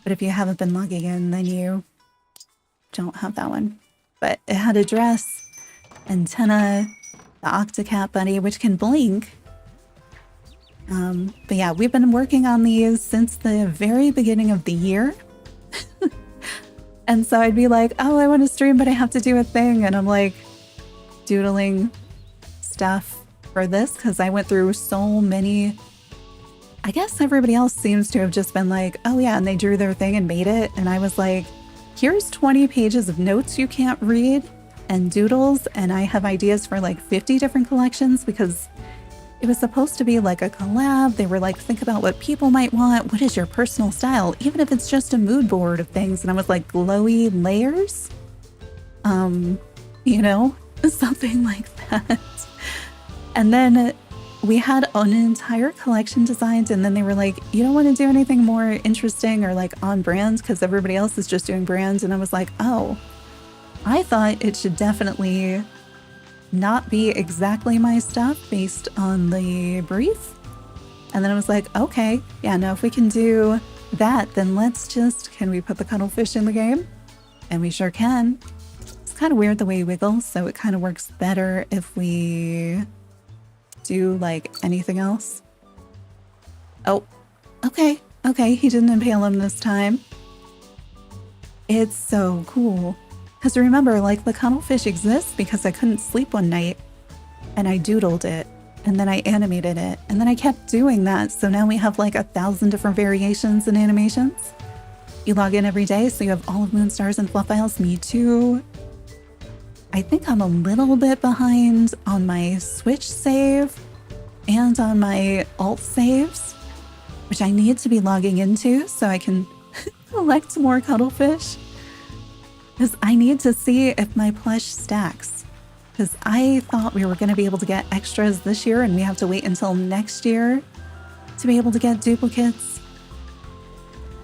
But if you haven't been logging in, then you don't have that one. But it had a dress, antenna, the Octocat buddy, which can blink. But yeah, we've been working on these since the very beginning of the year. And so I'd be like, oh, I want to stream, but I have to do a thing. And I'm like doodling stuff for this because I went through so many. I guess everybody else seems to have just been like, oh yeah, and they drew their thing and made it. And I was like, here's 20 pages of notes you can't read and doodles. And I have ideas for like 50 different collections because it was supposed to be like a collab. They were like, think about what people might want. What is your personal style? Even if it's just a mood board of things. And I was like, glowy layers? You know, something like that. And then we had an entire collection designed. And then they were like, you don't want to do anything more interesting or like on brand because everybody else is just doing brands. And I was like, oh, I thought it should definitely not be exactly my stuff based on the brief. And then I was like, okay, yeah, no, if we can do that, then let's just, can we put the cuttlefish in the game? And we sure can. It's kind of weird the way he wiggles, so it kind of works better if we do like anything else. Oh, okay, he didn't impale him this time. It's so cool. Because remember, like the cuttlefish exists because I couldn't sleep one night and I doodled it and then I animated it and then I kept doing that. So now we have like 1,000 different variations and animations. You log in every day, so you have all of Moonstars and Fluff Isles. Me too. I think I'm a little bit behind on my Switch save and on my alt saves, which I need to be logging into so I can collect more cuttlefish. Because I need to see if my plush stacks. Because I thought we were going to be able to get extras this year and we have to wait until next year to be able to get duplicates.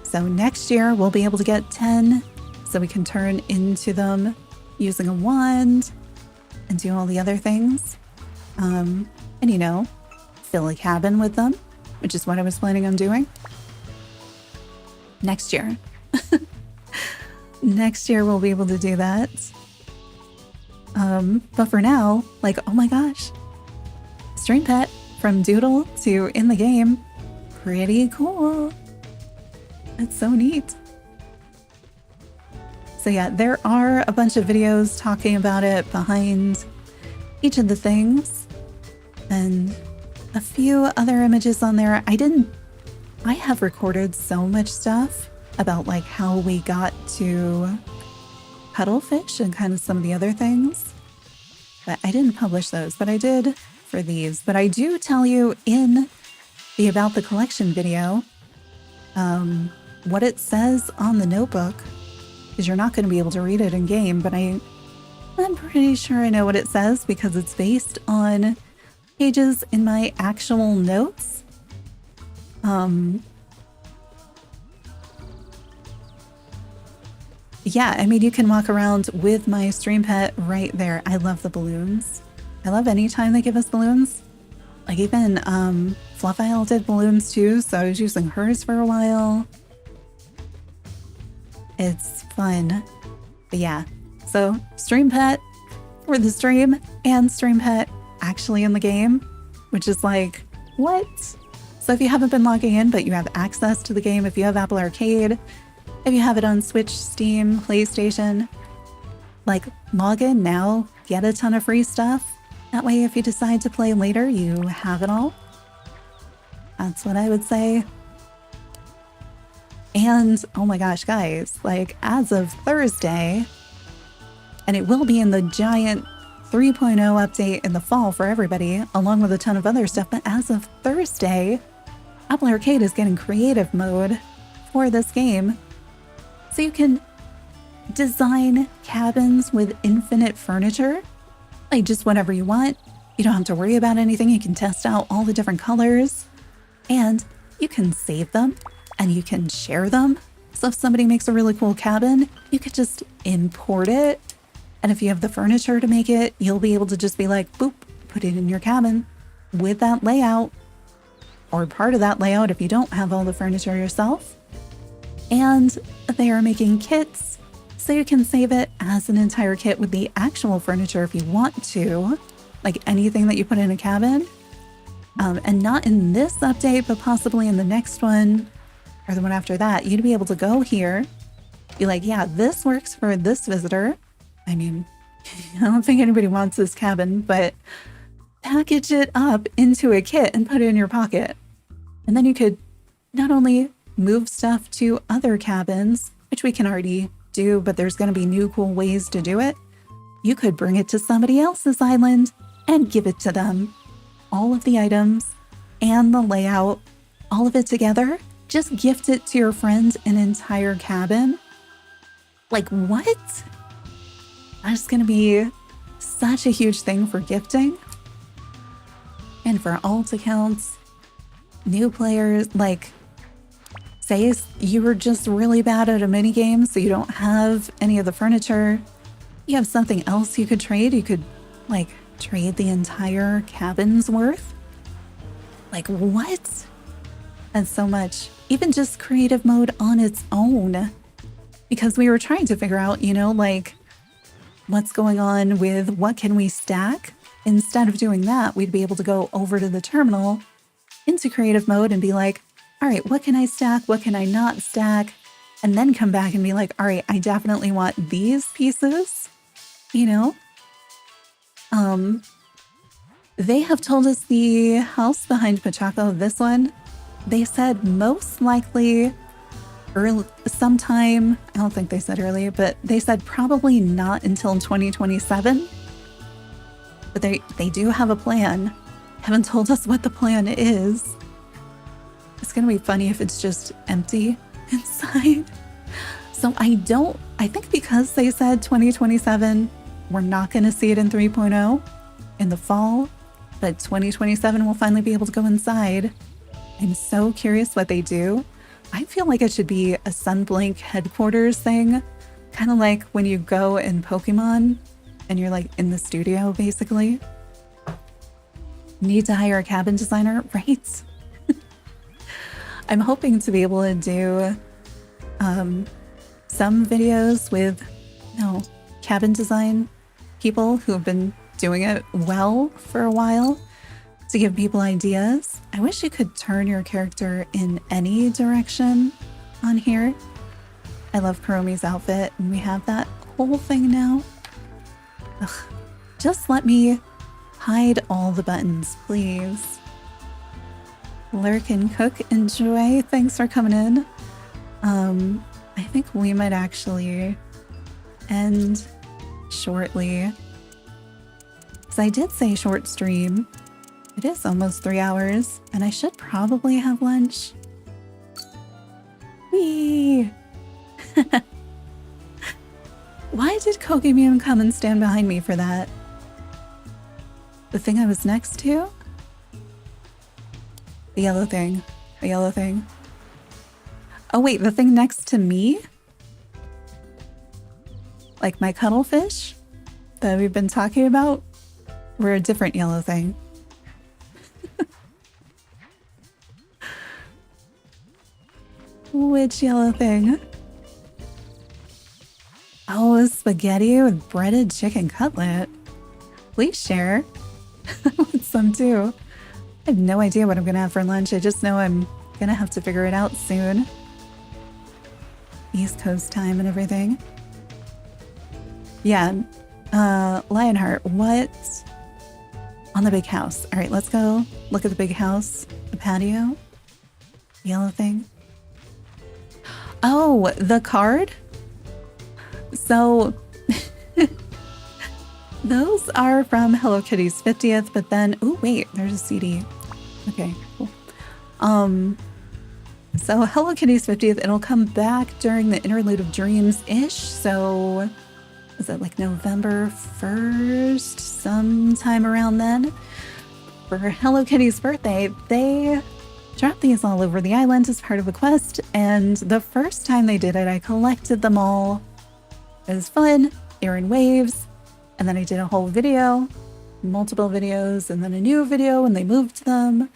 So next year we'll be able to get 10 so we can turn into them using a wand and do all the other things. And you know, fill a cabin with them, which is what I was planning on doing. Next year. Next year we'll be able to do that. But for now, like, oh my gosh. Stream Pet from Doodle to in the game. Pretty cool. That's so neat. So yeah, there are a bunch of videos talking about it behind each of the things. And a few other images on there. I have recorded so much stuff about like how we got to Cuttlefish and kind of some of the other things. But I didn't publish those, but I did for these. But I do tell you in the About the Collection video what it says on the notebook, because you're not going to be able to read it in game, but I'm pretty sure I know what it says because it's based on pages in my actual notes. Yeah, I mean, you can walk around with my Stream Pet right there. I love the balloons. I love any time they give us balloons. Like even Fluff Isle did balloons too, so I was using hers for a while. It's fun. But yeah, so Stream Pet for the stream and Stream Pet actually in the game, which is like, what? So if you haven't been logging in, but you have access to the game, if you have Apple Arcade, if you have it on Switch, Steam, PlayStation, like log in now, get a ton of free stuff. That way, if you decide to play later, you have it all. That's what I would say. And oh my gosh, guys, like as of Thursday, and it will be in the giant 3.0 update in the fall for everybody, along with a ton of other stuff. But as of Thursday, Apple Arcade is getting creative mode for this game. So you can design cabins with infinite furniture, like just whatever you want. You don't have to worry about anything. You can test out all the different colors and you can save them and you can share them. So if somebody makes a really cool cabin, you could just import it. And if you have the furniture to make it, you'll be able to just be like, boop, put it in your cabin with that layout or part of that layout if you don't have all the furniture yourself. And they are making kits, so you can save it as an entire kit with the actual furniture if you want to, like anything that you put in a cabin. And not in this update, but possibly in the next one or the one after that, you'd be able to go here, be like, yeah, this works for this visitor. I mean, I don't think anybody wants this cabin, but package it up into a kit and put it in your pocket. And then you could not only move stuff to other cabins, which we can already do, but there's going to be new cool ways to do it. You could bring it to somebody else's island and give it to them. All of the items and the layout, all of it together, just gift it to your friend an entire cabin. Like what? That's going to be such a huge thing for gifting. And for alt accounts, new players, like say you were just really bad at a mini game, so you don't have any of the furniture. You have something else you could trade. You could like trade the entire cabin's worth. Like what? That's so much. Even just creative mode on its own. Because we were trying to figure out, you know, like what's going on with what can we stack? Instead of doing that, we'd be able to go over to the terminal into creative mode and be like, all right, what can I stack? What can I not stack? And then come back and be like, all right, I definitely want these pieces, you know? They have told us the house behind Pachaco, this one, they said most likely early, sometime, I don't think they said early, but they said probably not until 2027. But they do have a plan. Haven't told us what the plan is. It's gonna be funny if it's just empty inside. So I think because they said 2027, we're not gonna see it in 3.0 in the fall, but 2027 we'll finally be able to go inside. I'm so curious what they do. I feel like it should be a Sunblink headquarters thing Kind of like when you go in Pokemon and you're like in the studio, basically. Need to hire a cabin designer, right? I'm hoping to be able to do some videos with cabin design people who have been doing it well for a while to give people ideas. I wish you could turn your character in any direction on here. I love Kuromi's outfit, and we have that whole thing now. Ugh. Just let me hide all the buttons, please. Lurk and Cook, enjoy. Thanks for coming in. I think we might actually end shortly. Because I did say short stream. It is almost 3 hours, and I should probably have lunch. Whee! Why did Kokimium come and stand behind me for that? The thing I was next to? The yellow thing. The yellow thing. Oh wait, the thing next to me? Like my cuttlefish that we've been talking about? Or a different yellow thing? Which yellow thing? Oh, spaghetti with breaded chicken cutlet. Please share. I want some too. I have no idea what I'm gonna have for lunch. I just know I'm gonna have to figure it out soon. East Coast time and everything. Yeah. Lionheart, what? On the big house. All right, let's go look at the big house. The patio. Yellow thing. Oh, the card? So those are from Hello Kitty's 50th, but then, oh wait, there's a CD. Okay, cool. So Hello Kitty's 50th, it'll come back during the Interlude of Dreams-ish. So is it like November 1st, sometime around then? For Hello Kitty's birthday, they dropped these all over the island as part of a quest, and the first time they did it, I collected them all. It was fun. They were in waves, and then I did a whole video, multiple videos, and then a new video when they moved them.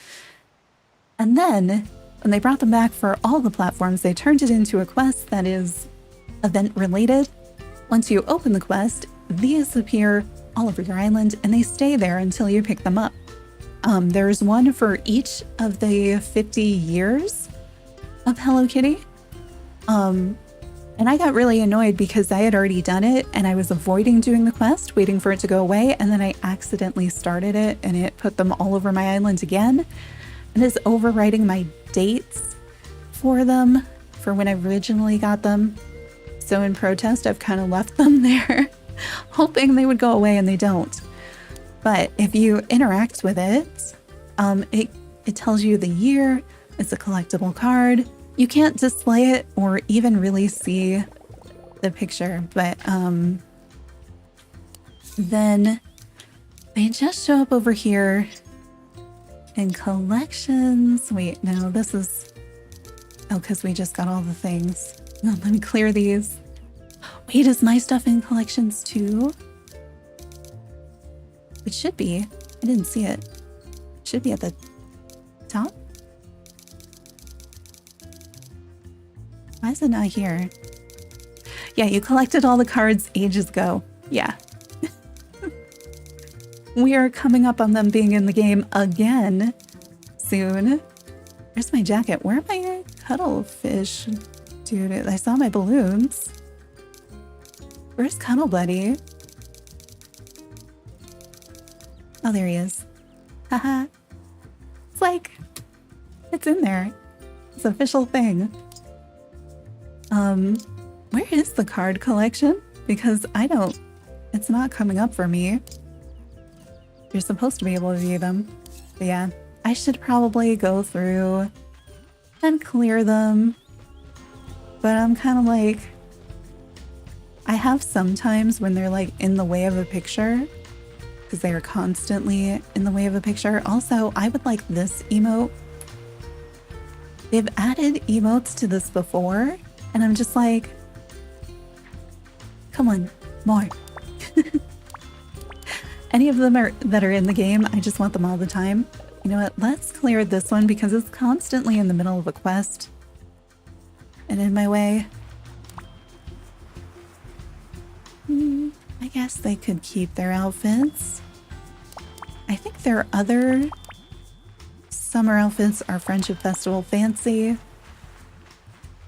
And then when they brought them back for all the platforms, they turned it into a quest that is event related. Once you open the quest, these appear all over your island, and they stay there until you pick them up. There's one for each of the 50 years of Hello Kitty. And I got really annoyed because I had already done it and I was avoiding doing the quest, waiting for it to go away, and then I accidentally started it and it put them all over my island again and is overwriting my dates for them for when I originally got them. So in protest, I've kind of left them there, hoping they would go away, and they don't. But if you interact with it, it tells you the year. It's a collectible card. You can't display it or even really see the picture, but then they just show up over here in collections. Wait, no, this is, oh, because we just got all the things. Oh, let me clear these. Wait, is my stuff in collections too? It should be. I didn't see it. It should be at the top. Why is it not here? Yeah, you collected all the cards ages ago. Yeah. We are coming up on them being in the game again soon. Where's my jacket? Where are my cuttlefish? Dude, I saw my balloons. Where's Cuddle Buddy? Oh, there he is. Haha. It's like, it's in there. It's an official thing. Where is the card collection? Because it's not coming up for me. You're supposed to be able to view them. But yeah, I should probably go through and clear them. But I'm kind of like, I have sometimes when they're like in the way of a picture, because they are constantly in the way of a picture. Also, I would like this emote. They've added emotes to this before, and I'm just like, Come on, more. Any of them that are in the game, I just want them all the time. You know what? Let's clear this one because it's constantly in the middle of a quest and in my way. I guess they could keep their outfits. I think their other summer outfits are Friendship Festival fancy.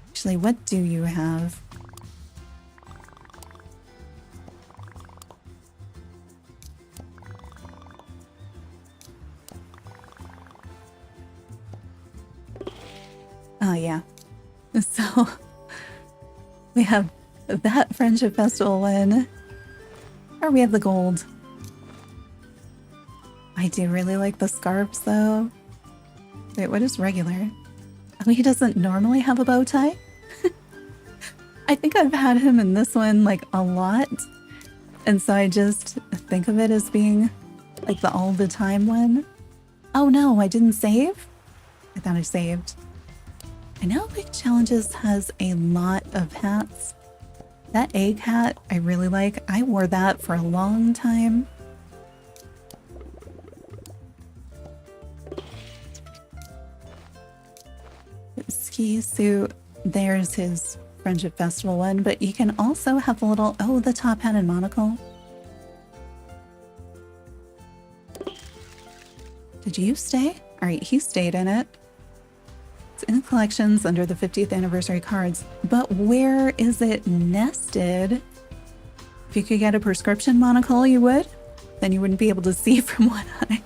Actually, what do you have? Oh, yeah. So we have that Friendship Festival one, or we have the gold. I do really like the scarves though. Wait, what is regular? Oh, he doesn't normally have a bow tie? I think I've had him in this one like a lot. And so I just think of it as being like the all the time one. Oh no, I didn't save? I thought I saved. I know Big Challenges has a lot of hats. That egg hat I really like. I wore that for a long time. Ski suit, there's his Friendship Festival one, but you can also have the little, oh, the top hat and monocle. Did you stay? All right, he stayed in it. It's in collections under the 50th anniversary cards, but where is it nested? If you could get a prescription monocle, you would. Then you wouldn't be able to see from one eye.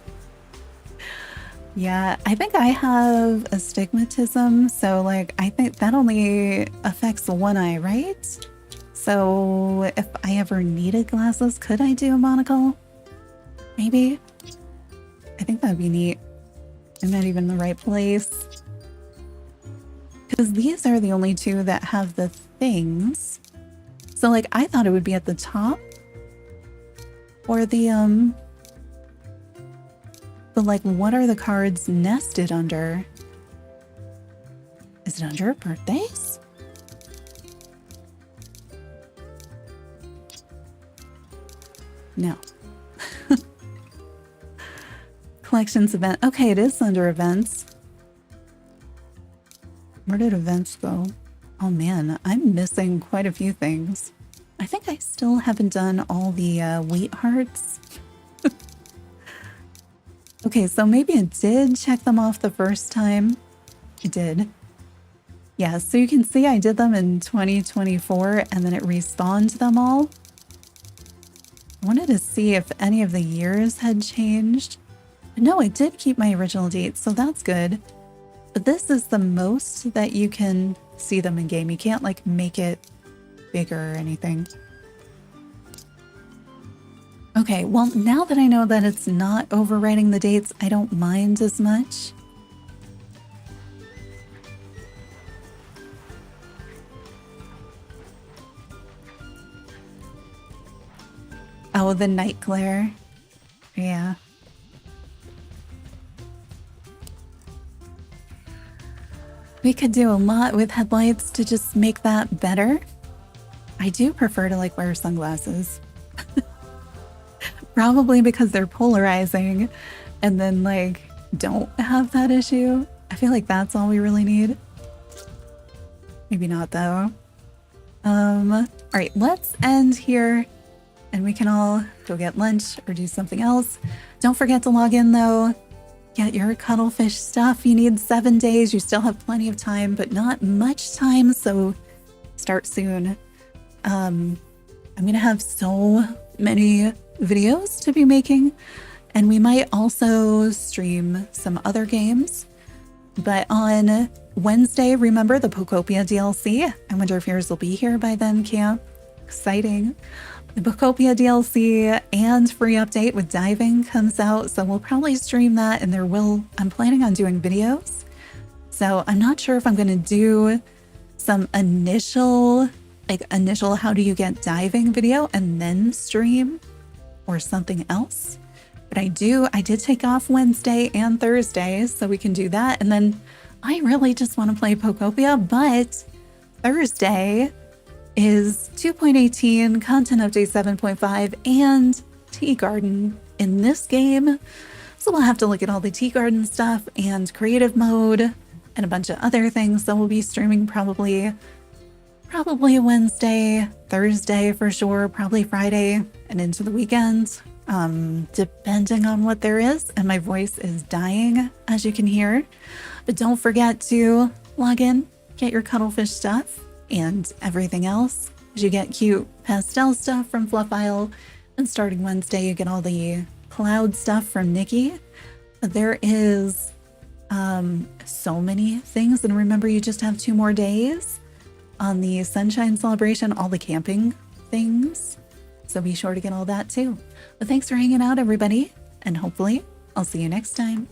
Yeah, I think I have astigmatism, so like I think that only affects the one eye, right? So if I ever needed glasses, could I do a monocle? Maybe? I think that'd be neat. I'm not even in the right place. Because these are the only two that have the things. So like I thought it would be at the top. Or the but like what are the cards nested under? Is it under birthdays? No. Collections event. Okay, it is under events. Where did events go? Oh man, I'm missing quite a few things. I think I still haven't done all the wheat hearts. Okay, so maybe it did check them off the first time. It did. Yeah, so you can see I did them in 2024 and then it respawned them all. I wanted to see if any of the years had changed. No, it did keep my original date, so that's good. But this is the most that you can see them in game. You can't like make it bigger or anything. Okay, well now that I know that it's not overwriting the dates, I don't mind as much. Oh, the night glare. Yeah. We could do a lot with headlights to just make that better. I do prefer to like wear sunglasses. Probably because they're polarizing and then like don't have that issue. I feel like that's all we really need. Maybe not though. All right, let's end here and we can all go get lunch or do something else. Don't forget to log in though. Get your cuttlefish stuff. You need 7 days. You still have plenty of time, but not much time, so start soon. I'm gonna have so many videos to be making, and we might also stream some other games. But on Wednesday, remember the Pokopia DLC? I wonder if yours will be here by then, Camp. Exciting. The Pokopia DLC and free update with diving comes out, so we'll probably stream that, and I'm planning on doing videos. So I'm not sure if I'm gonna do some initial how do you get diving video and then stream or something else. But I did take off Wednesday and Thursday, so we can do that. And then I really just want to play Pokopia, but Thursday is 2.18, content update 7.5, and Tea Garden in this game. So we'll have to look at all the Tea Garden stuff and creative mode and a bunch of other things that we'll be streaming probably Wednesday, Thursday for sure, probably Friday and into the weekend, depending on what there is. And my voice is dying, as you can hear. But don't forget to log in, get your Cuttlefish stuff and everything else. You get cute pastel stuff from Fluff Isle, and starting Wednesday you get all the cloud stuff from Nikki. There is so many things, and remember, you just have 2 more days on the Sunshine Celebration, all the camping things. So be sure to get all that too. But thanks for hanging out, everybody, and hopefully I'll see you next time.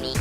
Me,